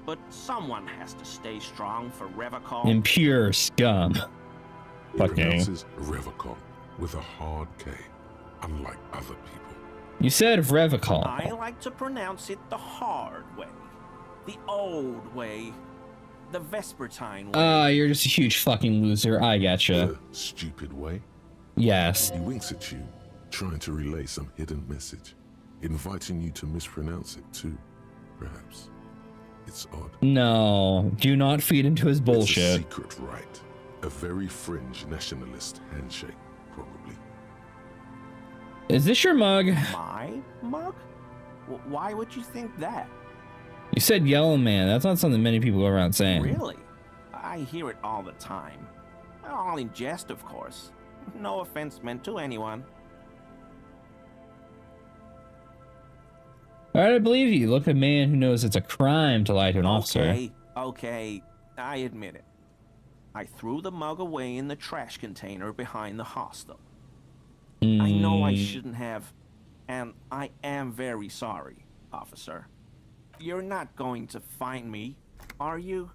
but someone has to stay strong for Revacol. Impure scum. He Fucking. pronounces Revacol with a hard K, unlike other people. You said Revacol. I like to pronounce it the hard way. The old way. The Vespertine way. You're just a huge fucking loser. I getcha. The stupid way? Yes. He winks at you, trying to relay some hidden message, inviting you to mispronounce it too, perhaps. It's odd. No, do not feed into his bullshit. It's a secret right. A very fringe nationalist handshake, probably. Is this your mug? My mug? Why would you think that? You said yellow man. That's not something many people go around saying. Really? I hear it all the time. All in jest, of course. No offense meant to anyone. Alright, I believe you. Look at a man who knows it's a crime to lie to an officer. Okay, I admit it. I threw the mug away in the trash container behind the hostel. I know I shouldn't have, and I am very sorry, officer. You're not going to find me, are you?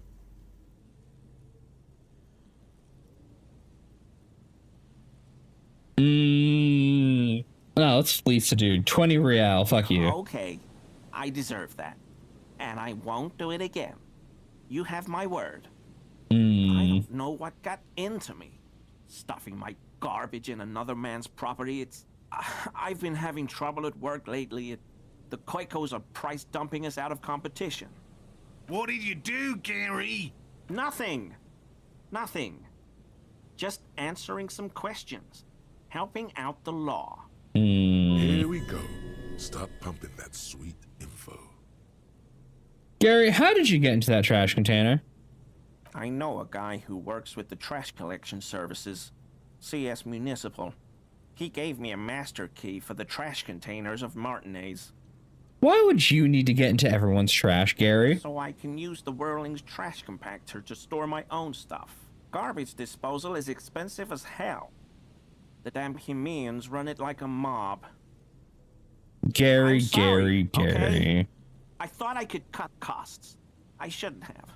No, let's fleece the dude. 20 real. Fuck you. Okay, I deserve that. And I won't do it again. You have my word. I don't know what got into me. Stuffing my garbage in another man's property. I've been having trouble at work lately. The Koikos are price dumping us out of competition. What did you do, Gary? Nothing. Nothing. Just answering some questions. Helping out the law. Here we go. Start pumping that sweet info. Gary, how did you get into that trash container? I know a guy who works with the trash collection services, CS Municipal. He gave me a master key for the trash containers of Martinez. Why would you need to get into everyone's trash, Gary? So I can use the Whirling's trash compactor to store my own stuff. Garbage disposal is expensive as hell. The damn Chimeans run it like a mob. Gary, I'm sorry, Gary. okay? I thought I could cut costs. I shouldn't have.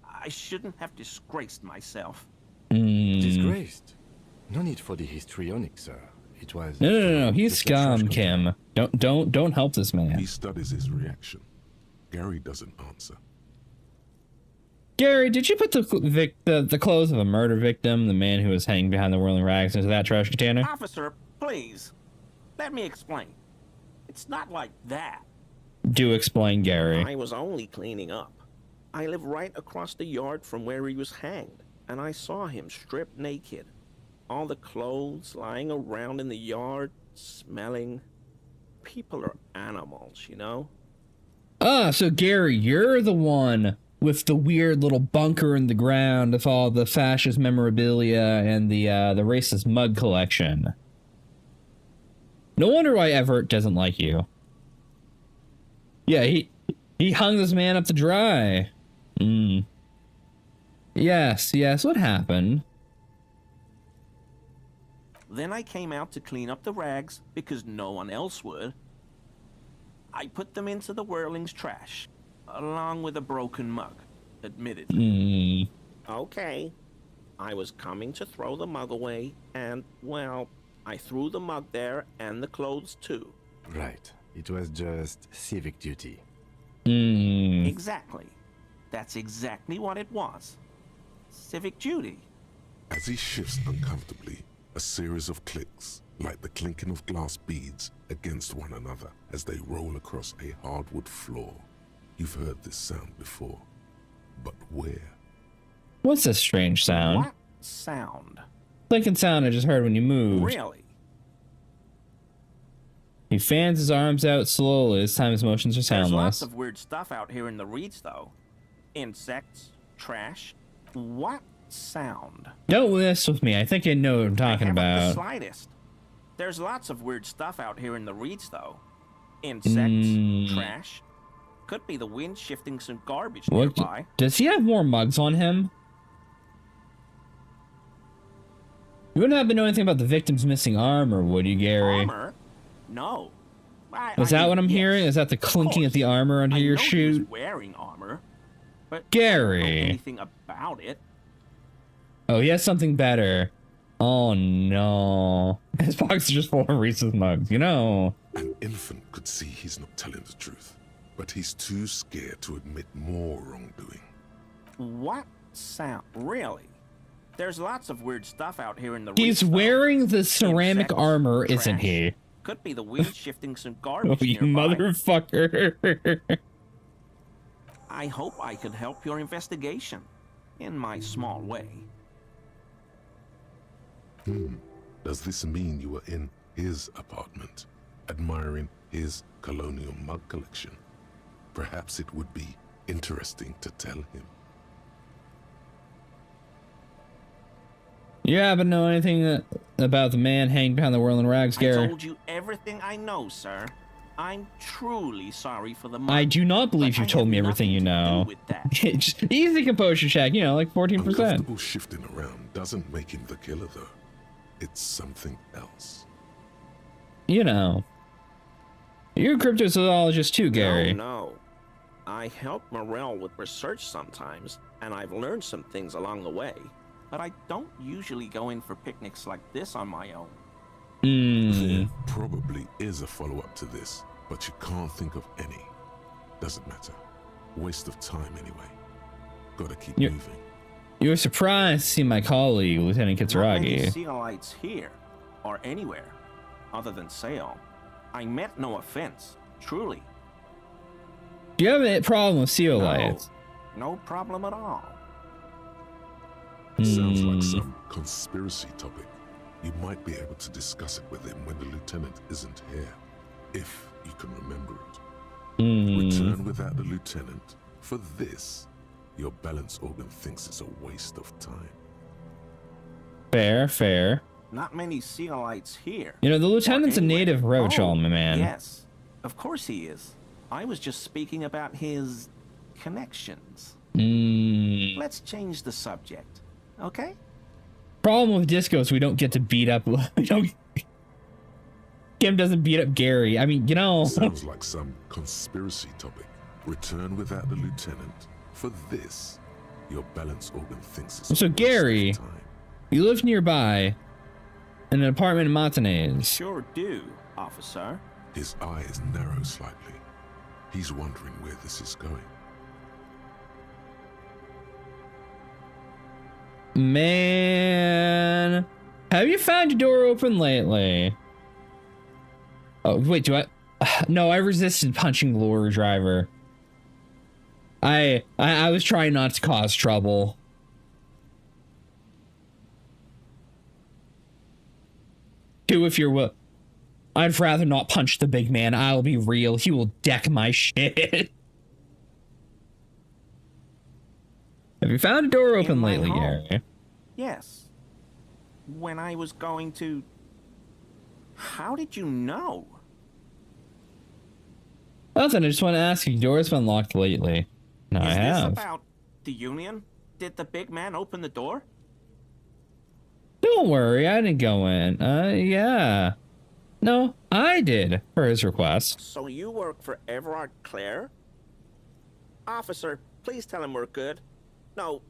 I shouldn't have disgraced myself. Disgraced? No need for the histrionic, sir. It was... No. He's scum, Kim. Don't help this man. He studies his reaction. Gary doesn't answer. Gary, did you put the clothes of a murder victim, the man who was hanging behind the whirling rags, into that trash container? Officer, please. Let me explain. It's not like that. Do explain, Gary. I was only cleaning up. I live right across the yard from where he was hanged, and I saw him stripped naked. All the clothes lying around in the yard, smelling. People are animals, you know? So Gary, you're the one with the weird little bunker in the ground with all the fascist memorabilia and the racist mug collection. No wonder why Everett doesn't like you. Yeah, he hung this man up to dry. Yes, what happened? Then I came out to clean up the rags because no one else would. I put them into the Whirling's trash, along with a broken mug, admittedly. Okay. I was coming to throw the mug away, and, well, I threw the mug there and the clothes too. Right. It was just civic duty. Exactly. That's exactly what it was. Civic duty. As he shifts uncomfortably, a series of clicks, like the clinking of glass beads against one another as they roll across a hardwood floor. You've heard this sound before, but where? What's this strange sound? What sound? Clinking sound I just heard when you moved. Really? He fans his arms out slowly. This time his motions are soundless. There's lots of weird stuff out here in the reeds, though. Insects, trash. What sound? Don't mess with me. I think I know what I'm talking about. The slightest. There's lots of weird stuff out here in the reeds, though. Insects, trash. Could be the wind shifting some garbage nearby. Does he have more mugs on him? You wouldn't happen to know anything about the victim's missing armor, would you, Gary? Armor? No. Was that what I'm hearing? Is that the clinking of the armor under your shoe? He was wearing armor, but Gary. I don't know anything about it. Oh, he has something better. Oh no. His box is just full of Reese's mugs, you know. An infant could see he's not telling the truth, but he's too scared to admit more wrongdoing. What sound? Really? There's lots of weird stuff out here in the He's reef, wearing the ceramic Insects, armor, trash. isn't he? Could be the wind shifting some Oh, garbage you nearby. motherfucker. I hope I could help your investigation in my small way. Does this mean you were in his apartment, admiring his colonial mug collection? Perhaps it would be interesting to tell him. You happen to know anything about the man hanging behind the whirling rags, I Gary? told you everything I know, sir. I'm truly sorry for the mug. I do not believe you told me everything you know. Just easy composure check, you know, like 14%. Uncomfortable shifting around doesn't make him the killer, though. It's something else. You know. You're a cryptozoologist too, Gary. No. I help Morel with research sometimes, and I've learned some things along the way. But I don't usually go in for picnics like this on my own. There probably is a follow-up to this, but you can't think of any. Doesn't matter. Waste of time anyway. Gotta keep moving. You were surprised to see my colleague, Lieutenant Not many Kitsuragi. Sealites here, or anywhere, other than Sale. I meant no offense, truly. Do you have a problem with Seolites? No problem at all. Sounds like some conspiracy topic. You might be able to discuss it with him when the lieutenant isn't here, if you can remember it. Return without the lieutenant. For this, your balance organ thinks it's a waste of time. Fair, fair. Not many Sealites here. You know, the lieutenant's a native Revachol, Oh, my man. Yes, of course he is. I was just speaking about his connections. Let's change the subject, okay? Problem with disco is we don't get to beat up. We don't. Kim doesn't beat up Gary. I mean, you know. Sounds like some conspiracy topic. Return without the lieutenant. For this, your balance organ thinks it's So a waste Gary, of time. you live nearby in an apartment in Montanez. Sure do, officer. His eye is narrow slightly. He's wondering where this is going. Man, have you found your door open lately? Oh, wait, do I? No, I resisted punching the lorry driver. I was trying not to cause trouble. Do if you're what? I'd rather not punch the big man. I'll be real. He will deck my shit. Have you found a door open my lately, home. Gary? Yes. When I was going to... How did you know? Nothing, I just want to ask you. Door's been locked lately. No, I Is this have. about the Union? Did the big man open the door? Don't worry, I didn't go in. Yeah. No, I did, per his request. So you work for Everard Clare? Officer, please tell him we're good. No,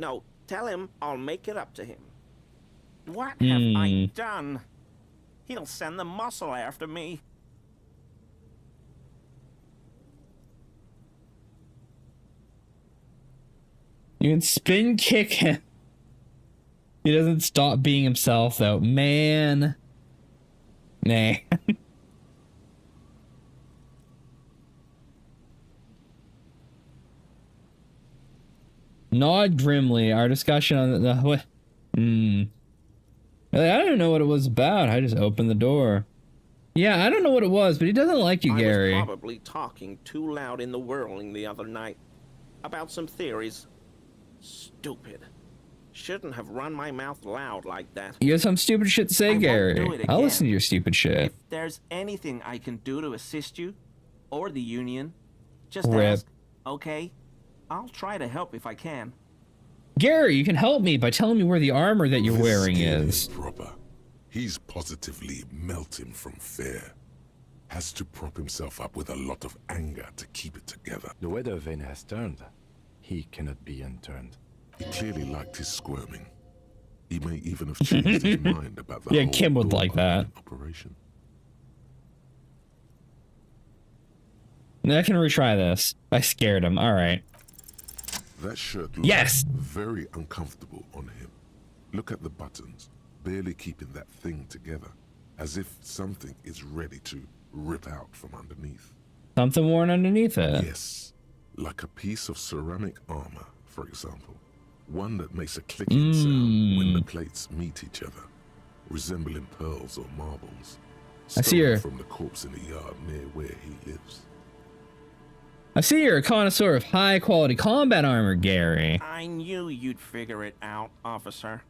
tell him I'll make it up to him. What have I done? He'll send the muscle after me. You can spin kick him. He doesn't stop being himself, though. Man. Nah. Nod grimly. Our discussion on the what? I don't even know what it was about. I just opened the door. Yeah, I don't know what it was, but he doesn't like you, Gary. I was probably talking too loud in the whirling the other night about some theories. Stupid. Shouldn't have run my mouth loud like that. You got some stupid shit to say, I won't Gary. do it I'll again. listen to your stupid shit. If there's anything I can do to assist you, or the Union, just Rip. ask, okay? I'll try to help if I can. Gary, you can help me by telling me where the armor that you're This wearing kid is. proper. He's positively melting from fear. Has to prop himself up with a lot of anger to keep it together. The weather vane has turned. he cannot be unturned. He clearly liked his squirming. He may even have changed his mind about the Yeah, whole Kim would door like that. operation. Now I can retry this. I scared him. All right. That shirt looks Yes! very uncomfortable on him. Look at the buttons, barely keeping that thing together, as if something is ready to rip out from underneath. Something worn underneath it. Yes, like a piece of ceramic armor, for example. One that makes a clicking sound when the plates meet each other, resembling pearls or marbles. I see stolen her. from the corpse in the yard near where he lives. I see you're a connoisseur of high-quality combat armor, Gary. I knew you'd figure it out, officer.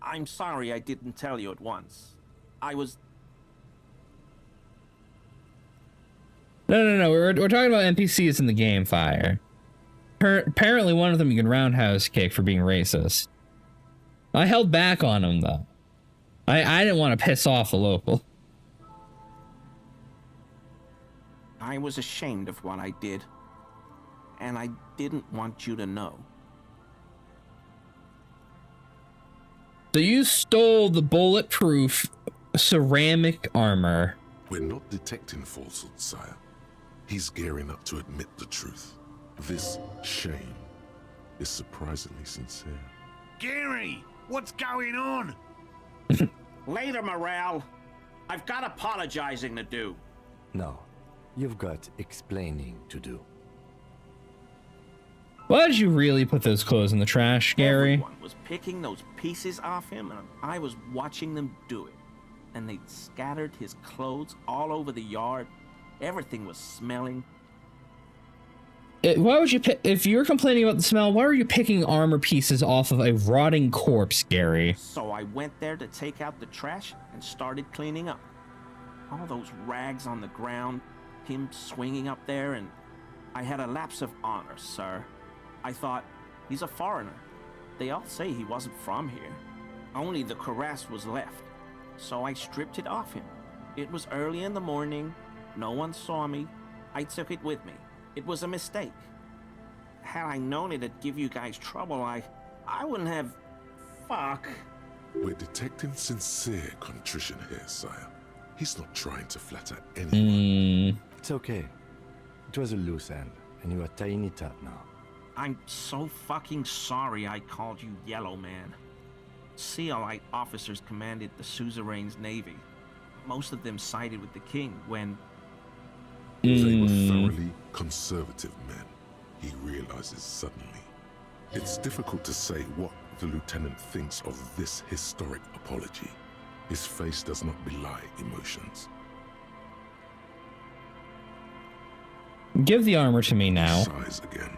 I'm sorry I didn't tell you at once. I was... No. We're talking about NPCs in the game, Fire. Apparently one of them you can roundhouse kick for being racist. I held back on him, though. I didn't want to piss off the local. I was ashamed of what I did. And I didn't want you to know. So you stole the bulletproof ceramic armor. We're not detecting falsehoods, sire. He's gearing up to admit the truth. This shame is surprisingly sincere. Gary, what's going on? Later, Morale. I've got apologizing to do. No, you've got explaining to do. Why did you really put those clothes in the trash, Gary? Everyone was picking those pieces off him, and I was watching them do it. And they'd scattered his clothes all over the yard. Everything was smelling. Why would you pick... If you're complaining about the smell, why are you picking armor pieces off of a rotting corpse, Gary? So I went there to take out the trash and started cleaning up. All those rags on the ground, him swinging up there, and I had a lapse of honor, sir. I thought, he's a foreigner. They all say he wasn't from here. Only the cuirass was left. So I stripped it off him. It was early in the morning. No one saw me. I took it with me. It was a mistake. Had I known it'd give you guys trouble, I wouldn't have... Fuck. We're detecting sincere contrition here, sire. He's not trying to flatter anyone. It's okay. It was a loose end, and you are tying it up now. I'm so fucking sorry I called you Yellow Man. Sealite officers commanded the suzerain's navy. Most of them sided with the king when... They were thoroughly conservative men, he realizes suddenly. It's difficult to say what the lieutenant thinks of this historic apology. His face does not belie emotions. Give the armor to me now. He sighs again,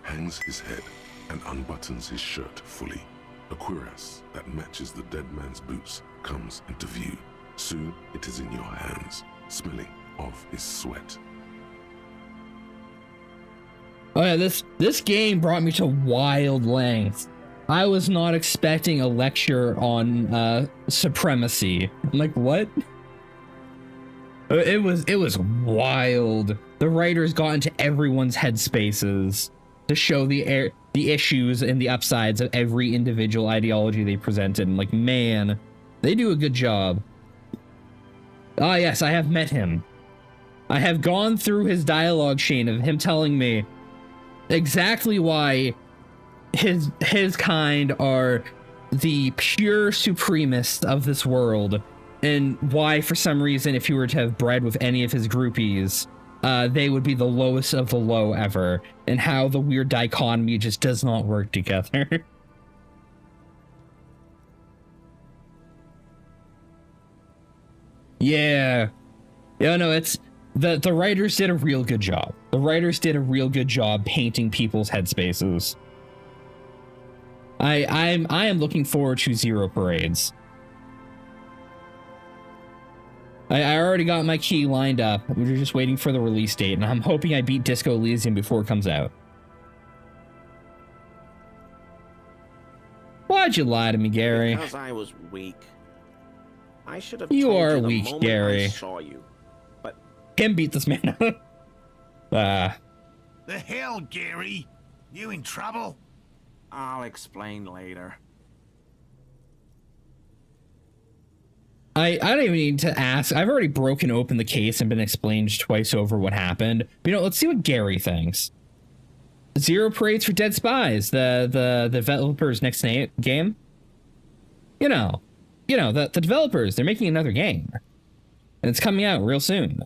hangs his head, and unbuttons his shirt fully. A cuirass that matches the dead man's boots comes into view. Soon it is in your hands, smelling of his sweat. Oh yeah, this game brought me to wild lengths. I was not expecting a lecture on supremacy. I'm like, what? It was wild. The writers got into everyone's headspaces to show the issues and the upsides of every individual ideology they presented. And like, man, they do a good job. Ah, yes, I have met him. I have gone through his dialogue chain of him telling me exactly why his kind are the pure supremacists of this world, and why, for some reason, if he were to have bred with any of his groupies, they would be the lowest of the low ever, and how the weird dichotomy just does not work together. Yeah, no, it's the writers did a real good job. The writers did a real good job painting people's headspaces. I am looking forward to Zero Parades. I already got my key lined up. We're just waiting for the release date, and I'm hoping I beat Disco Elysium before it comes out. Why'd you lie to me, Gary? Because I was weak. I should have You told are you the weak, moment Gary. I saw you. But Him beat this man up. The hell, Gary? You in trouble? I'll explain later. I don't even need to ask. I've already broken open the case and been explained twice over what happened. But, you know, let's see what Gary thinks. 0 parades for dead spies. The developers' next game. You know, the developers, they're making another game. And it's coming out real soon.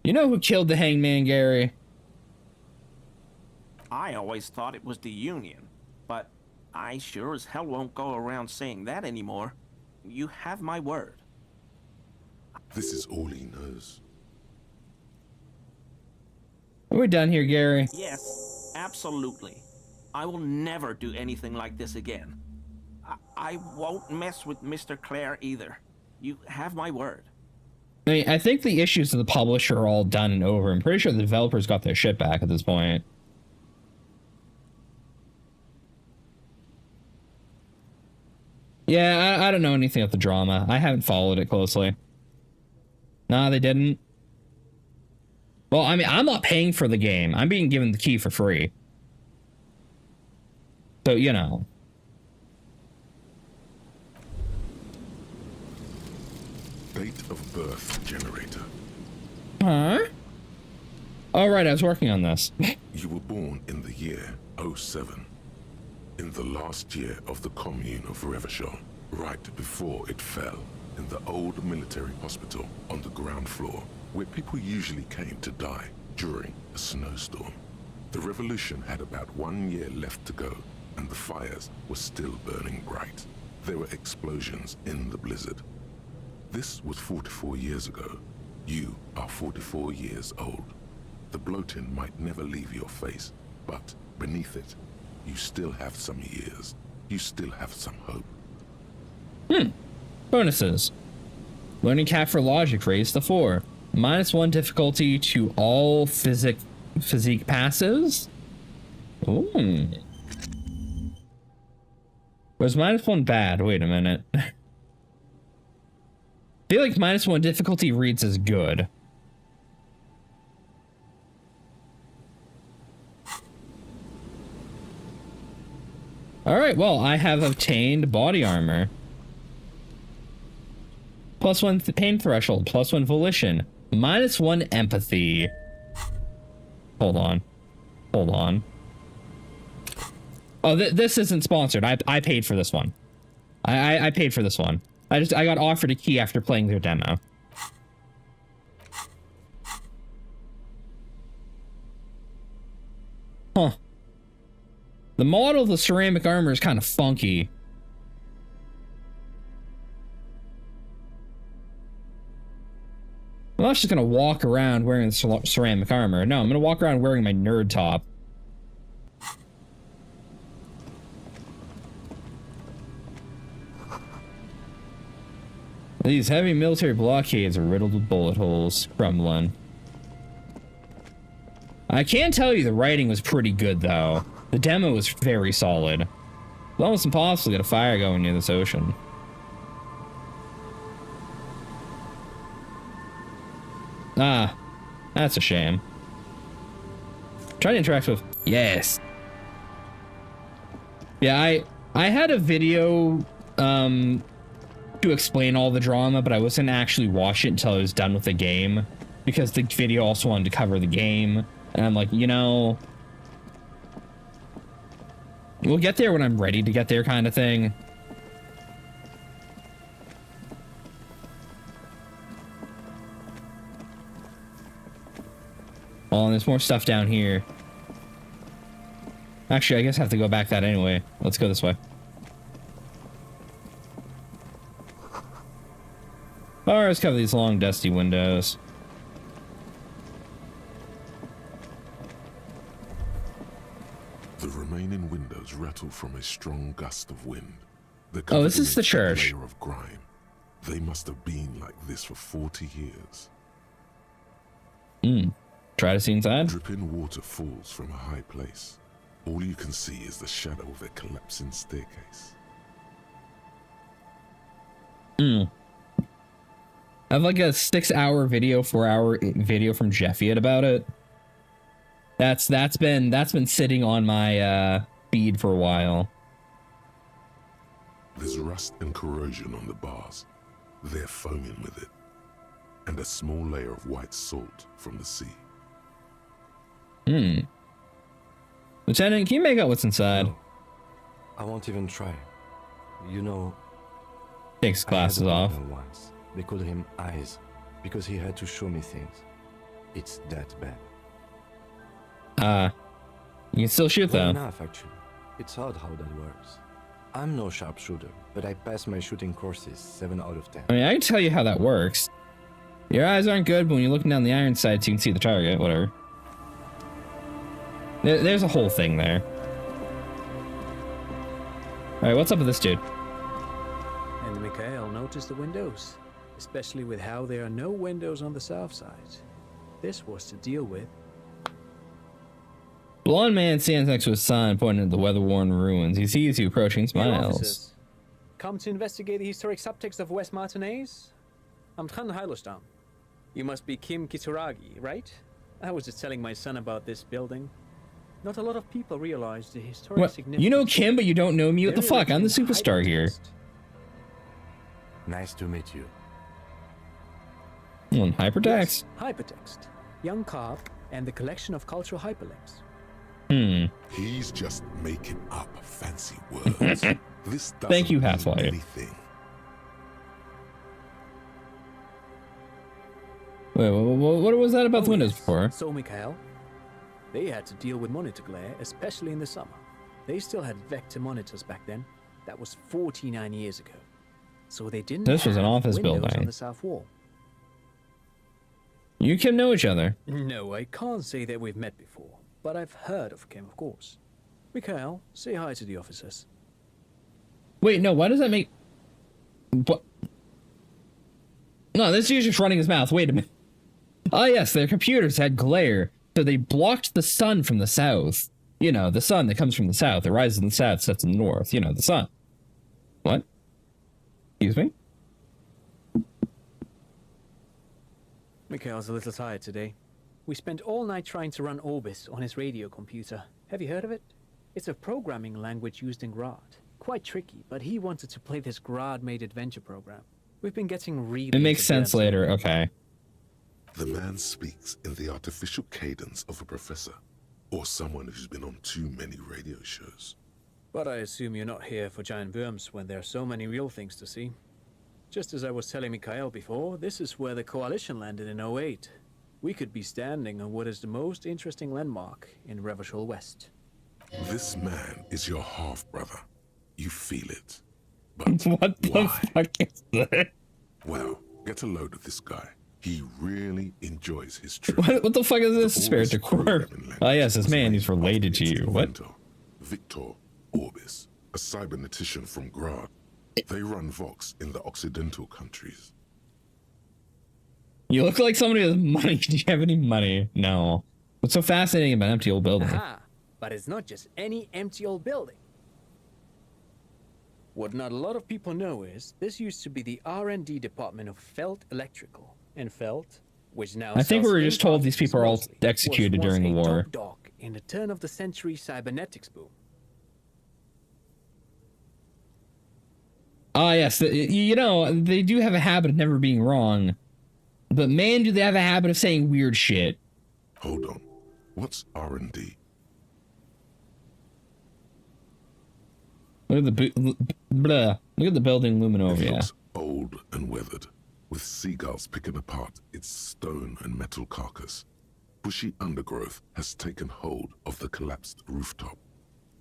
You know who killed the hangman, Gary? I always thought it was the Union, but I sure as hell won't go around saying that anymore. You have my word. This is all he knows. We're done here, Gary. Yes, absolutely. I will never do anything like this again. I won't mess with Mr. Clare either. You have my word. I mean, I think the issues of the publisher are all done and over. I'm pretty sure the developers got their shit back at this point. Yeah, I don't know anything about the drama. I haven't followed it closely. Nah, they didn't. Well, I mean, I'm not paying for the game. I'm being given the key for free. So, you know. Date of birth generator. Huh? Oh, right, I was working on this. You were born in the year 07. In the last year of the commune of Revachol, right before it fell, in the old military hospital on the ground floor, where people usually came to die during a snowstorm. The revolution had about 1 year left to go, and the fires were still burning bright. There were explosions in the blizzard. This was 44 years ago. You are 44 years old. The bloating might never leave your face, but beneath it, you still have some years. You still have some hope. Bonuses. Learning cap for logic raised to 4. -1 difficulty to all physique passes. Ooh. Was -1 bad? Wait a minute. I feel like -1 difficulty reads as good. Alright, well, I have obtained body armor. +1 pain threshold, +1 volition, -1 empathy. Hold on. Oh, this isn't sponsored. I paid for this one. I paid for this one. I got offered a key after playing their demo. Huh. The model of the ceramic armor is kind of funky. I'm not just gonna walk around wearing the ceramic armor. No, I'm gonna walk around wearing my nerd top. These heavy military blockades are riddled with bullet holes. Crumbling. I can tell you the writing was pretty good, though. The demo was very solid. It's almost impossible to get a fire going near this ocean. Ah, that's a shame. Try to interact with... Yes. Yeah, I had a video to explain all the drama, but I wasn't actually watch it until I was done with the game, because the video also wanted to cover the game, and I'm like, you know, we'll get there when I'm ready to get there, kind of thing. Oh, and there's more stuff down here. Actually, I guess I have to go back that anyway. Let's go this way. Alright, let's cover these long, dusty windows. The remaining windows rattle from a strong gust of wind. Oh, this is the church. Layer of grime. They must have been like this for 40 years. Try to see inside. Dripping water falls from a high place. All you can see is the shadow of a collapsing staircase. I have like a 6-hour video, 4-hour video from Jeffiat about it. That's been sitting on my feed for a while. There's rust and corrosion on the bars. They're foaming with it. And a small layer of white salt from the sea. Lieutenant, can you make out what's inside? No, I won't even try. You know, takes glasses off. Once. They called him Eyes because he had to show me things. It's that bad. You can still shoot Well though. enough, actually. It's odd how that works. I'm no sharpshooter, but I pass my shooting courses 7 out of 10. I mean, I can tell you how that works. Your eyes aren't good, but when you're looking down the iron sights, you can see the target. Whatever. There's a whole thing there. All right, what's up with this dude? And Mikhail noticed the windows, especially with how there are no windows on the south side. This was to deal with. Blonde man stands next to a sign pointing at the weather-worn ruins. He sees you approaching, smiles. Come to investigate the historic subtext of West Martinez? I'm Tran Heilostam. You must be Kim Kitsuragi, right? I was just telling my son about this building. Not a lot of people realize the historic significance. You know Kim, but you don't know me? What the fuck? I'm the superstar here. Nice to meet you. Hypertext. Yes, hypertext. Young Carp and the collection of cultural hyperlinks. He's just making up fancy words. This doesn't Thank you, mean Half-Life. anything. Wait, what was that about the windows before? So, Mikhail, they had to deal with monitor glare, especially in the summer. They still had vector monitors back then. That was 49 years ago. So they didn't This was an have office windows building. on the south wall. You Kim know each other. No, I can't say that we've met before, but I've heard of Kim, of course. Mikhail, say hi to the officers. Wait, no, why does that make... What? No, this dude's just running his mouth. Wait a minute. Ah, yes, their computers had glare, so they blocked the sun from the south. You know, the sun that comes from the south. It rises in the south, sets in the north. You know, the sun. What? Excuse me? Mikhail's a little tired today. We spent all night trying to run Orbis on his radio computer. Have you heard of it? It's a programming language used in Grad. Quite tricky, but he wanted to play this Grad-made adventure program. We've been getting really... It makes sense later, okay. The man speaks in the artificial cadence of a professor, or someone who's been on too many radio shows. But I assume you're not here for giant worms when there are so many real things to see. Just as I was telling Mikhail before, this is where the Coalition landed in 08. We could be standing on what is the most interesting landmark in Revachol West. This man is your half-brother. You feel it. But what the fuck is that? Well, get a load of this guy. He really enjoys his trip. What the fuck is this? Spirit Core? Oh yes, this man is related to you. What? Victor Orbis, a cybernetician from Grad. They run Vox in the Occidental countries. You look like somebody with money. Do you have any money? No. What's so fascinating about an empty old building? Aha! But it's not just any empty old building. What not a lot of people know is this used to be the R&D department of Felt Electrical, and Felt, which now I think we sells were just told these people are all mostly, executed was during the once a war. top dog in the turn-of-the-century cybernetics boom. Ah, yes. You know, they do have a habit of never being wrong. But man, do they have a habit of saying weird shit. Hold on. What's R&D? Look at the look at the building looming over It you. looks old and weathered, with seagulls picking apart its stone and metal carcass. Bushy undergrowth has taken hold of the collapsed rooftop.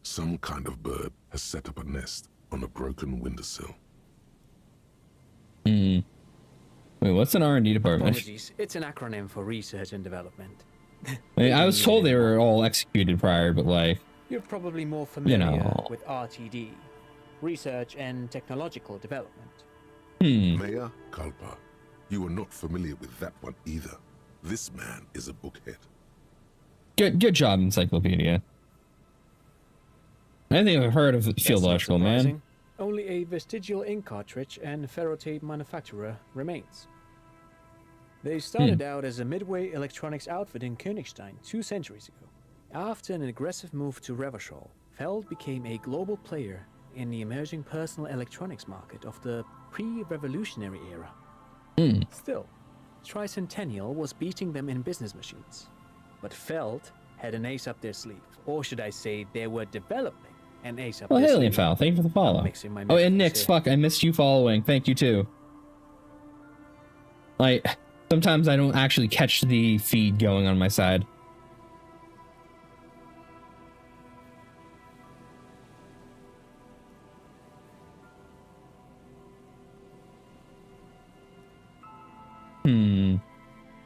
Some kind of bird has set up a nest on a broken windowsill. Wait, what's an R&D department? Apologies, it's an acronym for research and development. I was told they were all executed prior, but like... You're probably more familiar know. with RTD, Research and Technological Development. Mayor Kalpa, you are not familiar with that one either. This man is a bookhead. Good job, Encyclopedia. I think I've heard of Field Electrical, man. Only a vestigial ink cartridge and ferrotape manufacturer remains. They started out as a midway electronics outfit in Königstein 2 centuries ago. After an aggressive move to Revachol, Feld became a global player in the emerging personal electronics market of the pre-revolutionary era. Still, Tricentennial was beating them in business machines. But Feld had an ace up their sleeve, or should I say they were developing an ace up their sleeve. Alien Foul, thank you for the follow. Oh, and Nix, fuck, I missed you following. Thank you too. Like, sometimes I don't actually catch the feed going on my side.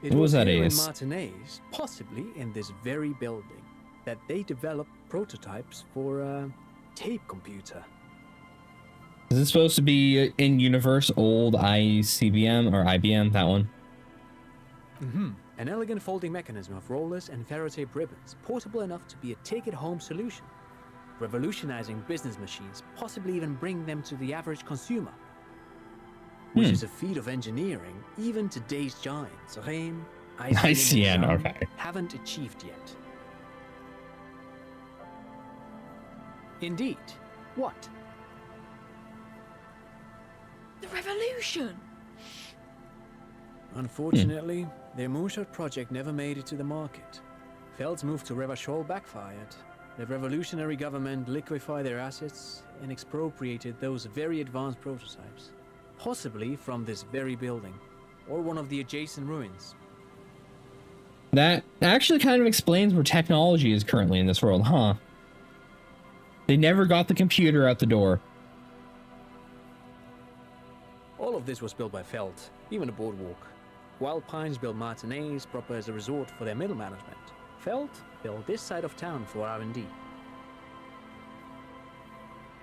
It what was that, here in Ace? Martinez, possibly in this very building, that they developed prototypes for a tape computer. Is it supposed to be in universe old ICBM or IBM, that one? An elegant folding mechanism of rollers and Ferrotape ribbons, portable enough to be a take-it-home solution, revolutionizing business machines, possibly even bring them to the average consumer. Which is a feat of engineering even today's giants, Rehm, ICN, okay. haven't achieved yet. Indeed. What? The revolution! Unfortunately, their moonshot project never made it to the market. Feld's move to Revachol backfired. The revolutionary government liquefied their assets and expropriated those very advanced prototypes. Possibly from this very building, or one of the adjacent ruins. That actually kind of explains where technology is currently in this world, huh? They never got the computer out the door. All of this was built by Feld, even the boardwalk. Wild Pines built Martinez proper as a resort for their middle management. Feld built this side of town for R&D.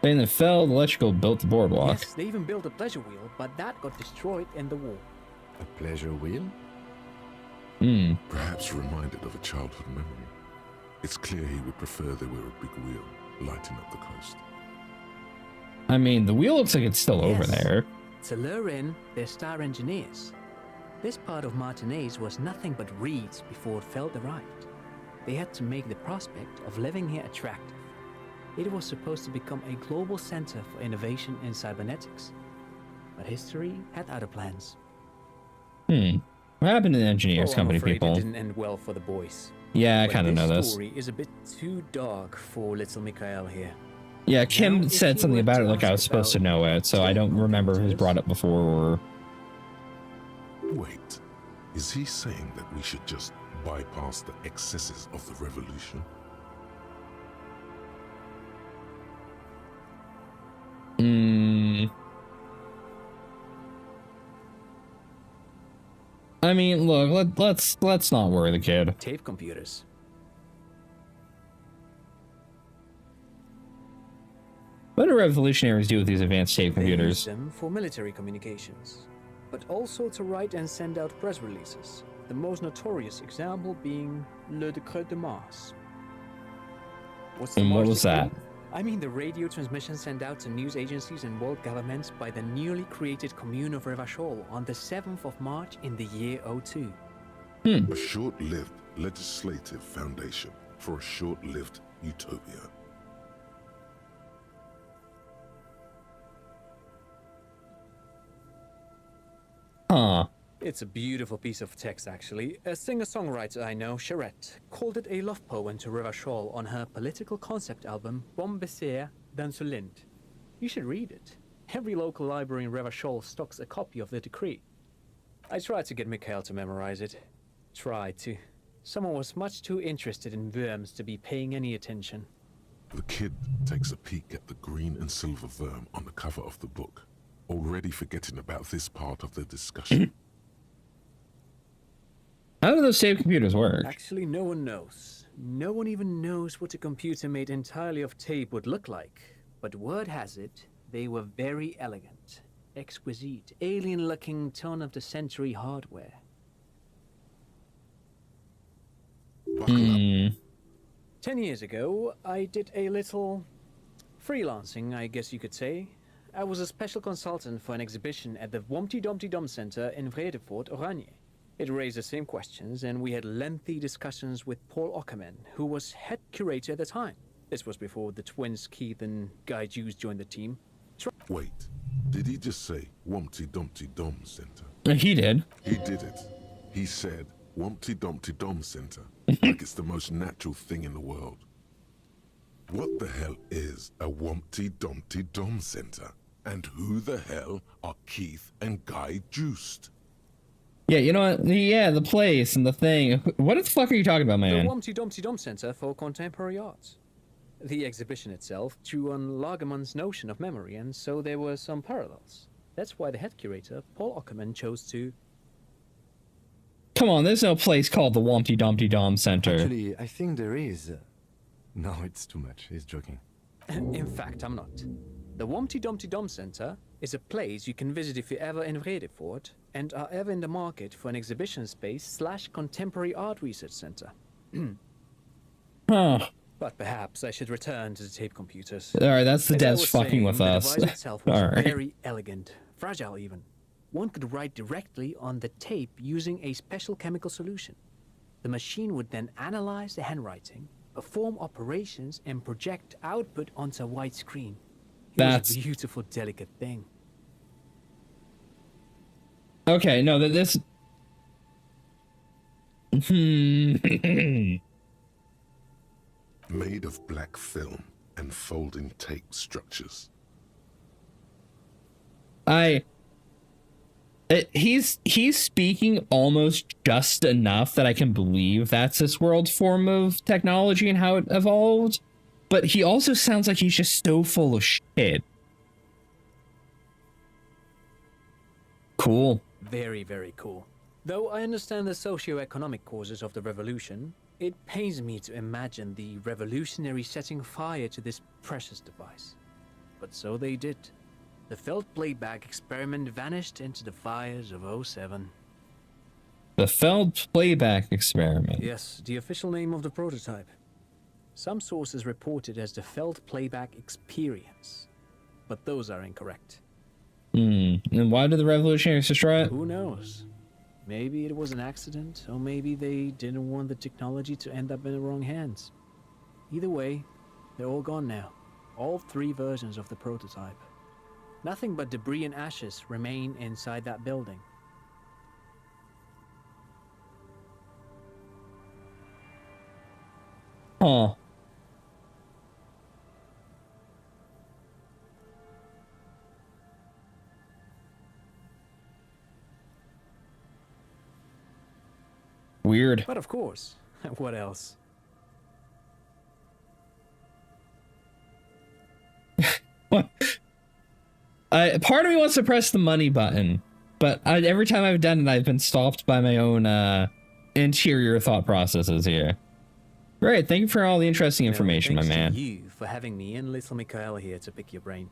And then Feld Electrical built the boardwalk. Yes, they even built a pleasure wheel, but that got destroyed in the war. A pleasure wheel? Perhaps reminded of a childhood memory. It's clear he would prefer there were a big wheel lighting up the coast. I mean, the wheel looks like it's still over there. To lure in their star engineers. This part of Martinez was nothing but reeds before Feld arrived. They had to make the prospect of living here attractive. It was supposed to become a global center for innovation in cybernetics. But history had other plans. What happened to the engineers company I'm afraid people? It didn't end well for the boys. Yeah, I kind of know this. This story is a bit too dark for little Mikhail here. Yeah, Kim said something about it like I was supposed to know it, so I don't remember if it was brought up before or... Wait, is he saying that we should just bypass the excesses of the revolution? I mean, look, let's not worry the kid. Tape computers. What do revolutionaries do with these advanced tape They use computers? them for military communications, but also to write and send out press releases. The most notorious example being Le Décret de Mars. What's the And what Mars was Decree? that? I mean the radio transmission sent out to news agencies and world governments by the newly created Commune of Revachol on the 7th of March in the year 02. A short-lived legislative foundation for a short-lived utopia. Huh. It's a beautiful piece of text, actually. A singer-songwriter I know, Charette, called it a love poem to Revachol on her political concept album, Bon Baiser dans ce Lind. You should read it. Every local library in Revachol stocks a copy of the decree. I tried to get Mikhail to memorize it. Tried to. Someone was much too interested in worms to be paying any attention. The kid takes a peek at the green and silver worm on the cover of the book, already forgetting about this part of the discussion. How do those tape computers work? Actually, no one knows. No one even knows what a computer made entirely of tape would look like. But word has it, they were very elegant, exquisite, alien-looking turn-of-the-century hardware. Buckle up. 10 years ago, I did a little freelancing, I guess you could say. I was a special consultant for an exhibition at the Wompty Dumpty Dum Center in Vredefort, Oranje. It raised the same questions, and we had lengthy discussions with Paul Ockerman, who was head curator at the time. This was before the twins Keith and Guy Hughes joined the team. Wait, did he just say Wumpty Dumpty Dom Center? He did. He did it. He said Wumpty Dumpty Dom Center, like it's the most natural thing in the world. What the hell is a Wumpty Dumpty Dom Center? And who the hell are Keith and Guy Juiced? Yeah, you know what? Yeah, the place and the thing. What the fuck are you talking about, man? The Wumpty Dumpty Dom Center for Contemporary Arts. The exhibition itself drew on Lagerman's notion of memory, and so there were some parallels. That's why the head curator, Paul Ockerman, chose to... Come on, there's no place called the Wumpty Dumpty Dom Center. Actually, I think there is. No, it's too much. He's joking. In fact, I'm not. The Wumpty Dumpty Dom Center is a place you can visit if you're ever in Vredefort and are ever in the market for an exhibition space / contemporary art research center. Huh. But perhaps I should return to the tape computers. Alright, that's the As I devs was fucking saying, with the us. device itself was Alright. very elegant, fragile even. One could write directly on the tape using a special chemical solution. The machine would then analyze the handwriting, perform operations, and project output onto a white screen. It was a beautiful, delicate thing. Okay, no, this... Made of black film and folding tape structures. He's speaking almost just enough that I can believe that's this world's form of technology and how it evolved, but he also sounds like he's just so full of shit. Cool. Very, very cool. Though I understand the socio-economic causes of the revolution, it pains me to imagine the revolutionaries setting fire to this precious device. But so they did. The felt playback experiment vanished into the fires of 07. The Feld playback experiment. Yes, the official name of the prototype. Some sources report it as the Feld playback experience, but those are incorrect. And why did the revolutionaries destroy it? Who knows? Maybe it was an accident, or maybe they didn't want the technology to end up in the wrong hands. Either way, they're all gone now. All 3 versions of the prototype. Nothing but debris and ashes remain inside that building. Huh. Weird. But of course, what else? What? Part of me wants to press the money button, but every time I've done it, I've been stopped by my own interior thought processes here. Great, thank you for all the interesting information, my man. Thanks to you for having me and little Mikhail here to pick your brain.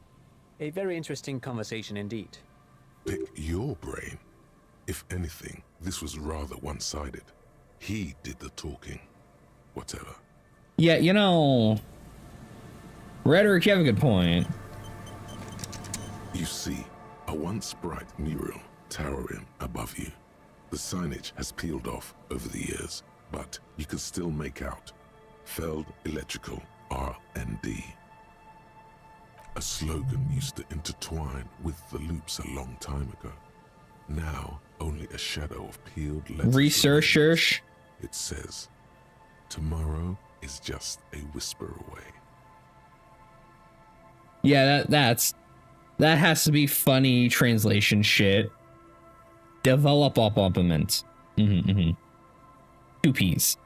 A very interesting conversation indeed. Pick your brain? If anything, this was rather one-sided. He did the talking. Whatever. Yeah, you know... Rhetoric, you have a good point. You see, a once bright mural towering above you. The signage has peeled off over the years, but you can still make out Feld Electrical R&D. A slogan used to intertwine with the loops a long time ago. Now, only a shadow of peeled letters. Researchers. It says, tomorrow is just a whisper away. Yeah, that has to be funny translation shit. Development. 2 P's.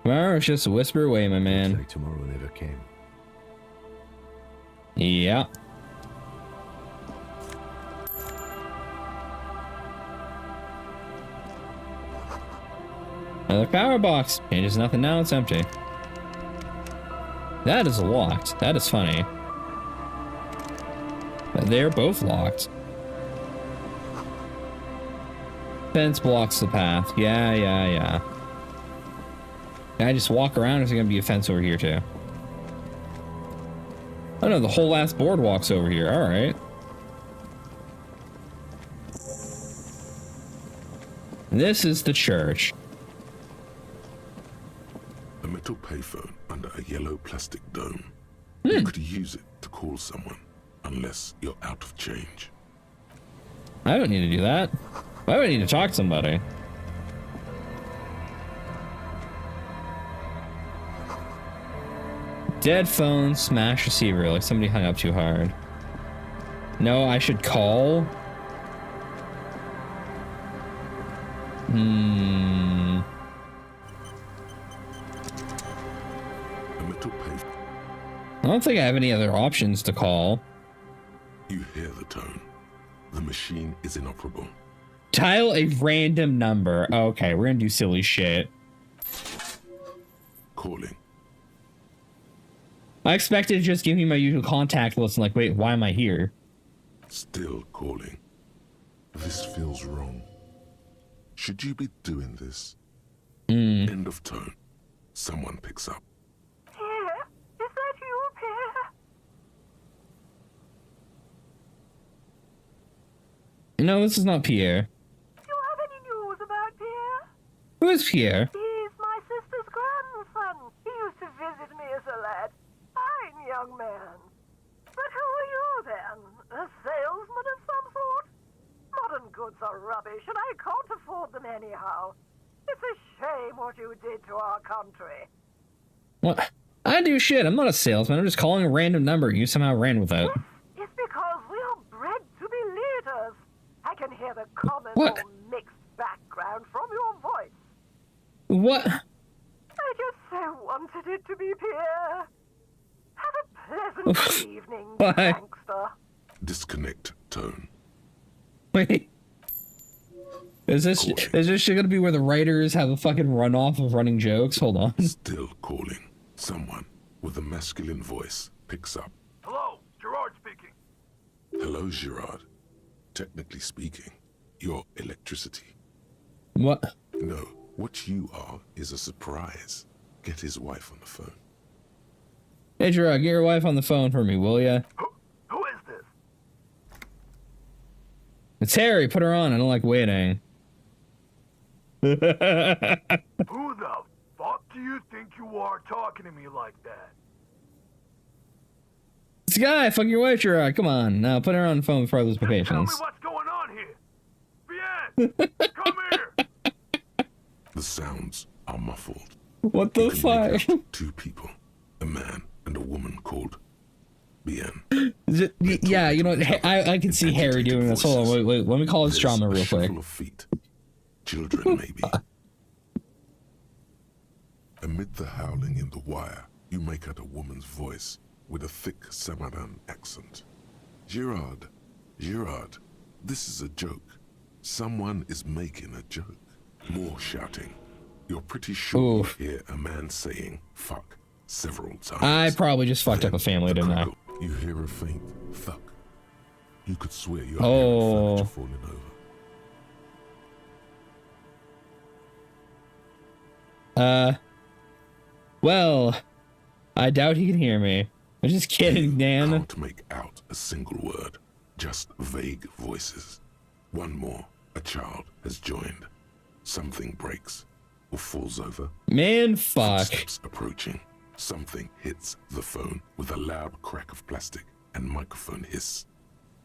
Tomorrow is just a whisper away, my man. Looks like tomorrow never came. Yeah. Another power box. Changes nothing now, it's empty. That is locked. That is funny. But they're both locked. Fence blocks the path. Yeah. Can I just walk around, or is there gonna be a fence over here too? Oh no, the whole last boardwalk's over here. All right. This is the church. A metal payphone under a yellow plastic dome. You could use it to call someone, unless you're out of change. I don't need to do that. Why would I need to talk to somebody? Dead phone, smash receiver. Like somebody hung up too hard. No, I should call. Hmm. A metal payphone. I don't think I have any other options to call. You hear the tone. The machine is inoperable. Dial a random number. Okay, we're gonna do silly shit. Calling. I expected to just give me my usual contact list and like, wait, why am I here? Still calling. This feels wrong. Should you be doing this? End of tone. Someone picks up. Pierre? Is that you, Pierre? No, this is not Pierre. Do you have any news about Pierre? Who is Pierre? He's my sister's grandson. He used to visit me as a lad. Fine young man. But who are you then? A salesman of some sort? Modern goods are rubbish, and I can't afford them anyhow. It's a shame what you did to our country. What? I do shit. I'm not a salesman. I'm just calling a random number. You somehow ran with it. It's because we are bred to be leaders. I can hear the common What? or mixed background from your voice. What? I just so wanted it to be Pierre. Have a pleasant evening, Bye. gangster. Disconnect tone. Wait. Is this gonna be where the writers have a fucking runoff of running jokes? Hold on. Still calling. Someone with a masculine voice picks up. Hello, Gerard speaking. Hello, Gerard. Technically speaking, you're electricity. What? No, what you are is a surprise. Get his wife on the phone. Hey, Gerard, get your wife on the phone for me, will ya? Who is this? It's Harry. Put her on. I don't like waiting. Who the fuck do you think you are talking to me like that? This guy, fuck your wife, Gerard. Come on. Now, put her on the phone before I lose my Tell me patience. what's going on here. Bien, come here. The sounds are muffled. What the You can make fuck? out two people, a man and a woman called Bien. Yeah, you know what? I can see Harry doing this. Hold on, wait. Let me call this drama real quick. Shuffle of feet. Children, maybe. Amid the howling in the wire, you make out a woman's voice with a thick Samaran accent. Gerard, this is a joke. Someone is making a joke. More shouting. You're pretty sure you hear a man saying fuck several times. I probably just fucked up a family, didn't I? You hear a faint thud. You could swear you're Oh. hearing furniture falling over. Well, I doubt he can hear me. I'm just kidding, Dan. Can't make out a single word. Just vague voices. One more. A child has joined. Something breaks or falls over. Man, fuck. Footsteps approaching. Something hits the phone with a loud crack of plastic and microphone hiss.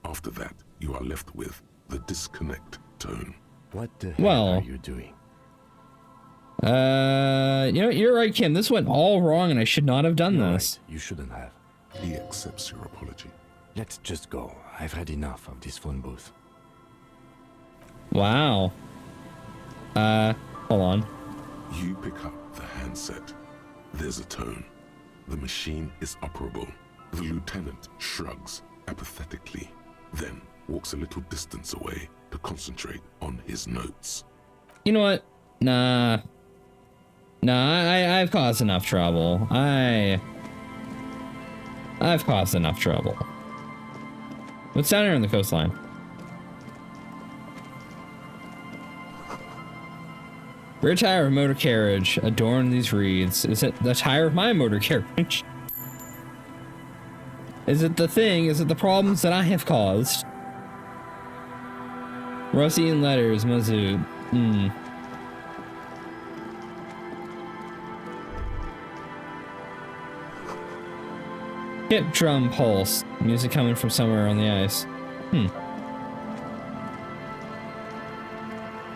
After that, you are left with the disconnect tone. What the hell are you doing? You know, you're right, Kim. This went all wrong and I should not have done this. You shouldn't have. He accepts your apology. Let's just go. I've had enough of this phone booth. Wow. Hold on. You pick up the handset. There's a tone. The machine is operable. The lieutenant shrugs apathetically, then walks a little distance away to concentrate on his notes. You know what? Nah, I've caused enough trouble. I've caused enough trouble. What's down here on the coastline? Rear tire of motor carriage adorn these reeds. Is it the tire of my motor carriage? Is it the thing? Is it the problems that I have caused? Rusty and letters, Mazood. Hip drum pulse. Music coming from somewhere on the ice.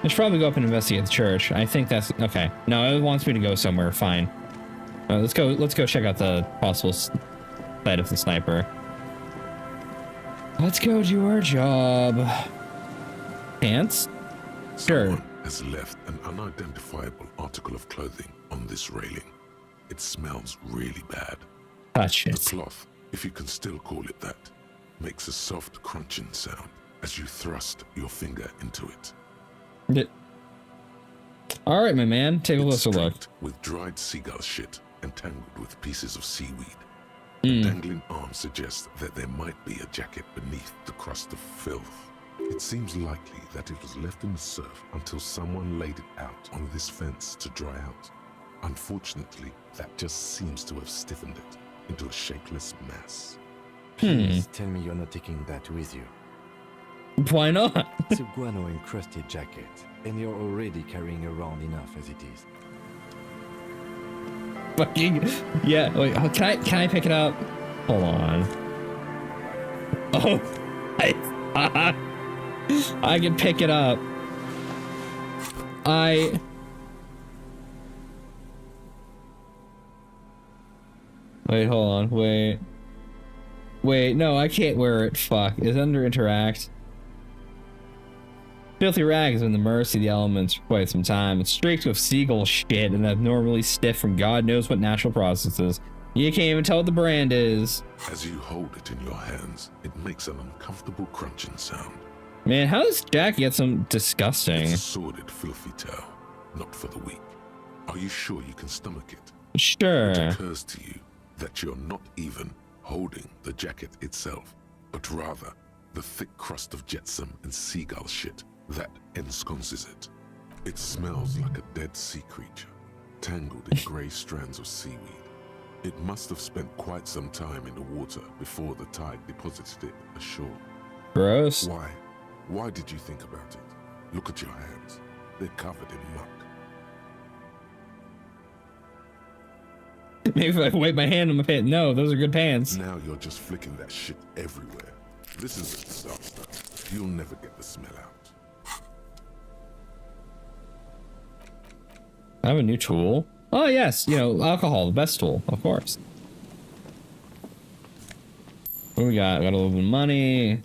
I should probably go up and investigate the church. I think that's okay. No, it wants me to go somewhere. Fine. Let's go. Let's go check out the possible site of the sniper. Let's go do our job. Pants? Sure. Someone has left an unidentifiable article of clothing on this railing. It smells really bad. Touch it. The cloth, if you can still call it that, makes a soft crunching sound as you thrust your finger into it. All right, my man. Take a closer look. With dried seagull shit entangled with pieces of seaweed. The dangling arm suggests that there might be a jacket beneath the crust of filth. It seems likely that it was left in the surf until someone laid it out on this fence to dry out. Unfortunately, that just seems to have stiffened it into a shapeless mass. Please tell me you're not taking that with you. Why not? It's a guano-encrusted jacket, and you're already carrying around enough as it is. Fucking yeah. Wait, can I pick it up? Hold on. Oh, I can pick it up. Wait, hold on. Wait, no, I can't wear it. Fuck. It's under interact. Filthy rag has been the mercy of the elements for quite some time. It's streaked with seagull shit and abnormally stiff from God knows what natural processes. You can't even tell what the brand is. As you hold it in your hands, it makes an uncomfortable crunching sound. Man, how does Jack get some disgusting? It's a sordid, filthy tale, not for the weak. Are you sure you can stomach it? Sure. It occurs to you that you're not even holding the jacket itself, but rather the thick crust of jetsam and seagull shit that ensconces it. It smells like a dead sea creature, tangled in grey strands of seaweed. It must have spent quite some time in the water before the tide deposited it ashore. Gross. Why? Why did you think about it? Look at your hands. They're covered in muck. Maybe if I wipe my hand on my pants. No, those are good pants. Now you're just flicking that shit everywhere. This is a disaster. You'll never get the smell out. I have a new tool. Oh yes, you know, alcohol, the best tool, of course. What do we got? Got a little bit of money.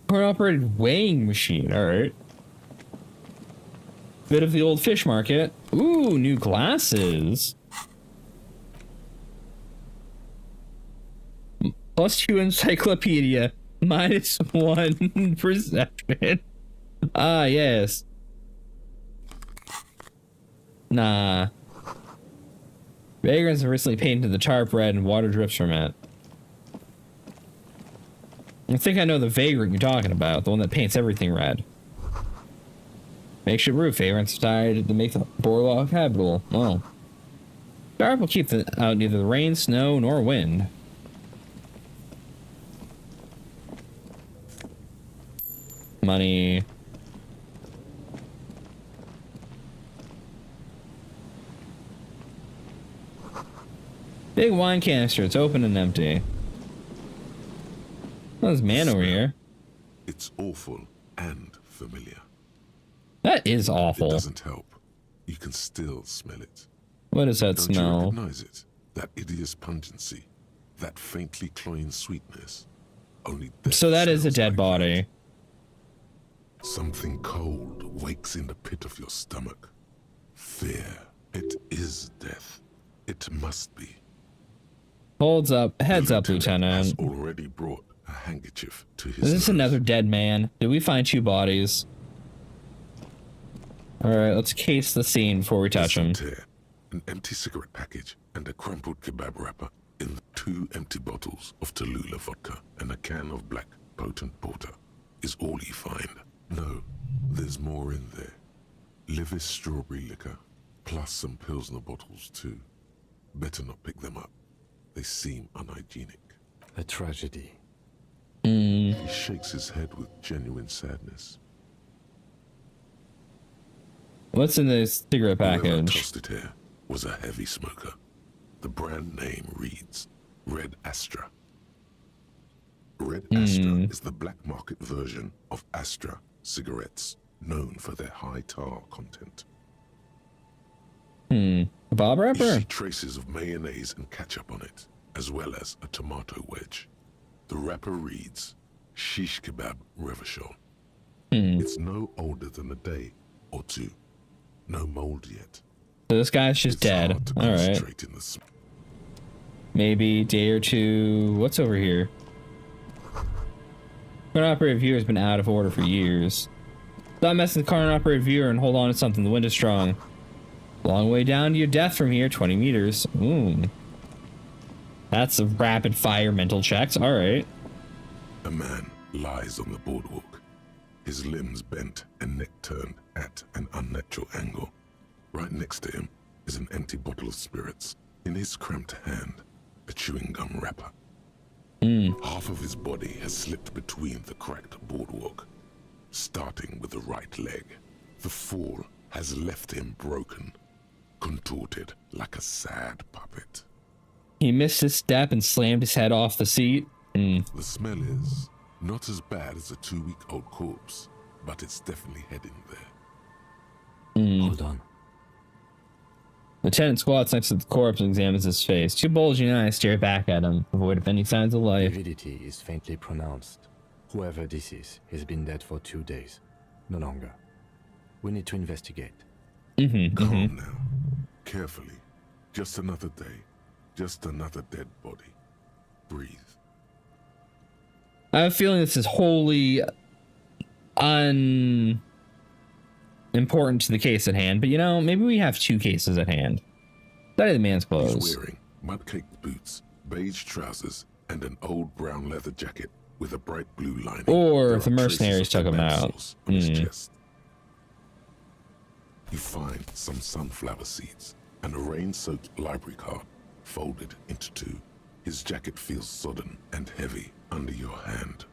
Port-operated weighing machine. All right. Bit of the old fish market. Ooh, new glasses. +2 encyclopedia. -1 perception. Ah, yes. Nah. Vagrants have recently painted the tarp red and water drips from it. I think I know the vagrant you're talking about, the one that paints everything red. Makeshift roof. Vagrants decided to make the boardwalk habitable. Well, tarp will keep out neither the rain, snow, nor wind. Money. Big wine canister. It's open and empty. Oh, there's man over here. It's awful and familiar. That is awful. It doesn't help. You can still smell it. What does that Don't smell? you recognize it? That hideous pungency. That faintly cloying sweetness. Only So that is a dead body. Something cold wakes in the pit of your stomach. Fear. It is death. It must be. Holds up. Heads up, Lieutenant. Has already brought a handkerchief to his Is this nose. another dead man? Did we find 2 bodies? Alright, let's case the scene before we touch him. An empty cigarette package and a crumpled kebab wrapper in 2 empty bottles of Tallulah vodka and a can of black potent porter is all you find. No, there's more in there. Livis strawberry liquor, plus some Pilsner bottles too. Better not pick them up. They seem unhygienic. A tragedy. He shakes his head with genuine sadness. What's in this cigarette Whoever package? tossed it here was a heavy smoker. The brand name reads Red Astra. Red Astra is the black market version of Astra cigarettes, known for their high tar content. Bob You wrapper? see traces of mayonnaise and ketchup on it, as well as a tomato wedge. The wrapper reads Shish Kebab Revachol. It's no older than a day or two. No mold yet. So this guy's just dead. All right. Concentrate in the Maybe day or two. What's over here? Current operated viewer has been out of order for years. Stop messing with the current operated viewer and hold on to something. The wind is strong. Long way down to your death from here, 20 meters. Ooh. That's a rapid fire mental checks. All right. A man lies on the boardwalk, his limbs bent and neck turned at an unnatural angle. Right next to him is an empty bottle of spirits. In his cramped hand, a chewing gum wrapper. Half of his body has slipped between the cracked boardwalk, starting with the right leg. The fall has left him broken, contorted like a sad puppet. He missed his step and slammed his head off the seat. The smell is not as bad as a 2-week-old corpse, but it's definitely heading there. Hold on. Lieutenant squats next to the corpse and examines his face. Two bulging eyes stare back at him, devoid of any signs of life. Lividity is faintly pronounced. Whoever this is has been dead for 2 days. No longer. We need to investigate. Calm now. Carefully. Just another day. Just another dead body. Breathe. I have a feeling this is wholly unimportant to the case at hand, but you know, maybe we have 2 cases at hand. Study the man's clothes. He's wearing mud-caked boots, beige trousers, and an old brown leather jacket with a bright blue lining. Or There if the are mercenaries traces of took him tomato out. sauce on his chest. You find some sunflower seeds and a rain-soaked library card folded into 2. His jacket feels sodden and heavy under your hand.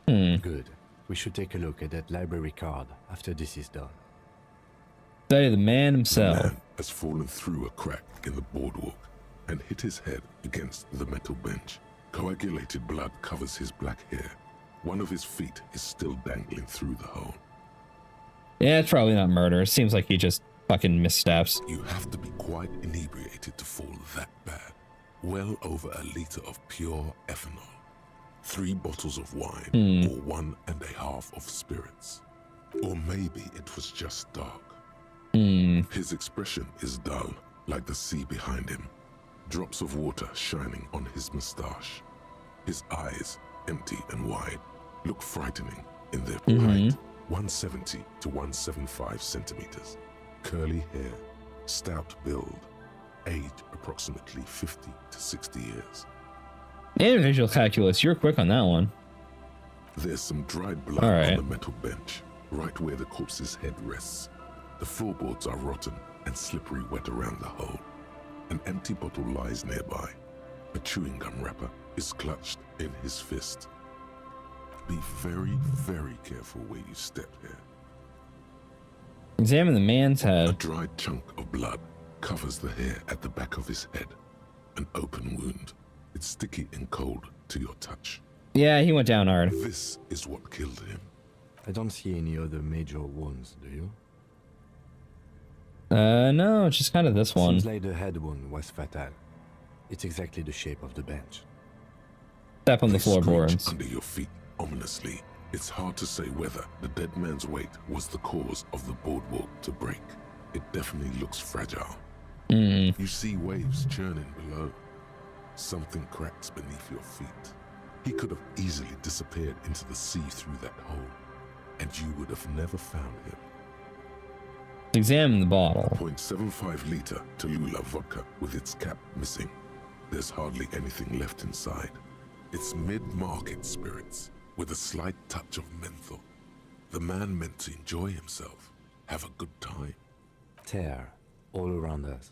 Good. We should take a look at that library card after this is done. Study the man himself. The man has fallen through a crack in the boardwalk and hit his head against the metal bench. Coagulated blood covers his black hair. One of his feet is still dangling through the hole. Yeah, it's probably not murder. It seems like he just fucking missteps. You have to be quite inebriated to fall that bad. Well over a liter of pure ethanol. 3 bottles of wine or 1.5 of spirits. Or maybe it was just dark. His expression is dull, like the sea behind him. Drops of water shining on his mustache. His eyes, empty and wide, look frightening in their height. 170 to 175 centimeters. Curly hair, stout build. Age approximately 50 to 60 years. And visual calculus, you're quick on that one. There's some dried blood on the metal bench, right where the corpse's head rests. The floorboards are rotten and slippery wet around the hole. An empty bottle lies nearby. A chewing gum wrapper is clutched in his fist. Be very, very careful where you step here. Examine the man's head. A dried chunk of blood covers the hair at the back of his head. An open wound. It's sticky and cold to your touch. Yeah, he went down hard. This is what killed him. I don't see any other major wounds, do you? No, just kind of this one. Seems like the head wound was fatal. It's exactly the shape of the bench. Step on the They screech floorboards. under your feet ominously. It's hard to say whether the dead man's weight was the cause of the boardwalk to break. It definitely looks fragile. You see waves churning below. Something cracks beneath your feet. He could have easily disappeared into the sea through that hole, and you would have never found him. Examine the bottle. 0.75 liter Tallulah vodka with its cap missing. There's hardly anything left inside. It's mid-market spirits with a slight touch of menthol. The man meant to enjoy himself, have a good time. Tear all around us.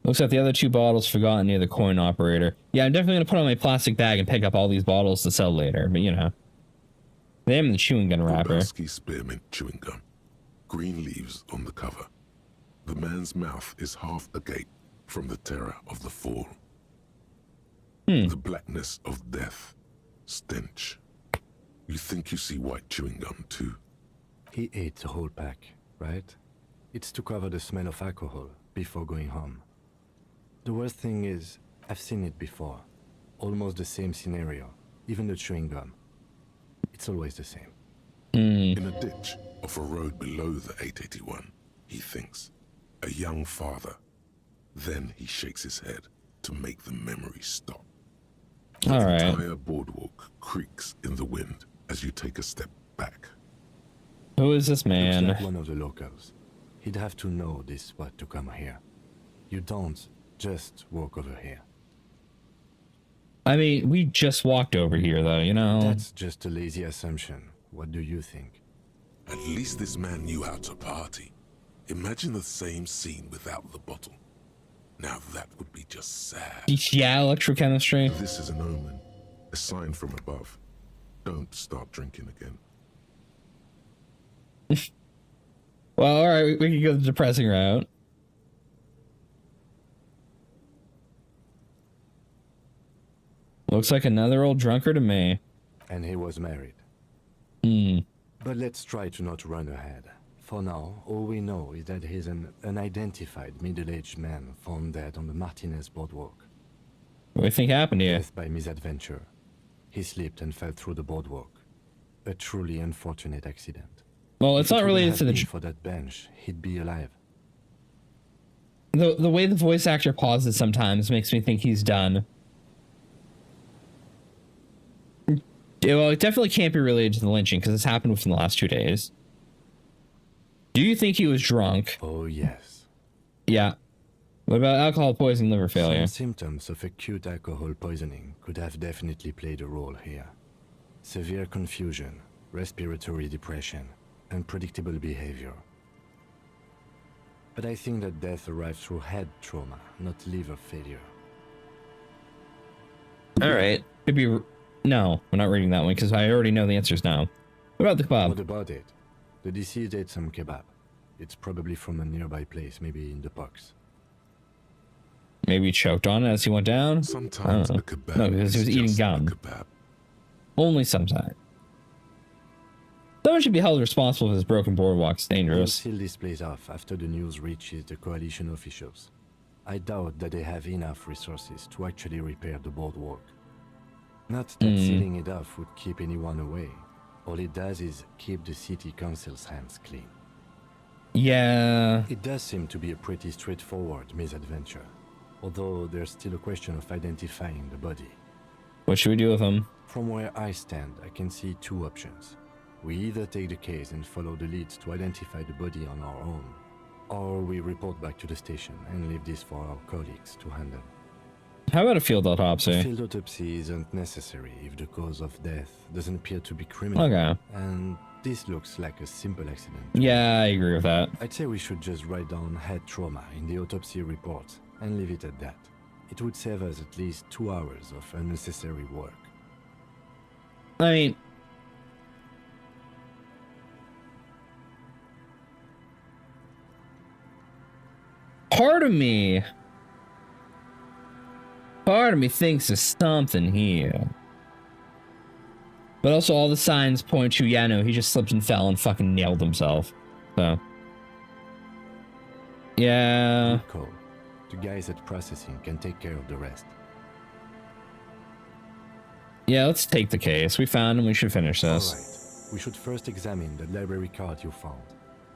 Looks like the other 2 bottles forgotten near the coin operator. Yeah, I'm definitely gonna put on my plastic bag and pick up all these bottles to sell later, but you know. They have in the chewing gun wrapper. Grabowski spearmint chewing gum. Green leaves on the cover. The man's mouth is half agape from the terror of the fall. The blackness of death. Stench. You think you see white chewing gum too? He ate the whole pack, right? It's to cover the smell of alcohol before going home. The worst thing is, I've seen it before. Almost the same scenario. Even the chewing gum. It's always the same. In a ditch off a road below the 881, he thinks. A young father. Then he shakes his head to make the memory stop. The entire boardwalk creaks in the wind as you take a step back. Who is this man? Looks like one of the locals. He'd have to know this spot to come here. You don't just walk over here. I mean, we just walked over here, though, you know? That's just a lazy assumption. What do you think? At least this man knew how to party. Imagine the same scene without the bottle. Now that would be just sad. Yeah, electrochemistry. This is an omen. A sign from above. Don't start drinking again. Well, alright, we can go the depressing route. Looks like another old drunkard to me. And he was married. But let's try to not run ahead. For now, all we know is that he's an unidentified middle-aged man found dead on the Martinez boardwalk. What do you think happened here? Death by misadventure. He slipped and fell through the boardwalk. A truly unfortunate accident. Well, it's not related to the... For that bench, he'd be alive. The way the voice actor pauses sometimes makes me think he's done. Well, it definitely can't be related to the lynching because it's happened within the last 2 days. Do you think he was drunk? Oh, yes. Yeah. What about alcohol poisoning, liver failure? Some symptoms of acute alcohol poisoning could have definitely played a role here. Severe confusion, respiratory depression, unpredictable behavior. But I think that death arrived through head trauma, not liver failure. Alright. Could be... No, we're not reading that one because I already know the answer is no. What about the kebab? What about it? The deceased ate some kebab. It's probably from a nearby place, maybe in the box. Maybe he choked on it as he went down? Sometimes a kebab no, because he was eating gum. Only sometimes. Someone should be held responsible for this broken boardwalk. It's dangerous. We'll seal this place off after the news reaches the coalition officials. I doubt that they have enough resources to actually repair the boardwalk. Not that sealing it off would keep anyone away. All it does is keep the city council's hands clean. Yeah. It does seem to be a pretty straightforward misadventure, although there's still a question of identifying the body. What should we do with him? From where I stand, I can see 2 options. We either take the case and follow the leads to identify the body on our own, or we report back to the station and leave this for our colleagues to handle. How about a field autopsy? A field autopsy isn't necessary if the cause of death doesn't appear to be criminal. Okay. And this looks like a simple accident. Yeah, I agree with that. I'd say we should just write down head trauma in the autopsy report and leave it at that. It would save us at least 2 hours of unnecessary work. I mean... Part of me thinks there's something here. But also all the signs point to, yeah, no, he just slipped and fell and fucking nailed himself. So. Yeah. Good call. The guys at processing can take care of the rest. Yeah, let's take the case. We found him. We should finish this. Alright. We should first examine the library card you found.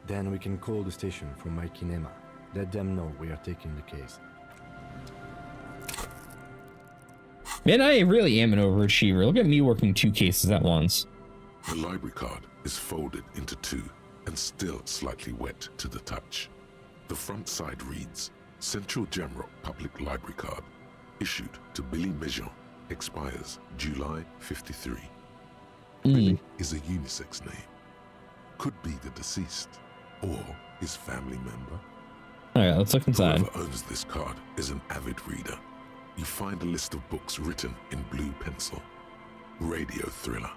Then we can call the station for Mike and Emma. Let them know we are taking the case. Man, I really am an overachiever. Look at me working 2 cases at once. The library card is folded into 2 and still slightly wet to the touch. The front side reads, Central Jamrock Public Library Card, issued to Billy Mejean, expires July 53. Billy is a unisex name. Could be the deceased or his family member. Alright, let's look inside. Whoever owns this card is an avid reader. You find a list of books written in blue pencil. Radio thriller.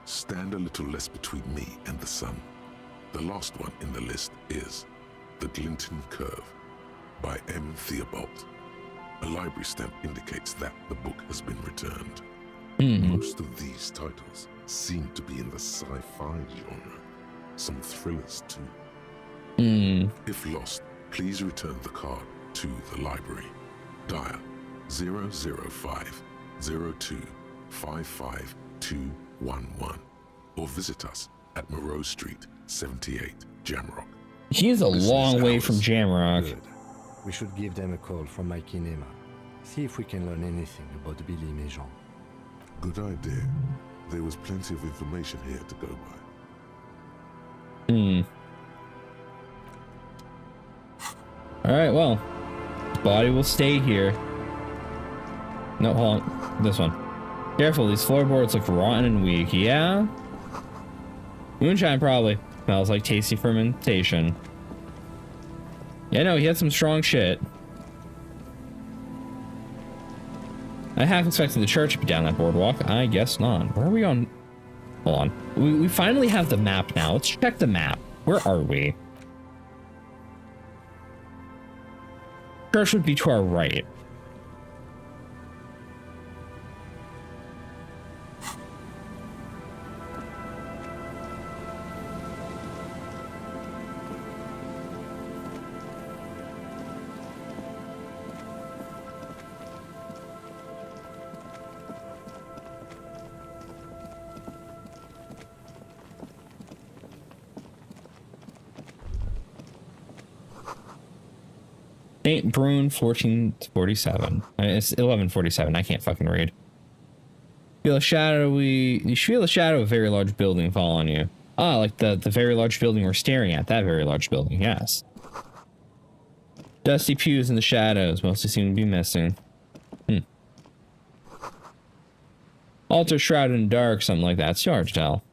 Stand a little less between me and the sun. The last one in the list is The Glinton Curve by M. Theobald. A library stamp indicates that the book has been returned. Most of these titles seem to be in the sci-fi genre. Some thrillers too. If lost, please return the card to the library. Dial 005 02 55211 or visit us at Moreau Street, 78, Jamrock. He's a long way from Jamrock. Good. We should give them a call from my kinema. See if we can learn anything about Billy Méjean. Good idea. There was plenty of information here to go by. Alright, well. Body will stay here. No, hold on. This one. Careful, these floorboards look rotten and weak. Yeah? Moonshine probably. Smells like tasty fermentation. Yeah, no, he had some strong shit. I half expected the church to be down that boardwalk. I guess not. Where are we on? Hold on. We finally have the map now. Let's check the map. Where are we? Church would be to our right. St. Brune 1447. It's 1147. I can't fucking read. Feel a shadowy. You feel a shadow of a very large building fall on you. Ah, like the very large building we're staring at. That very large building. Yes. Dusty pews in the shadows mostly seem to be missing. Altar shrouded in dark, something like that. It's hard to tell.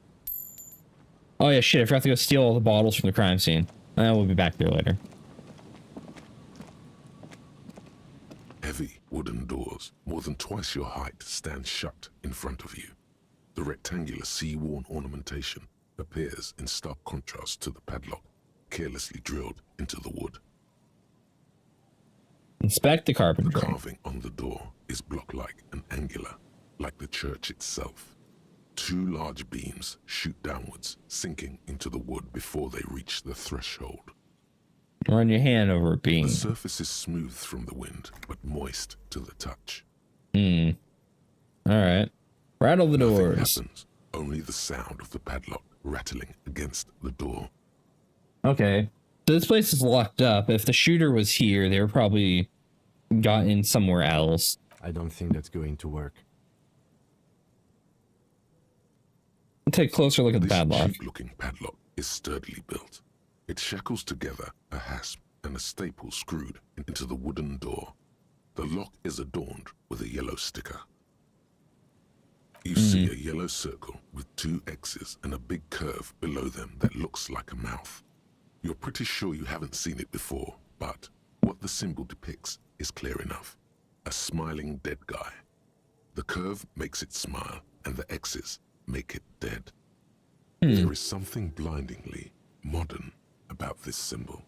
Oh yeah, shit! I forgot to go steal all the bottles from the crime scene. We'll be back there later. Heavy wooden doors, more than twice your height, stand shut in front of you. The rectangular sea-worn ornamentation appears in stark contrast to the padlock, carelessly drilled into the wood. Inspect the carpentry. The carving on the door is block-like and angular, like the church itself. Two large beams shoot downwards, sinking into the wood before they reach the threshold. Run your hand over a beam. The surface is smooth from the wind, but moist to the touch. Alright. Rattle the Nothing doors. happens, only the sound of the padlock rattling against the door. Okay. So this place is locked up. If the shooter was here, they were probably got in somewhere else. I don't think that's going to work. Take a closer look at the padlock. This cheap-looking padlock is sturdily built. It shackles together a hasp and a staple screwed into the wooden door. The lock is adorned with a yellow sticker. You see a yellow circle with two X's and a big curve below them that looks like a mouth. You're pretty sure you haven't seen it before, but what the symbol depicts is clear enough. A smiling dead guy. The curve makes it smile, and the X's make it dead. There is something blindingly modern about this symbol.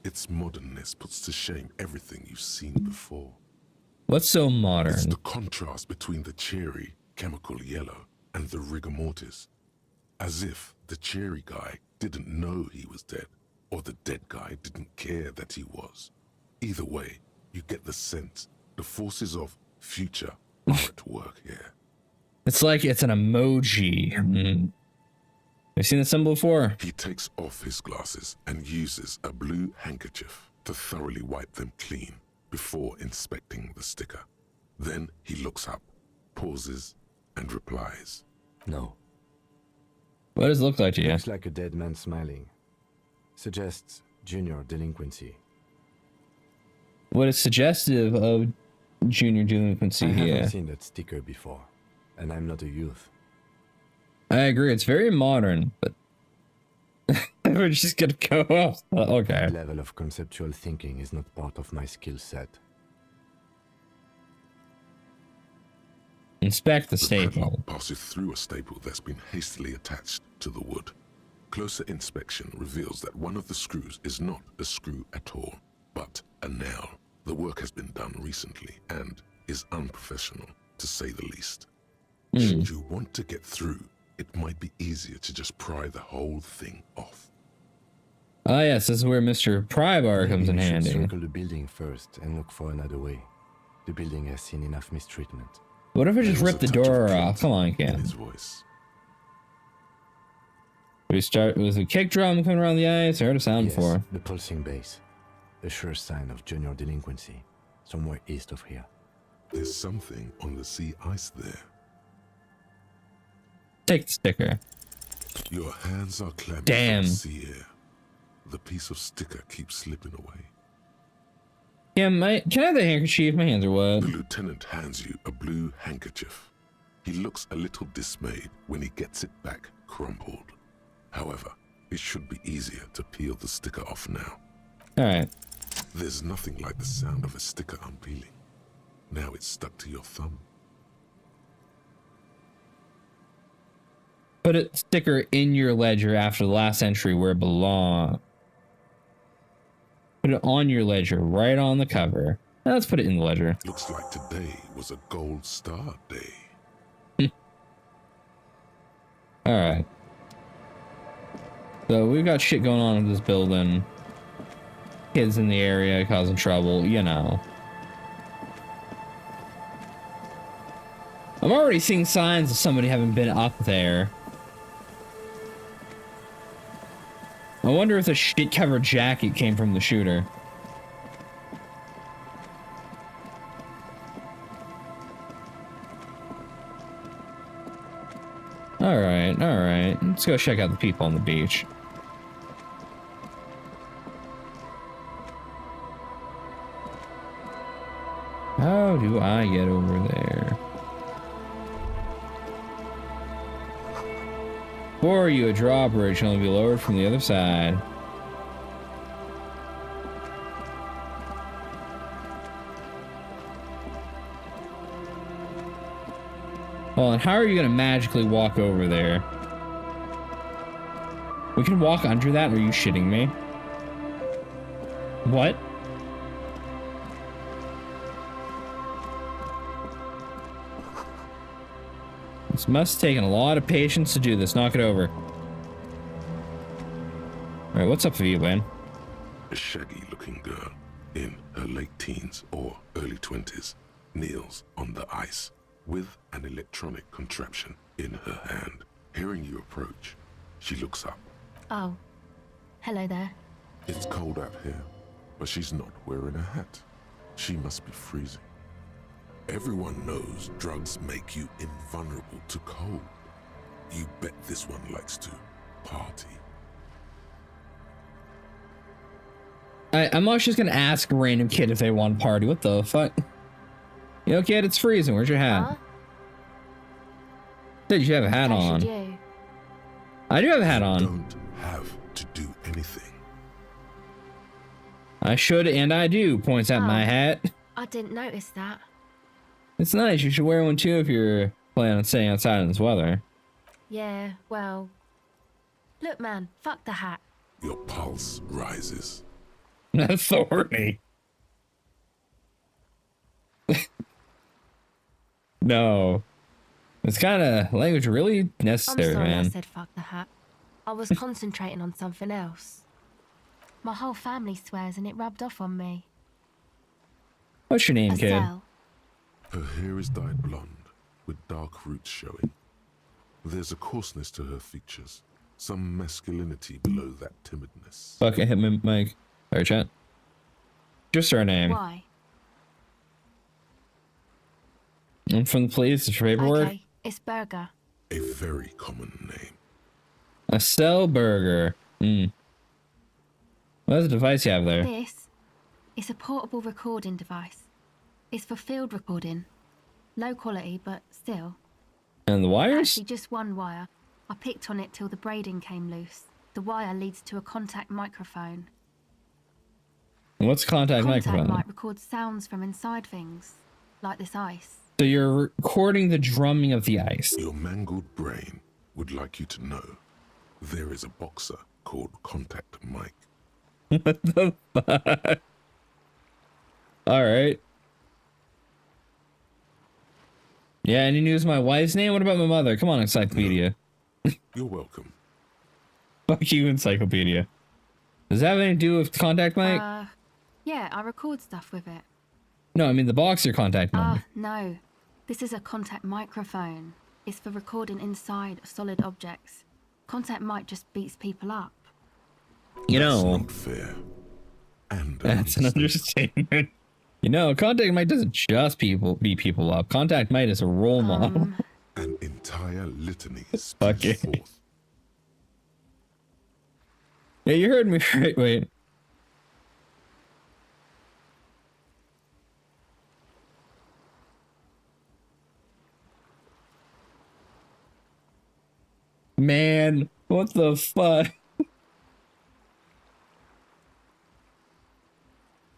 Its modernness puts to shame everything you've seen before. What's so modern? It's the contrast between the cheery, chemical yellow and the rigor mortis. As if the cheery guy didn't know he was dead, or the dead guy didn't care that he was. Either way, you get the sense the forces of future are at work here. It's like it's an emoji. You've seen the symbol before? He takes off his glasses and uses a blue handkerchief to thoroughly wipe them clean before inspecting the sticker. Then he looks up, pauses, and replies. No. What does it look like to you? Looks like a dead man smiling. Suggests junior delinquency. What is suggestive of junior delinquency I here? haven't seen that sticker before, and I'm not a youth. I agree, it's very modern, but We're just gonna go up. Okay. That level of conceptual thinking is not part of my skill set. Inspect the The staple. padlock passes through a staple that's been hastily attached to the wood. Closer inspection reveals that one of the screws is not a screw at all, but a nail. The work has been done recently and is unprofessional, to say the least. Should you want to get through, it might be easier to just pry the whole thing off. Ah, yes, this is where Mr. Prybar comes in Maybe we should handy. circle the building first and look for another way. The building has seen enough mistreatment. What if I just There was rip the a touch of door guilt off? Come on, in Cam. his voice. We start with a kick drum coming around the ice. I heard a sound Yes, before. the pulsing base. A sure sign of junior delinquency. Somewhere east of here. There's something on the sea ice there. Take the sticker. Your hands are clammy Damn. from sea air. The piece of sticker keeps slipping away. Yeah, can I have the handkerchief? My hands are wet. The lieutenant hands you a blue handkerchief. He looks a little dismayed when he gets it back crumpled. However, it should be easier to peel the sticker off now. Alright. There's nothing like the sound of a sticker unpeeling. Now it's stuck to your thumb. Put a sticker in your ledger after the last entry where it belongs. Put it on your ledger, right on the cover. Now let's put it in the ledger. Looks like today was a gold star day. Alright. So we've got shit going on in this building. Kids in the area causing trouble, you know. I'm already seeing signs of somebody having been up there. I wonder if the shit-covered jacket came from the shooter. Alright, alright. Let's go check out the people on the beach. How do I get over there? For you, a drawbridge can only be lowered from the other side. Well, and how are you gonna magically walk over there? We can walk under that? Are you shitting me? What? This must have taken a lot of patience to do this. Knock it over. Alright, what's up for you, man? A shaggy-looking girl in her late teens or early 20s kneels on the ice with an electronic contraption in her hand. Hearing you approach, she looks up. Oh, hello there. It's cold out here, but she's not wearing a hat. She must be freezing. Everyone knows drugs make you invulnerable to cold. You bet this one likes to party. I'm not just gonna ask a random kid if they want to party. What the fuck? You know, kid, it's freezing. Where's your hat? Huh? Did you have a hat on? You. I do have a hat on. Don't have to do anything. I should and I do, points at my hat. I didn't notice that. It's nice. You should wear one too if you're planning on staying outside in this weather. Yeah, well... Look, man, fuck the hat. Your pulse rises. Authority. No. It's kind of language really necessary, I'm sorry man. I said fuck the hat. I was concentrating on something else. My whole family swears and it rubbed off on me. What's your name, kid? Estelle. Her hair is dyed blonde, with dark roots showing. There's a coarseness to her features, some masculinity below that timidness. Fuck, I hit my mic. Sorry, chat. Just her name. Why? I'm from the police. It's your paperwork. Okay, it's Burger. A very common name. A cell burger. What's the device you have there? This is a portable recording device. It's for field recording. Low quality, but still. And the wires? Actually, just one wire. I picked on it till the braiding came loose. The wire leads to a contact microphone. What's contact microphone? Contact mic records sounds from inside things, like this ice. So you're recording the drumming of the ice. Your mangled brain would like you to know there is a boxer called Contact Mike. What the fuck? Alright. Yeah, any news of my wife's name? What about my mother? Come on, Encyclopedia. No. You're welcome. Fuck you, Encyclopedia. Does that have anything to do with Contact Mike? Yeah, I record stuff with it. No, I mean the boxer Contact Mike. No. This is a contact microphone. It's for recording inside solid objects. Contact mic just beats people up. You know, not fair. And that's an understatement. You know, Contact Mike doesn't just beat people up. Contact Mike is a role model. An entire litany Fuck it. Yeah, you heard me right. Wait. Man, what the fuck?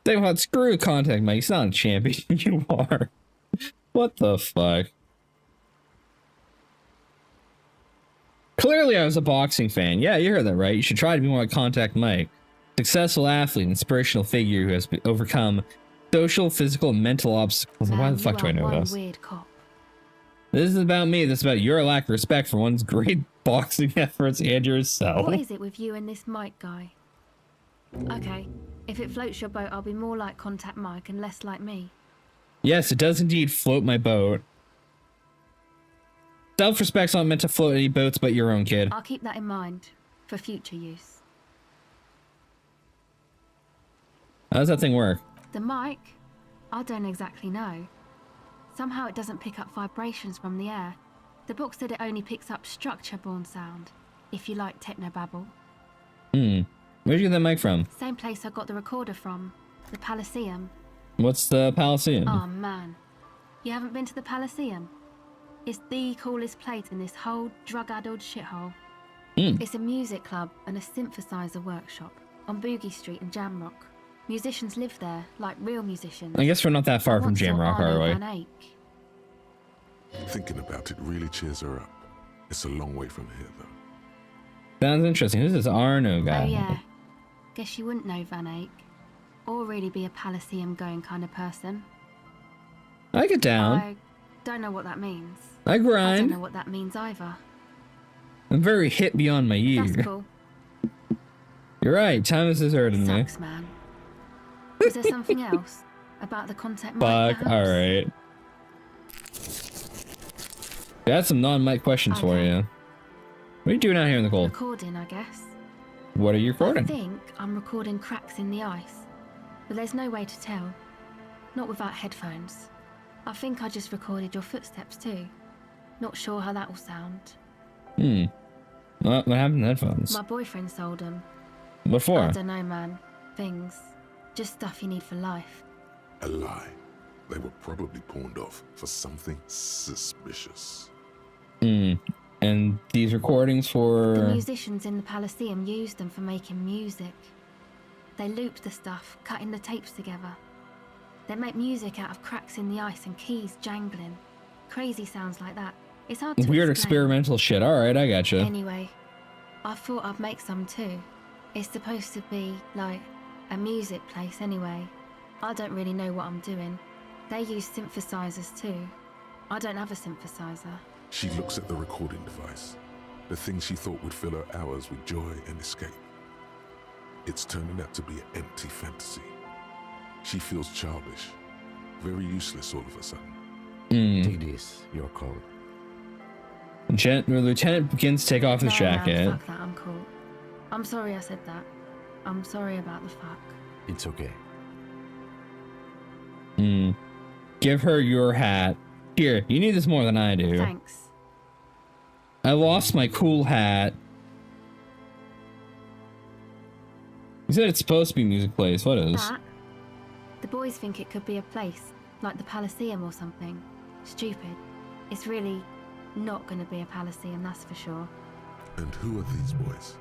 Think about screw Contact Mike. He's not a champion. You are. What the fuck? Clearly, I was a boxing fan. Yeah, you heard that right. You should try to be more like Contact Mike. Successful athlete, inspirational figure who has overcome social, physical, and mental obstacles. Why the fuck do I know this? Weird cop. This is about me. This is about your lack of respect for one's great boxing efforts and yourself. What is it with you and this Mike guy? Okay, if it floats your boat, I'll be more like Contact Mike and less like me. Yes, it does indeed float my boat. Self-respect's not meant to float any boats but your own, kid. I'll keep that in mind for future use. How does that thing work? The mic? I don't exactly know. Somehow it doesn't pick up vibrations from the air. The book said it only picks up structure-borne sound, if you like technobabble. Where'd you get that mic from? Same place I got the recorder from, the Palaceum. What's the Palaceum? Oh man, you haven't been to the Palaceum? It's the coolest place in this whole drug-addled shithole. It's a music club and a synthesizer workshop on Boogie Street in Jamrock. Musicians live there, like real musicians. I guess we're not that far from Jamrock, are we? Thinking about it really cheers her up. It's a long way from here, though. Sounds interesting. Who's this Arno guy? Oh yeah. Guess you wouldn't know Van Eyck. Or really be a Palaceum going kind of person. I get down. I don't know what that means. I grind. I don't know what that means either. I'm very hip beyond my years. That's cool. You're right. Time has deserted me. Sucks, man. Was there something else about the contact mic? Fuck. All right. Got some non-mic questions for you. What are you doing out here in the cold? Recording, I guess. What are you recording? I think I'm recording cracks in the ice, but there's no way to tell. Not without headphones. I think I just recorded your footsteps too. Not sure how that will sound. What happened to headphones? My boyfriend sold them. What for? I don't know, man. Things. Just stuff you need for life. A lie. They were probably pawned off for something suspicious. And these recordings for... The musicians in the Palaceum used them for making music. They looped the stuff, cutting the tapes together. They make music out of cracks in the ice and keys jangling. Crazy sounds like that. It's hard to Weird explain. experimental shit. Alright, I gotcha. Anyway, I thought I'd make some too. It's supposed to be, like, a music place anyway. I don't really know what I'm doing. They use synthesizers too. I don't have a synthesizer. She looks at the recording device. The thing she thought would fill her hours with joy and escape. It's turning out to be an empty fantasy. She feels childish. Very useless all of a sudden. Take this, your call. The lieutenant begins to take off his jacket. Fuck that, I'm cool. I'm sorry I said that. I'm sorry about the fuck. It's okay. Give her your hat. Here, you need this more than I do. Thanks. I lost my cool hat. You said it's supposed to be music place. What is? That? The boys think it could be a place, like the Palaceum or something. Stupid. It's really not going to be a Palaceum, that's for sure. And who are these boys?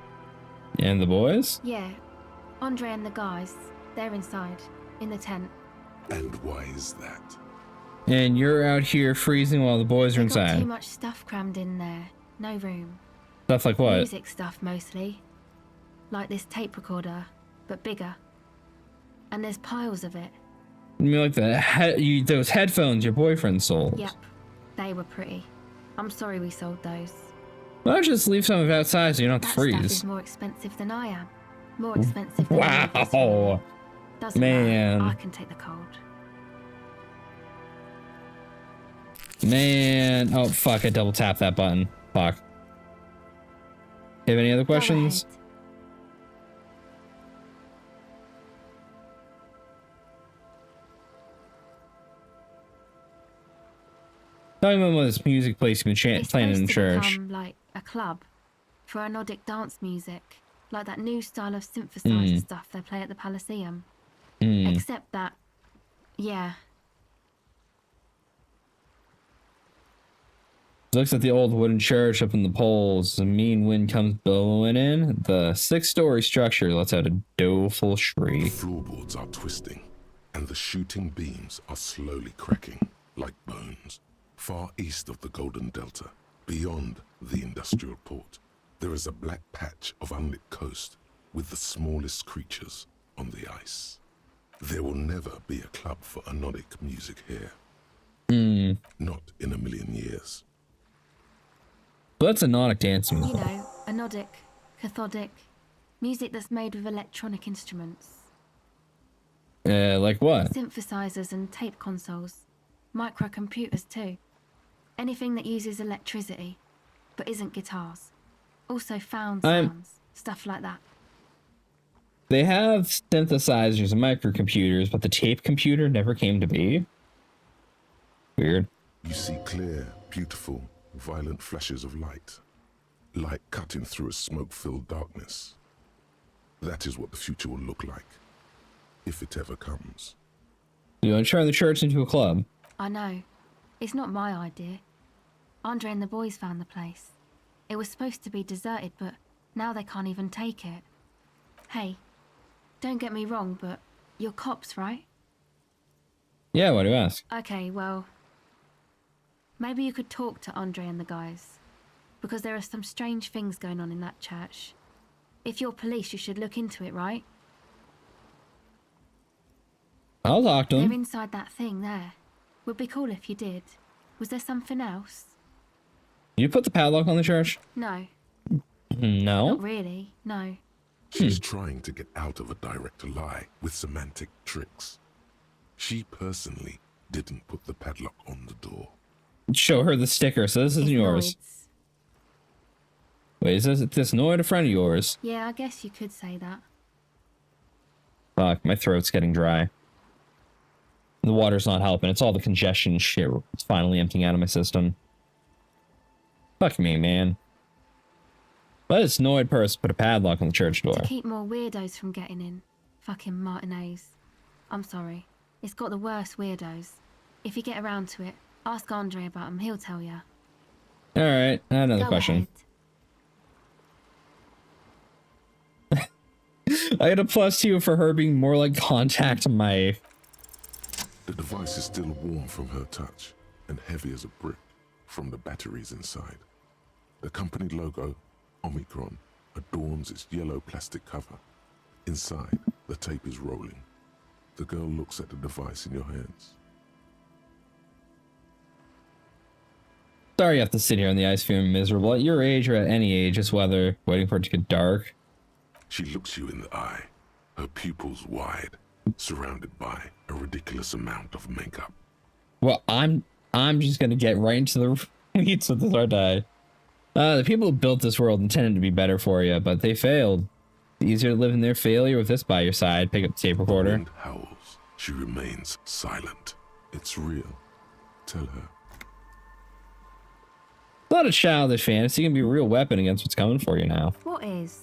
And the boys? Yeah. Andre and the guys, they're inside, in the tent. And why is that? And you're out here freezing while the boys are They've got inside. too much stuff crammed in there. No room. Stuff like what? Music stuff mostly. Like this tape recorder, but bigger. And there's piles of it. You mean like those headphones your boyfriend sold? Yep. They were pretty. I'm sorry we sold those. Why don't you just leave some of it outside so you don't have to That stuff freeze? is more expensive than I am. More expensive than Wow. Doesn't Man. matter. I can take the cold. Man. Oh, fuck. I double tapped that button. Fuck. Have any other questions? Talking about this music place you've been playing in the church. Become like a club for anodic dance music, like that new style of synthesizer stuff they play at the Palaceum. Except that, yeah. Looks at the old wooden church up in the poles. A mean wind comes billowing in. The 6-story structure lets out a doleful shriek. The floorboards are twisting, and the shooting beams are slowly cracking like bones. Far east of the Golden Delta, beyond the industrial port, there is a black patch of unlit coast with the smallest creatures on the ice. There will never be a club for anodic music here. Not in a million years. But that's anodic dance music. You know, anodic, cathodic, music that's made with electronic instruments. Like what? Synthesizers and tape consoles. Microcomputers too. Anything that uses electricity, but isn't guitars. Also found sounds, stuff like that. They have synthesizers and microcomputers, but the tape computer never came to be. Weird. You see clear, beautiful, violent flashes of light. Light cutting through a smoke-filled darkness. That is what the future will look like, if it ever comes. You want to turn the church into a club? I know. It's not my idea. Andre and the boys found the place. It was supposed to be deserted, but now they can't even take it. Hey, don't get me wrong, but you're cops, right? Yeah, why do you ask? Okay, well, maybe you could talk to Andre and the guys, because there are some strange things going on in that church. If you're police, you should look into it, right? I'll talk to They're them. inside that thing there. Would be cool if you did. Was there something else? You put the padlock on the church? No. No? Not really, no. She's trying to get out of a direct lie with semantic tricks. She personally didn't put the padlock on the door. Show her the sticker, so this isn't yours. Wait, is this Noid a friend of yours? Yeah, I guess you could say that. Fuck, my throat's getting dry. The water's not helping. It's all the congestion shit. It's finally emptying out of my system. Fuck me, man. Let this Noid person put a padlock on the church door. To keep more weirdos from getting in. Fucking Martinez. I'm sorry. It's got the worst weirdos. If you get around to it, ask Andre about them. He'll tell you. Alright, another Go question. I got a +2 for her being more like Contact Mike. The device is still warm from her touch and heavy as a brick from the batteries inside. The company logo, Omicron, adorns its yellow plastic cover. Inside, the tape is rolling. The girl looks at the device in your hands. Sorry you have to sit here on the ice feeling miserable. At your age or at any age, it's weather, waiting for it to get dark. She looks you in the eye, her pupils wide, surrounded by a ridiculous amount of makeup. Well, I'm just gonna get right into the weeds with this, aren't I? The people who built this world intended to be better for you, but they failed. It's easier to live in their failure with this by your side. Pick up the tape recorder. The wind howls. She remains silent. It's real. Tell her. It's not a childish fantasy. It can be a real weapon against what's coming for you now. What is?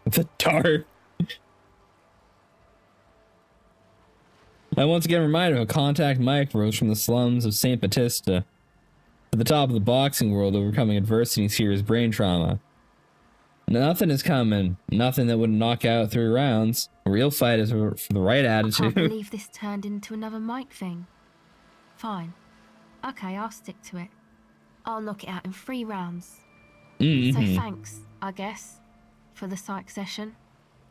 The dark. I once again reminded of how Contact Mike rose from the slums of St. Batista to the top of the boxing world, overcoming adversity and serious brain trauma. Nothing is coming. Nothing that would knock out 3 rounds. A real fight is for the right I can't attitude. believe this turned into another mic thing. Fine. Okay, I'll stick to it. I'll knock it out in 3 rounds. So thanks, I guess, for the psych session.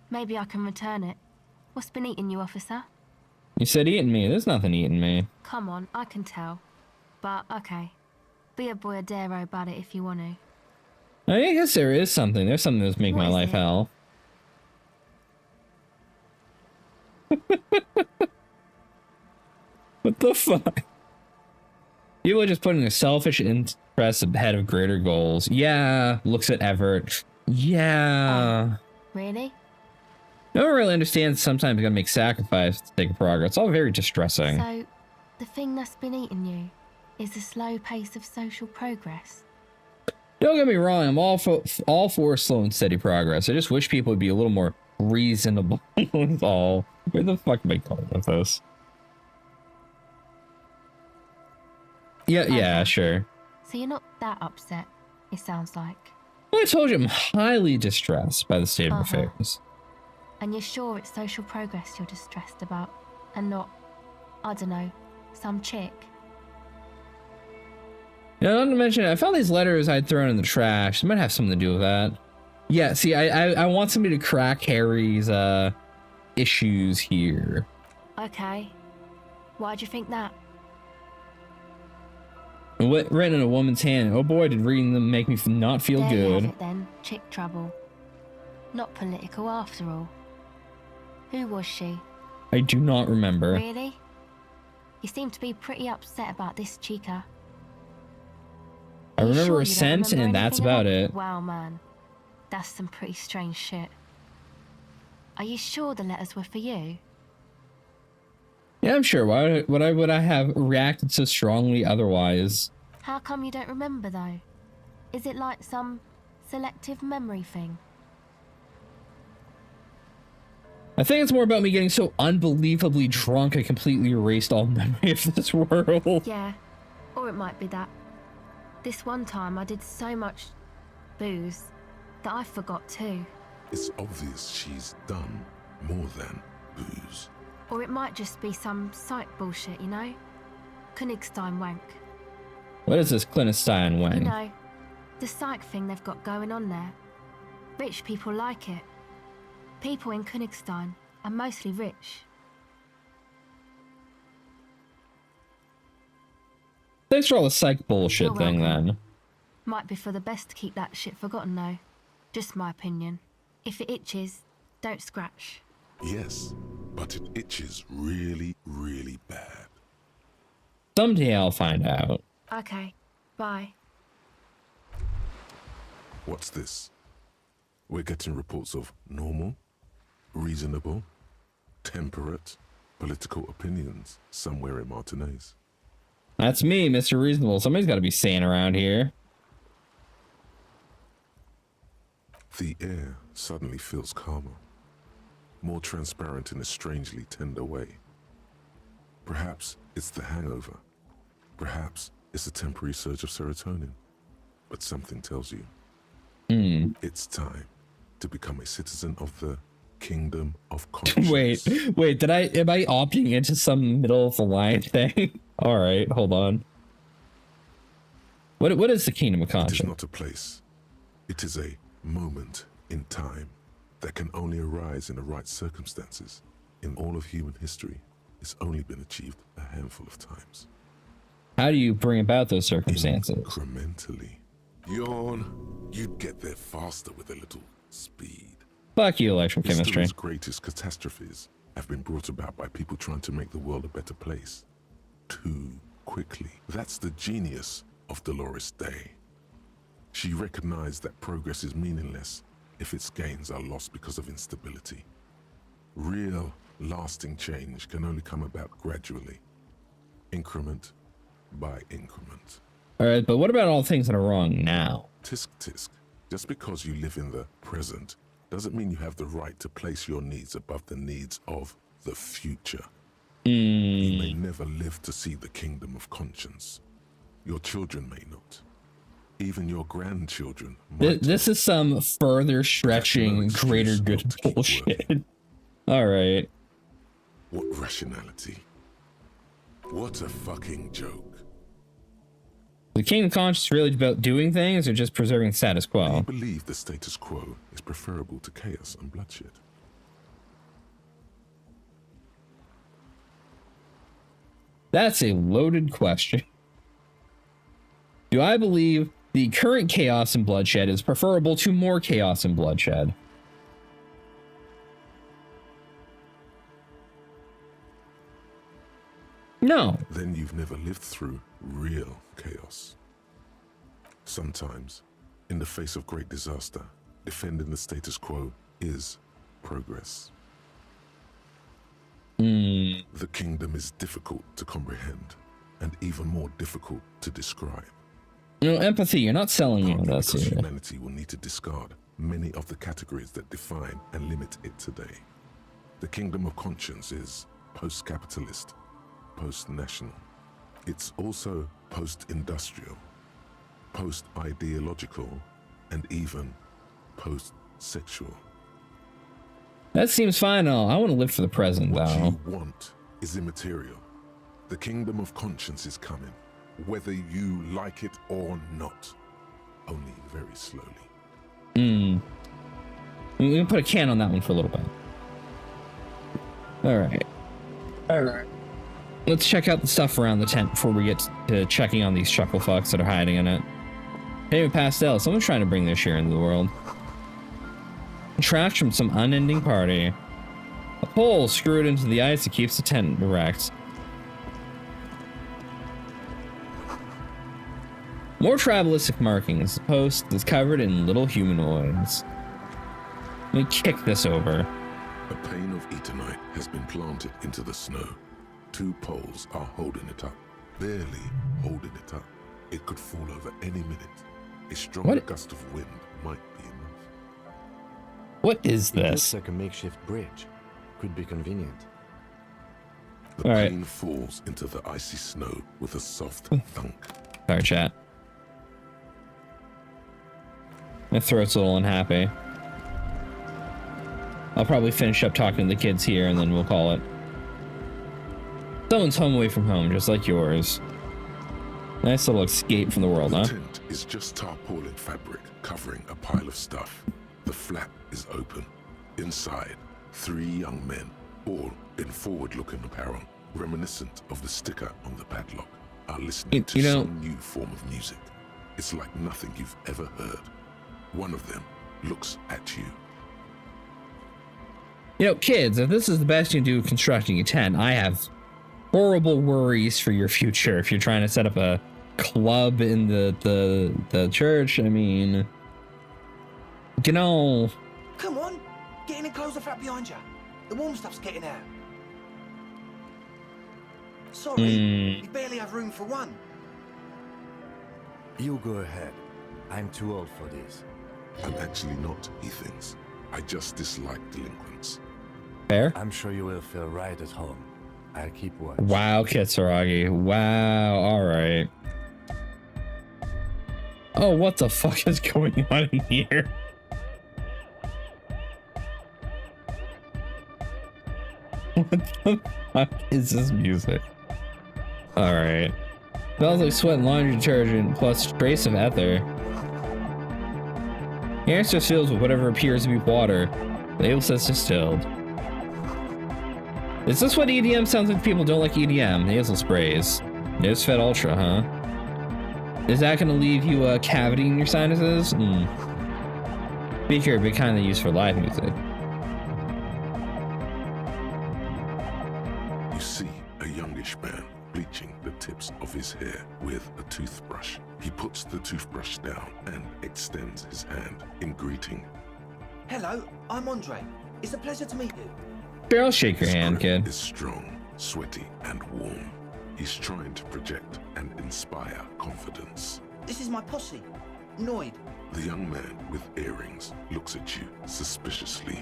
Maybe I can return it. What's been eating you, officer? You said eating me. There's nothing eating me. Come on, I can tell. But, okay. Be a boyadero about it if you want to. I guess there is something. There's something that's making my life hell. What the fuck? People are just putting their selfish interests ahead of greater goals. Yeah, looks at Everett. Yeah. Really? No one really understands sometimes you gotta make sacrifices to take progress. It's all very distressing. So, the thing that's been eating you is the slow pace of social progress. Don't get me wrong, I'm all for slow and steady progress. I just wish people would be a little more reasonable with all. Where the fuck am I going with this? Yeah, sure. So you're not that upset, it sounds like. Well, I told you I'm highly distressed by the state of affairs. And you're sure it's social progress you're distressed about, and not, I don't know, some chick? Yeah, not to mention, I found these letters I'd thrown in the trash. It might have something to do with that. Yeah, see, I want somebody to crack Harry's issues here. Okay. Why'd you think that? What written in a woman's hand? Oh boy, did reading them make me not feel There good. you have it then, chick trouble. Not political after all. Who was she? I do not remember. Really? You seem to be pretty upset about this chica. I remember her scent, and that's about it. Wow, man. That's some pretty strange shit. Are you sure the letters were for you? Yeah, I'm sure. Why would I have reacted so strongly otherwise? How come you don't remember, though? Is it like some selective memory thing? I think it's more about me getting so unbelievably drunk I completely erased all memory of this world. Yeah, or it might be that. This one time I did so much booze that I forgot too. It's obvious she's done more than booze. Or it might just be some psych bullshit, you know? Königstein wank. What is this Königstein wank? You know, the psych thing they've got going on there. Rich people like it. People in Königstein are mostly rich. Thanks for all the psych bullshit You're thing, welcome. then. Might be for the best to keep that shit forgotten, though. Just my opinion. If it itches, don't scratch. Yes, but it itches really, really bad. Someday I'll find out. Okay, bye. What's this? We're getting reports of normal, reasonable, temperate, political opinions somewhere in Martinez. That's me, Mr. Reasonable. Somebody's got to be sane around here. The air suddenly feels calmer, more transparent in a strangely tender way. Perhaps it's the hangover. Perhaps it's a temporary surge of serotonin. But something tells you it's time to become a citizen of the Kingdom of Conscience. wait, am I opting into some middle of the line thing? All right, hold on. What is the Kingdom of Conscience? It is not a place. It is a moment in time that can only arise in the right circumstances. In all of human history, it's only been achieved a handful of times. How do you bring about those circumstances? Incrementally. Yawn. You'd get there faster with a little speed. Fuck you, electrochemistry. History's greatest catastrophes have been brought about by people trying to make the world a better place. Too quickly. That's the genius of Dolores Day. She recognized that progress is meaningless if its gains are lost because of instability. Real, lasting change can only come about gradually, increment by increment. All right, but what about all the things that are wrong now? Tisk tisk. Just because you live in the present doesn't mean you have the right to place your needs above the needs of the future. You may never live to see the Kingdom of Conscience. Your children may not. Even your grandchildren. This is some further stretching greater good bullshit. All right. What rationality? What a fucking joke. The Kingdom of Conscience really about doing things or just preserving the status quo? I believe the status quo is preferable to chaos and bloodshed. That's a loaded question. Do I believe the current chaos and bloodshed is preferable to more chaos and bloodshed? No. Then you've never lived through real chaos. Sometimes, in the face of great disaster, defending the status quo is progress. The kingdom is difficult to comprehend and even more difficult to describe. No, empathy, you're not selling me with us because here. Humanity will need to discard many of the categories that define and limit it today. The kingdom of conscience is post-capitalist, post-national. It's also post-industrial, post-ideological, and even post-sexual. That seems fine. I want to live for the present, What though. you want is immaterial. The kingdom of conscience is coming, whether you like it or not. Only very slowly. We can put a can on that one for a little bit. All right. Let's check out the stuff around the tent before we get to checking on these chuckle fucks that are hiding in it. Hey, Pastel, someone's trying to bring their share into the world. Trash from some unending party. A pole screwed into the ice that keeps the tent erect. More tribalistic markings. The post is covered in little humanoids. Let me kick this over. A pane of Eternite has been planted into the snow. 2 poles are holding it up. Barely holding it up. It could fall over any minute. A stronger gust of wind might be enough. What is It this? looks like a makeshift bridge. Could be convenient. The pane falls into the icy snow with a soft thunk. Sorry, chat. My throat's a little unhappy. I'll probably finish up talking to the kids here and then we'll call it. Someone's home away from home, just like yours. Nice little escape from the world, The huh? tent is just tarpaulin fabric covering a pile of stuff. The flap is open. Inside, 3 young men, all in forward-looking apparel, reminiscent of the sticker on the padlock, are listening to some new form of music. It's like nothing you've ever heard. One of them looks at you. You know, kids, if this is the best you can do constructing a tent, I have horrible worries for your future. If you're trying to set up a club in the church, I mean, you know. Come on, get in and close the flap behind you. The warm stuff's getting out. Sorry, we barely have room for one. You go ahead. I'm too old for this. I'm actually not, he thinks. I just dislike delinquents. Fair? I'm sure you will feel right at home. I'll keep watch. Wow, Kitsuragi. Wow, alright. Oh, what the fuck is going on in here? What the fuck is this music? Alright. Smells like sweat and laundry detergent plus trace of ether. The air just fills with whatever appears to be water. The label says distilled. Is this what EDM sounds like? People don't like EDM. Nasal sprays. Nose Fed Ultra, huh? Is that gonna leave you a cavity in your sinuses? Speaker, big kind they use for live music. You see a youngish man bleaching the tips of his hair with a toothbrush. He puts the toothbrush down and extends his hand in greeting. Hello, I'm Andre. It's a pleasure to meet you. Sure, I'll shake your hand, kid. Is strong, sweaty, and warm. He's trying to project and inspire confidence. This is my posse, Noid. The young man with earrings looks at you suspiciously.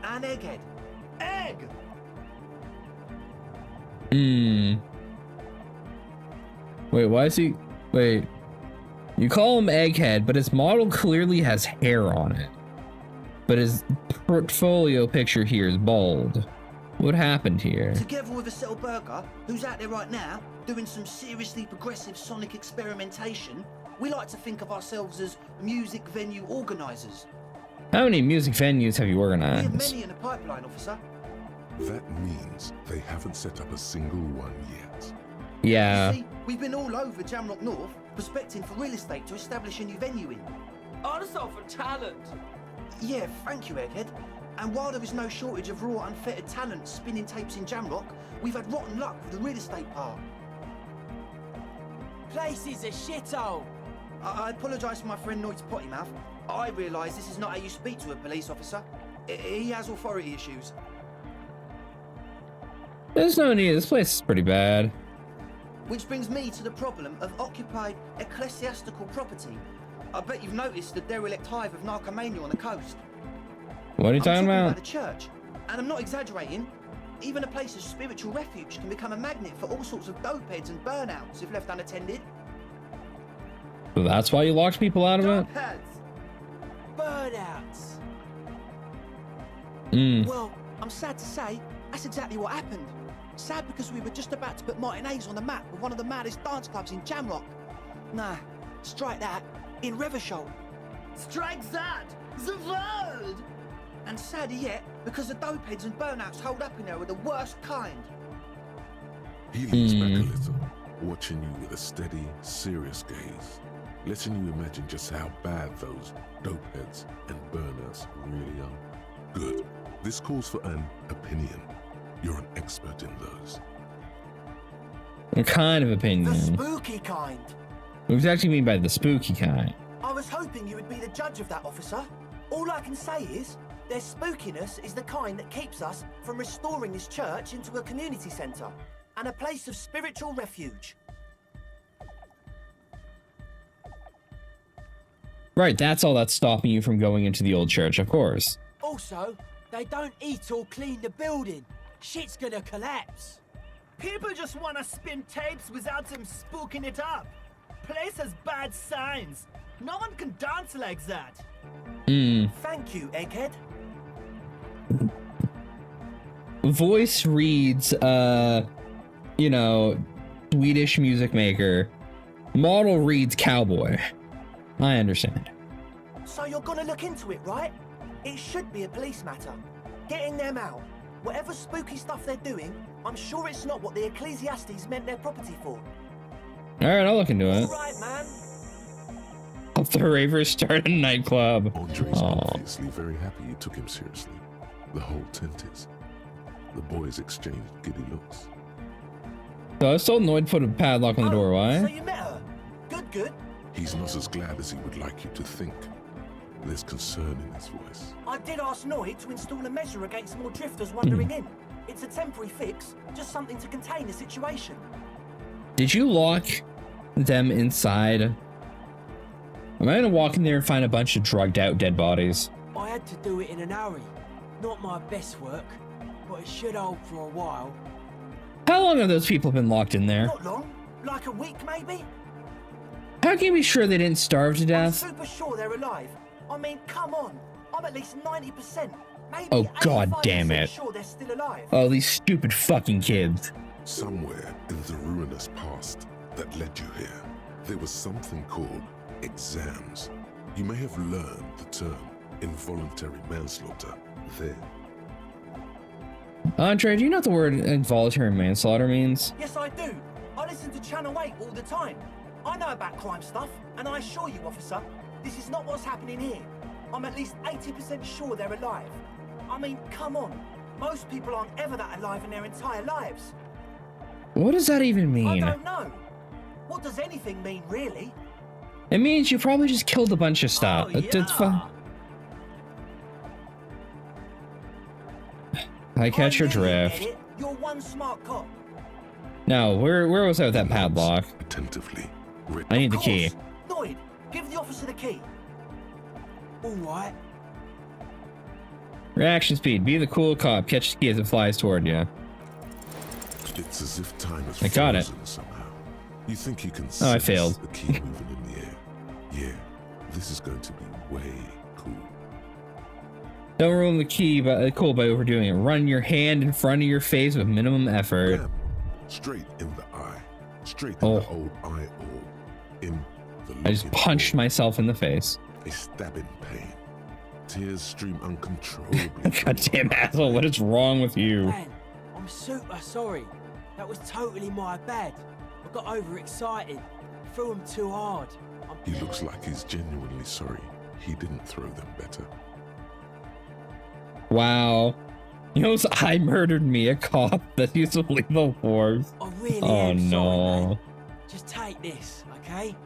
And Egghead. Egg! Wait, why is he... Wait. You call him Egghead, but his model clearly has hair on it. But his portfolio picture here is bald. What happened here? Together with a Settle Burger, who's out there right now, doing some seriously progressive sonic experimentation, we like to think of ourselves as music venue organisers. How many music venues have you We organized? have many in the pipeline, officer. That means they haven't set up a single one yet. Yeah. You see, we've been all over Jamrock North, prospecting for real estate to establish a new venue in. Also for talent. Yeah, thank you, Egghead. And while there is no shortage of raw, unfettered talent spinning tapes in Jamrock, we've had rotten luck with the real estate part. Place is a shithole. I apologise for my friend Noit's potty mouth. I realise this is not how you speak to a police officer. He has authority issues. There's no need. This place is pretty bad. Which brings me to the problem of occupied ecclesiastical property. I bet you've noticed the derelict hive of narcomania on the coast. What are you talking about? The church, and I'm not exaggerating. Even a place of spiritual refuge can become a magnet for all sorts of dope heads and burnouts if left unattended. So that's why you locked people out of it? Burnouts. Well, I'm sad to say, that's exactly what happened. Sad because we were just about to put Martinez on the map with one of the maddest dance clubs in Jamrock. Nah, strike that, in Revershol. Strike that, the word! And sadder yet, because the dope heads and burnouts hold up in there are the worst kind. He leans back a little, watching you with a steady, serious gaze, letting you imagine just how bad those dope heads and burnouts really are. Good. This calls for an opinion. You're an expert in those. What kind of opinion? The spooky kind. What exactly do you mean by the spooky kind? I was hoping you would be the judge of that, officer. All I can say is, their spookiness is the kind that keeps us from restoring this church into a community centre and a place of spiritual refuge. Right, that's all that's stopping you from going into the old church, of course. Also, they don't eat or clean the building. Shit's gonna collapse. People just wanna spin tapes without them spooking it up. Place has bad signs. No one can dance like that. Thank you, Egghead. Voice reads, you know, Swedish music maker. Model reads cowboy. I understand. So you're gonna look into it, right? It should be a police matter. Getting them out. Whatever spooky stuff they're doing, I'm sure it's not what the Ecclesiastes meant their property for. Alright, I'll look into it. Right, man. The ravers start a nightclub. Andre's obviously very happy you took him seriously. The whole tent is. The boys exchanged giddy looks. So I was told Noid put a padlock on the door. Why? So you met her? Good. He's not as glad as he would like you to think. There's concern in his voice. I did ask Noid to install a measure against more drifters wandering in. It's a temporary fix, just something to contain the situation. Did you lock them inside? Am I gonna walk in there and find a bunch of drugged out dead bodies? I had to do it in an hurry. Not my best work, but it should hold for a while. How long have those people been locked in there? Not long. Like a week, maybe? How can you be sure they didn't starve to I'm death? super sure they're alive. I mean, come on. I'm at least 90%. Maybe Oh, god damn it. sure they're still alive. Oh, these stupid fucking kids. Somewhere in the ruinous past that led you here, there was something called exams. You may have learned the term involuntary manslaughter there. Andre, do you know what the word involuntary manslaughter means? Yes, I do. I listen to Channel 8 all the time. I know about crime stuff, and I assure you, officer, this is not what's happening here. I'm at least 80% sure they're alive. I mean, come on. Most people aren't ever that alive in their entire lives. What does that even mean? I don't know. What does anything mean, really? It means you probably just killed a bunch of stuff. I catch your drift. You're one smart cop. No, where was I with that padlock? Attentively. I need the key. Noid, give the officer the key. All right. Reaction speed. Be the cool cop. Catch the key as it flies toward you. It's as if time has I got it. frozen somehow. You think you can Oh, I sense failed. the key moving in the air. Yeah, this is going to be way cool. Don't ruin the key, but cool by overdoing it. Run your hand in front of your face with minimum effort. Bam. Straight in the eye. Straight in the old eye hole. In the I just punched myself in the face. A stabbing pain. Tears stream uncontrollably. Goddamn asshole, what is wrong with you? Man, I'm super sorry. That was totally my bad. I got overexcited. Threw him too hard. He looks like he's genuinely sorry. He didn't throw them better. Wow. You know, I murdered me, a cop that used to leave the wharves. I really Oh am no. sorry, man. Just take this, okay?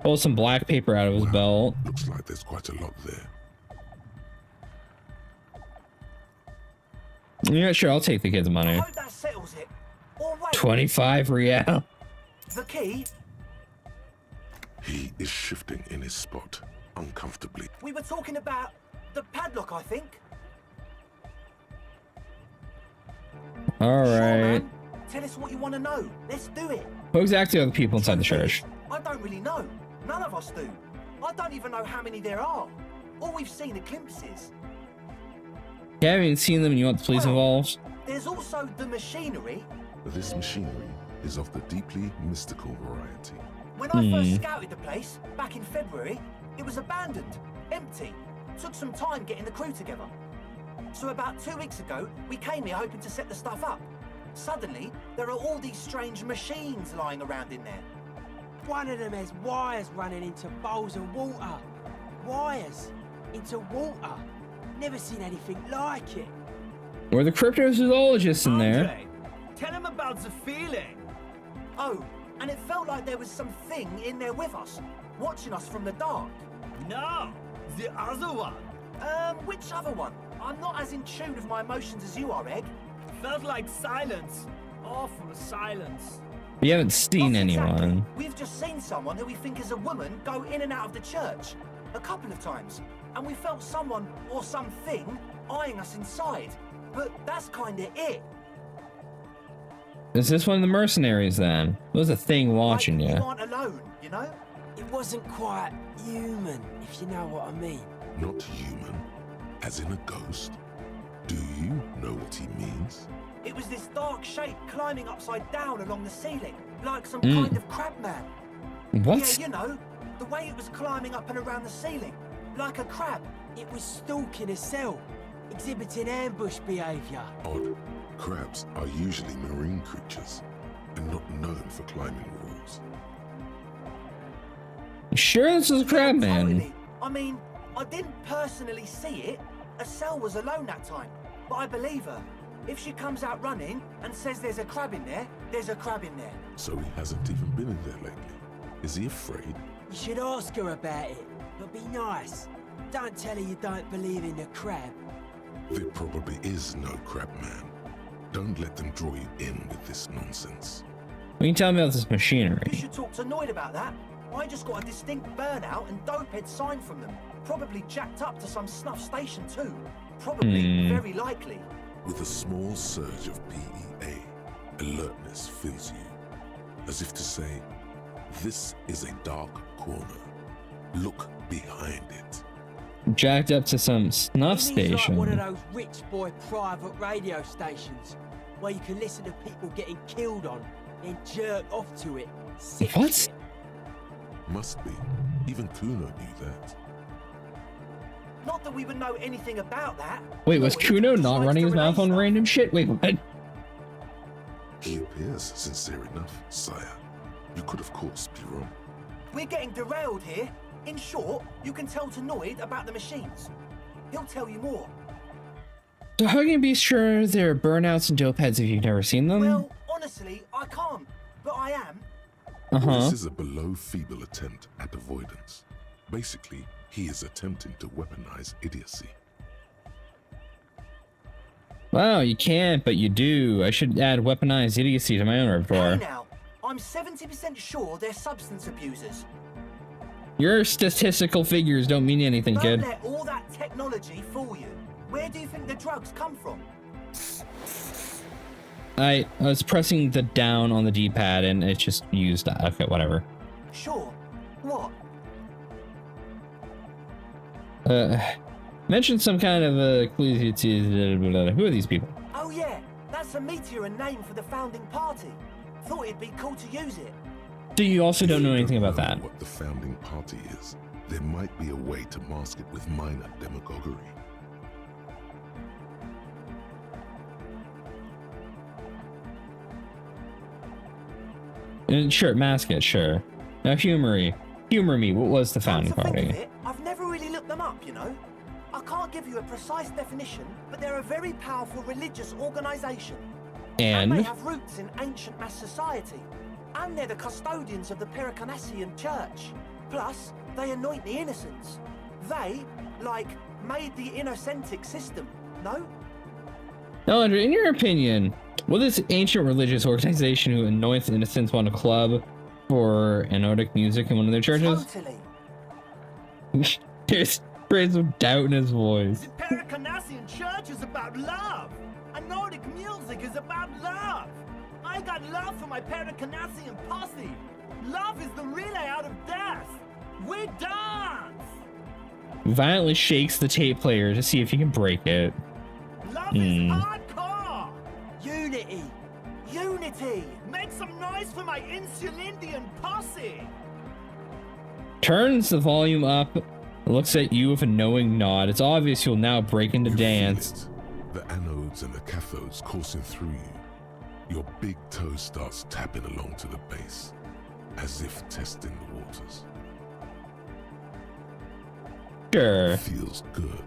Pull some black paper out of his belt. Looks like there's quite a lot there. Yeah, sure, I'll take the kid's money. I hope that settles it. Or wait, 25 real. the key? He is shifting in his spot, uncomfortably. We were talking about the padlock, I think. Alright. Tell us what you want to know. Let's do it. Who exactly are the people inside the church? I don't really know. None of us do. I don't even know how many there are. All we've seen are glimpses. You haven't even seen them and you want the police involved? There's also the machinery. This machinery is of the deeply mystical variety. When I first scouted the place, back in February, it was abandoned, empty. Took some time getting the crew together. So about 2 weeks ago, we came here hoping to set the stuff up. Suddenly, there are all these strange machines lying around in there. One of them has wires running into bowls of water. Wires into water. Never seen anything like it. Were the cryptozoologists in there? Tell him about the feeling. Oh, and it felt like there was something in there with us, watching us from the dark. No, the other one. Which other one? I'm not as in tune with my emotions as you are, Egg. Felt like silence. Awful silence. We haven't seen anyone. We've just seen someone who we think is a woman go in and out of the church a couple of times, and we felt someone or something eyeing us inside. But that's kinda it. Is this one of the mercenaries then? There's a thing watching you. You aren't alone, you know? It wasn't quite human, if you know what I mean. Not human, as in a ghost. Do you know what he means? It was this dark shape climbing upside down along the ceiling, like some kind of crab man. What? Yeah, you know, the way it was climbing up and around the ceiling, like a crab. It was stalking a cell, exhibiting ambush behavior. Odd. Crabs are usually marine creatures and not known for climbing walls. Sure, this is a crab man. Totally. I mean, I didn't personally see it. Estelle was alone that time, but I believe her. If she comes out running and says there's a crab in there, there's a crab in there. So he hasn't even been in there lately. Is he afraid? You should ask her about it, but be nice. Don't tell her you don't believe in the crab. There probably is no crab man. Don't let them draw you in with this nonsense. What can you tell me about this machinery? You should talk to Noid about that. I just got a distinct burnout and dopehead sign from them. Probably jacked up to some snuff station too. Probably, very likely. With a small surge of PEA, alertness fills you, as if to say, this is a dark corner. Look behind it. Jacked up to some snuff Like station. one of those rich boy private radio stations where you can listen to people getting killed on, then jerk off to it. Sick What? shit. Must be. Even Kuno knew that. Not that we would know anything about that. Wait, was Kuno not running his mouth on random shit? Wait, what? He appears sincere enough, sire. You could, of course, be wrong. We're getting derailed here. In short, you can tell to Noid about the machines. He'll tell you more. So how can you be sure they're burnouts and dope heads if you've never seen them? Well, honestly, I can't. But I am. This is a below feeble attempt at avoidance. Basically, he is attempting to weaponize idiocy. Wow, you can't, but you do. I should add weaponized idiocy to my own repertoire. Now, I'm 70% sure they're substance abusers. Your statistical figures don't mean anything, Don't kid. let all that technology fool you. Where do you think the drugs come from? I was pressing the down on the D-pad and it just used that. Okay, whatever. Sure. What? Mentioned some kind of who are these people? Oh yeah, that's a meteor and name for the founding party. Thought it'd be cool to use it. So you also don't know anything about that. What the founding party is, there might be a way to mask it with minor demagoguery. Sure, mask it, sure. Now humor me, what was the founding party? I've never really looked them up, you know. I can't give you a precise definition, but they're a very powerful religious organization. And they have roots in ancient mass society. And they're the custodians of the Pericarnassian church. Plus, they anoint the innocents. They, like, made the Innocentic system, no? Now, Andrew, in your opinion, will this ancient religious organization who anoints innocents want a club for anotic music in one of their churches? Totally. There's traits of doubt in his voice. The Pericarnassian church is about love. Anotic music is about love. I got love for my Pericarnassian posse. Love is the relay out of death. We dance. Violently shakes the tape player to see if he can break it. Love is hardcore. Unity. Unity. Make some noise for my Insulindian posse. Turns the volume up, looks at you with a knowing nod. It's obvious you'll now break into dance. The anodes and the cathodes coursing through you. Your big toe starts tapping along to the base, as if testing the waters. Sure. Feels good.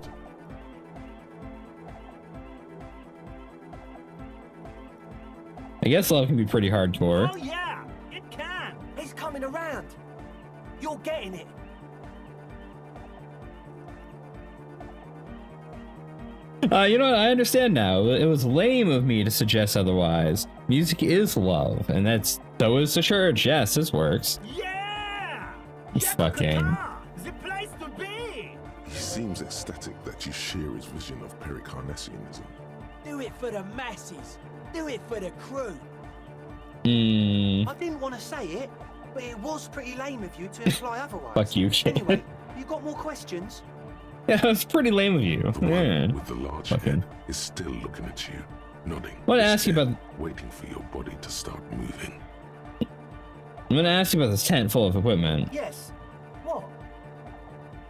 I guess love can be pretty hardcore. Oh yeah, it can. He's coming around. You're getting it. You know what? I understand now. It was lame of me to suggest otherwise. Music is love, and so is the church. Yes, this works. Yeah! Fucking. The place to be! He seems ecstatic that you share his vision of Pericarnassianism. Do it for the masses. Do it for the crew. I didn't want to say it, but it was pretty lame of you to imply otherwise. Fuck you, kid. Anyway, you got more questions? Yeah, it's pretty lame of you. The Yeah. one with the large head is still looking at you, nodding. I want to ask you about. Waiting for your body to start moving. I'm gonna ask you about this tent full of equipment. Yes. What?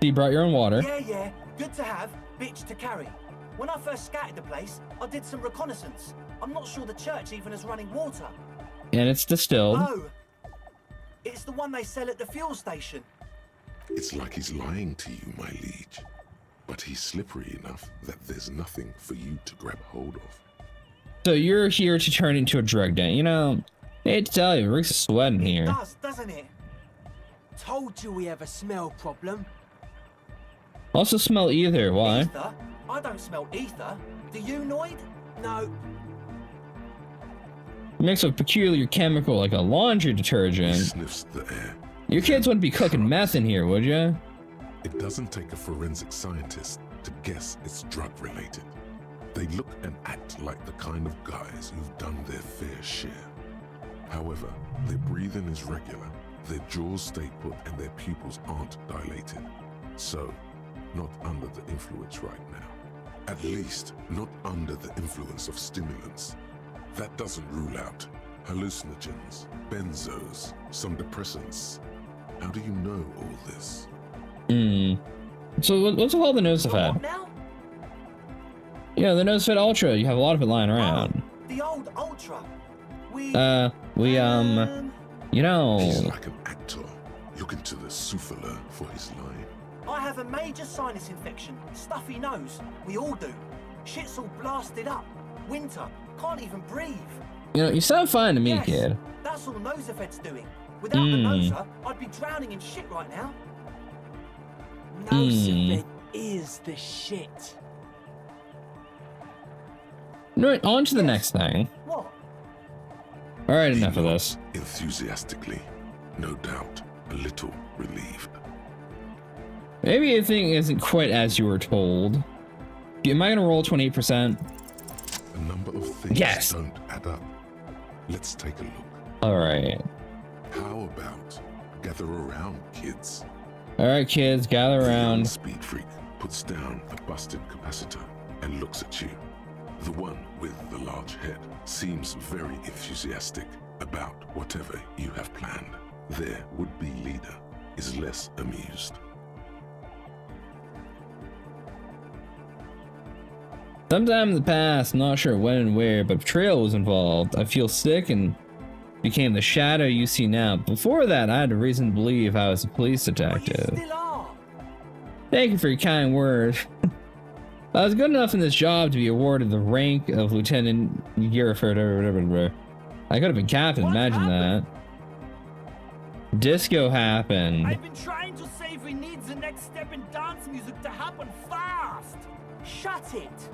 You brought your own water. Yeah. Good to have, bitch to carry. When I first scouted the place, I did some reconnaissance. I'm not sure the church even has running water. And it's distilled. Oh. It's the one they sell at the fuel station. It's like he's lying to you, my liege. But he's slippery enough that there's nothing for you to grab hold of. So you're here to turn into a drug den. You know, I hate to tell you, Rick's sweating here. It does, doesn't it? Told you we have a smell problem. Also smell ether. Why? Ether? I don't smell ether. Do you, Noid? No. Mix of peculiar chemical like a laundry detergent. He sniffs the air. Your kids wouldn't be cooking meth in here, would you? It doesn't take a forensic scientist to guess it's drug-related. They look and act like the kind of guys who've done their fair share. However, their breathing is regular, their jaws stay put, and their pupils aren't dilated. So, not under the influence right now. At least, not under the influence of stimulants. That doesn't rule out hallucinogens, benzos, some depressants. How do you know all this? So what's with all the Nosefed? Yeah, the Nosefed Ultra. You have a lot of it lying around. The old Ultra. You know. He's like an actor, looking to the souffleur for his line. I have a major sinus infection. Stuffy nose. We all do. Shit's all blasted up. Winter. Can't even breathe. You know, you sound fine to me, Yes, kid. That's all Nosefed's doing. Without the Noser, I'd be drowning in shit right now. Nosefed is the shit. Right, on to the next thing. What? All right, enough of this. Enthusiastically, no doubt, a little relieved. Maybe your thing isn't quite as you were told. Am I gonna roll 28%? A number of things don't add up. Let's take a look. All right. How about gather around, kids? All right, kids, gather around. Speed freak puts down the busted capacitor and looks at you. The one with the large head seems very enthusiastic about whatever you have planned. Their would-be leader is less amused. Sometime in the past, not sure when and where, but betrayal was involved. I feel sick and became the shadow you see now. Before that, I had a reason to believe I was a police detective. Thank you for your kind word. I was good enough in this job to be awarded the rank of Lieutenant Gerford or whatever. I could have been captain, imagine that. Disco happened. I've been trying to say we need the next step in dance music to happen fast. Shut it.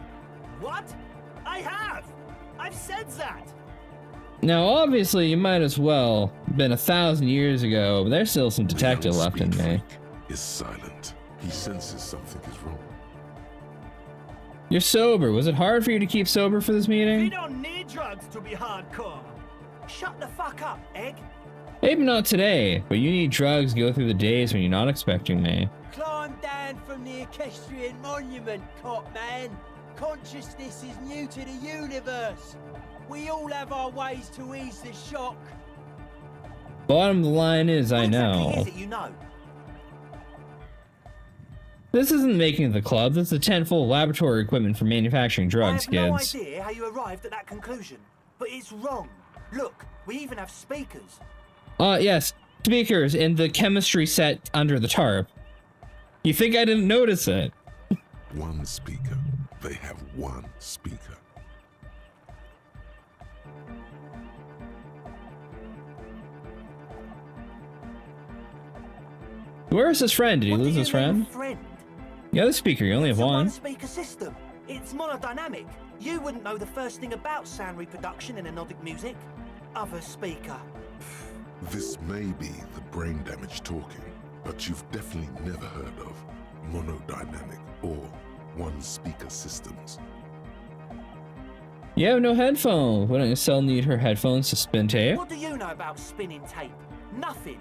What? I have. I've said that. Now, obviously, you might as well been 1,000 years ago, but there's still some detective left in me. Is silent. He senses something is wrong. You're sober. Was it hard for you to keep sober for this meeting? We don't need drugs to be hardcore. Shut the fuck up, Egg. Maybe not today, but you need drugs to go through the days when you're not expecting me. Climb down from the equestrian monument, cop man. Consciousness is new to the universe. We all have our ways to ease the shock. Bottom of the line is, I know. Is it you know? This isn't making the club. This is a 10-fold laboratory equipment for manufacturing drugs, I have kids. no idea how you arrived at that conclusion, but it's wrong. Look, we even have speakers. Yes, speakers in the chemistry set under the tarp. You think I didn't notice it? One speaker. They have one speaker. Where is his friend? Did he lose his friend? The other speaker, you only have one. Speaker system. It's monodynamic. You wouldn't know the first thing about sound reproduction in anodic music. Other speaker. This may be the brain damage talking, but you've definitely never heard of monodynamic or one-speaker systems. You have no headphones. Why don't you still need her headphones to spin tape? What do you know about spinning tape? Nothing.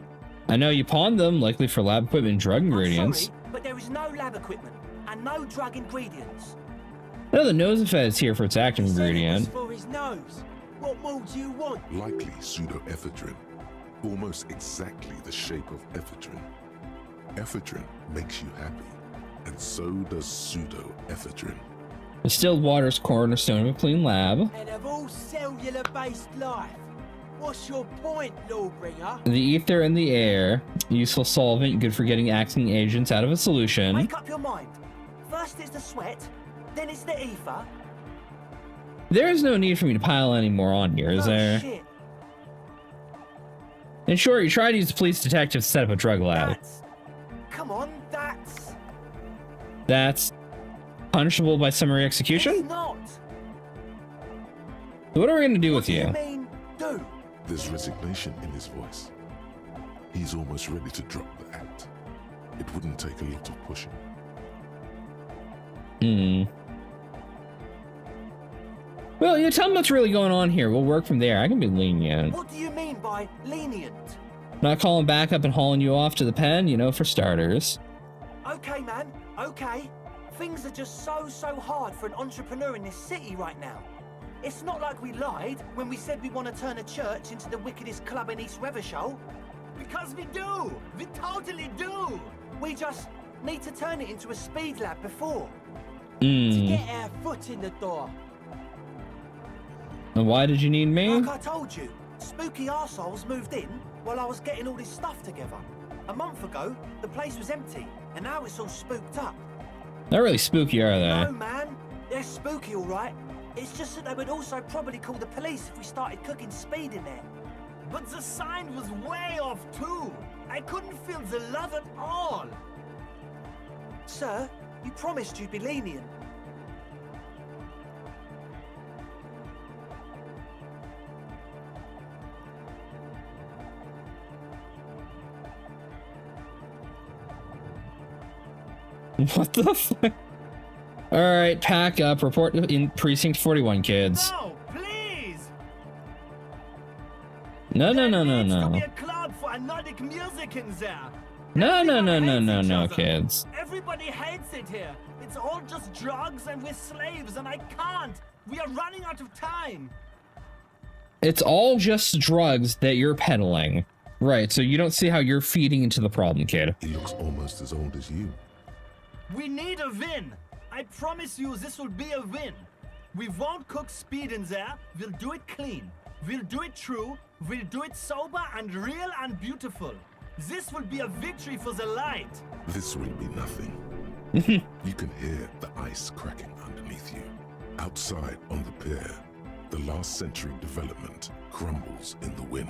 I know you pawned them, likely for lab equipment and drug ingredients. Sorry, but there is no lab equipment and no drug ingredients. No, the Nosafed is here for its active ingredient. For his nose. What more do you want? Likely pseudoephedrine. Almost exactly the shape of ephedrine. Ephedrine makes you happy, and so does pseudoephedrine. Distilled water's cornerstone of a clean lab. And of all cellular-based life, what's your point, Lawbringer? The ether in the air, useful solvent, good for getting acting agents out of a solution. Make up your mind. First it's the sweat, then it's the ether. There is no need for me to pile any more on here, is there? Shit. In short, you tried to use the police detective to set up a drug lab. Come on, That's punishable by summary execution? It's not. So what are we going to do with you? What do you mean, do? There's resignation in his voice. He's almost ready to drop the act. It wouldn't take a lot of pushing. Well, you tell me what's really going on here. We'll work from there. I can be lenient. What do you mean by lenient? Not calling back up and hauling you off to the pen, you know, for starters. Okay, man. Okay. Things are just so hard for an entrepreneur in this city right now. It's not like we lied when we said we want to turn a church into the wickedest club in East Revachol. Because we do! We totally do! We just need to turn it into a speed lab before. To get our foot in the door. And why did you need me? Like I told you, spooky arseholes moved in while I was getting all this stuff together. A month ago, the place was empty, and now it's all spooked up. Not really spooky, are they? No, man. They're spooky, all right. It's just that they would also probably call the police if we started cooking speed in there. But the sign was way off, too. I couldn't feel the love at all. Sir, you promised you'd be lenient. What the fuck? Alright, pack up. Report in Precinct 41, kids. No, please! No. There needs to be a club for anodic music in there. No, kids. Everybody hates it here. It's all just drugs and we're slaves and I can't. We are running out of time. It's all just drugs that you're peddling. Right, so you don't see how you're feeding into the problem, kid. He looks almost as old as you. We need a win. I promise you this will be a win. We won't cook speed in there. We'll do it clean. We'll do it true. We'll do it sober and real and beautiful. This will be a victory for the light. This will be nothing. You can hear the ice cracking underneath you. Outside on the pier, the last century development crumbles in the wind.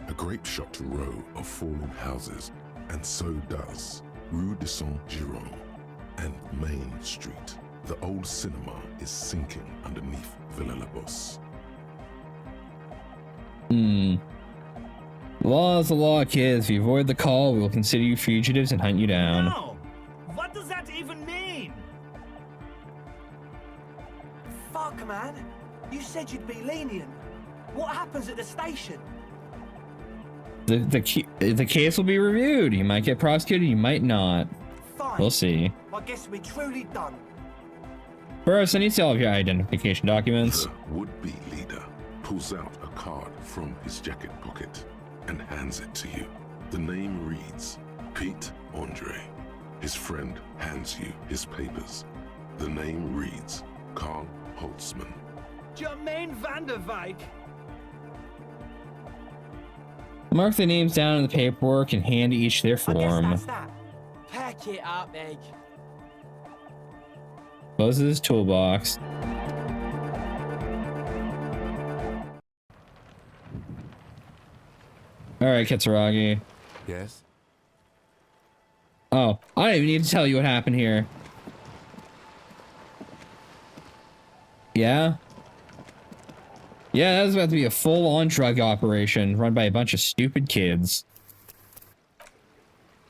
A grape-shot row of fallen houses, and so does Rue de Saint-Giron and Main Street. The old cinema is sinking underneath Villa La Bosse. Law is the law, kids. If you avoid the call, we will consider you fugitives and hunt you down. No! What does that even mean? Fuck, man. You said you'd be lenient. What happens at the station? The case will be reviewed. You might get prosecuted, you might not. Fine. We'll see. I guess we're truly done. First, I need to see all of your identification documents. The would-be leader pulls out a card from his jacket pocket and hands it to you. The name reads Pete Andre. His friend hands you his papers. The name reads Carl Holtzman. Jermaine van der Wijk. Mark the names down in the paperwork and hand each their form. Pack it up, Egg. Closes his toolbox. Alright, Kitsuragi. Yes? Oh, I don't even need to tell you what happened here. Yeah? Yeah, that was about to be a full-on drug operation run by a bunch of stupid kids.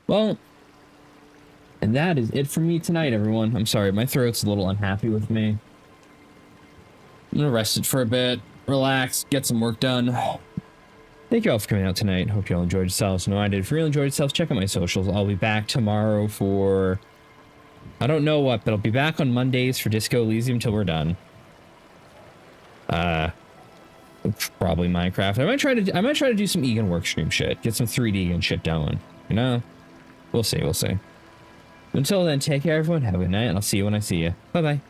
Well, and that is it for me tonight, everyone. I'm sorry, my throat's a little unhappy with me. I'm gonna rest it for a bit, relax, get some work done. Thank you all for coming out tonight. Hope you all enjoyed yourselves. No, I did. If you really enjoyed yourselves, check out my socials. I'll be back tomorrow for... I don't know what, but I'll be back on Mondays for Disco Elysium till we're done. Probably Minecraft. I might try to do some Egan workstream shit. Get some 3D Egan shit done. You know? We'll see, we'll see. Until then, take care everyone, have a good night, and I'll see you when I see you. Bye-bye.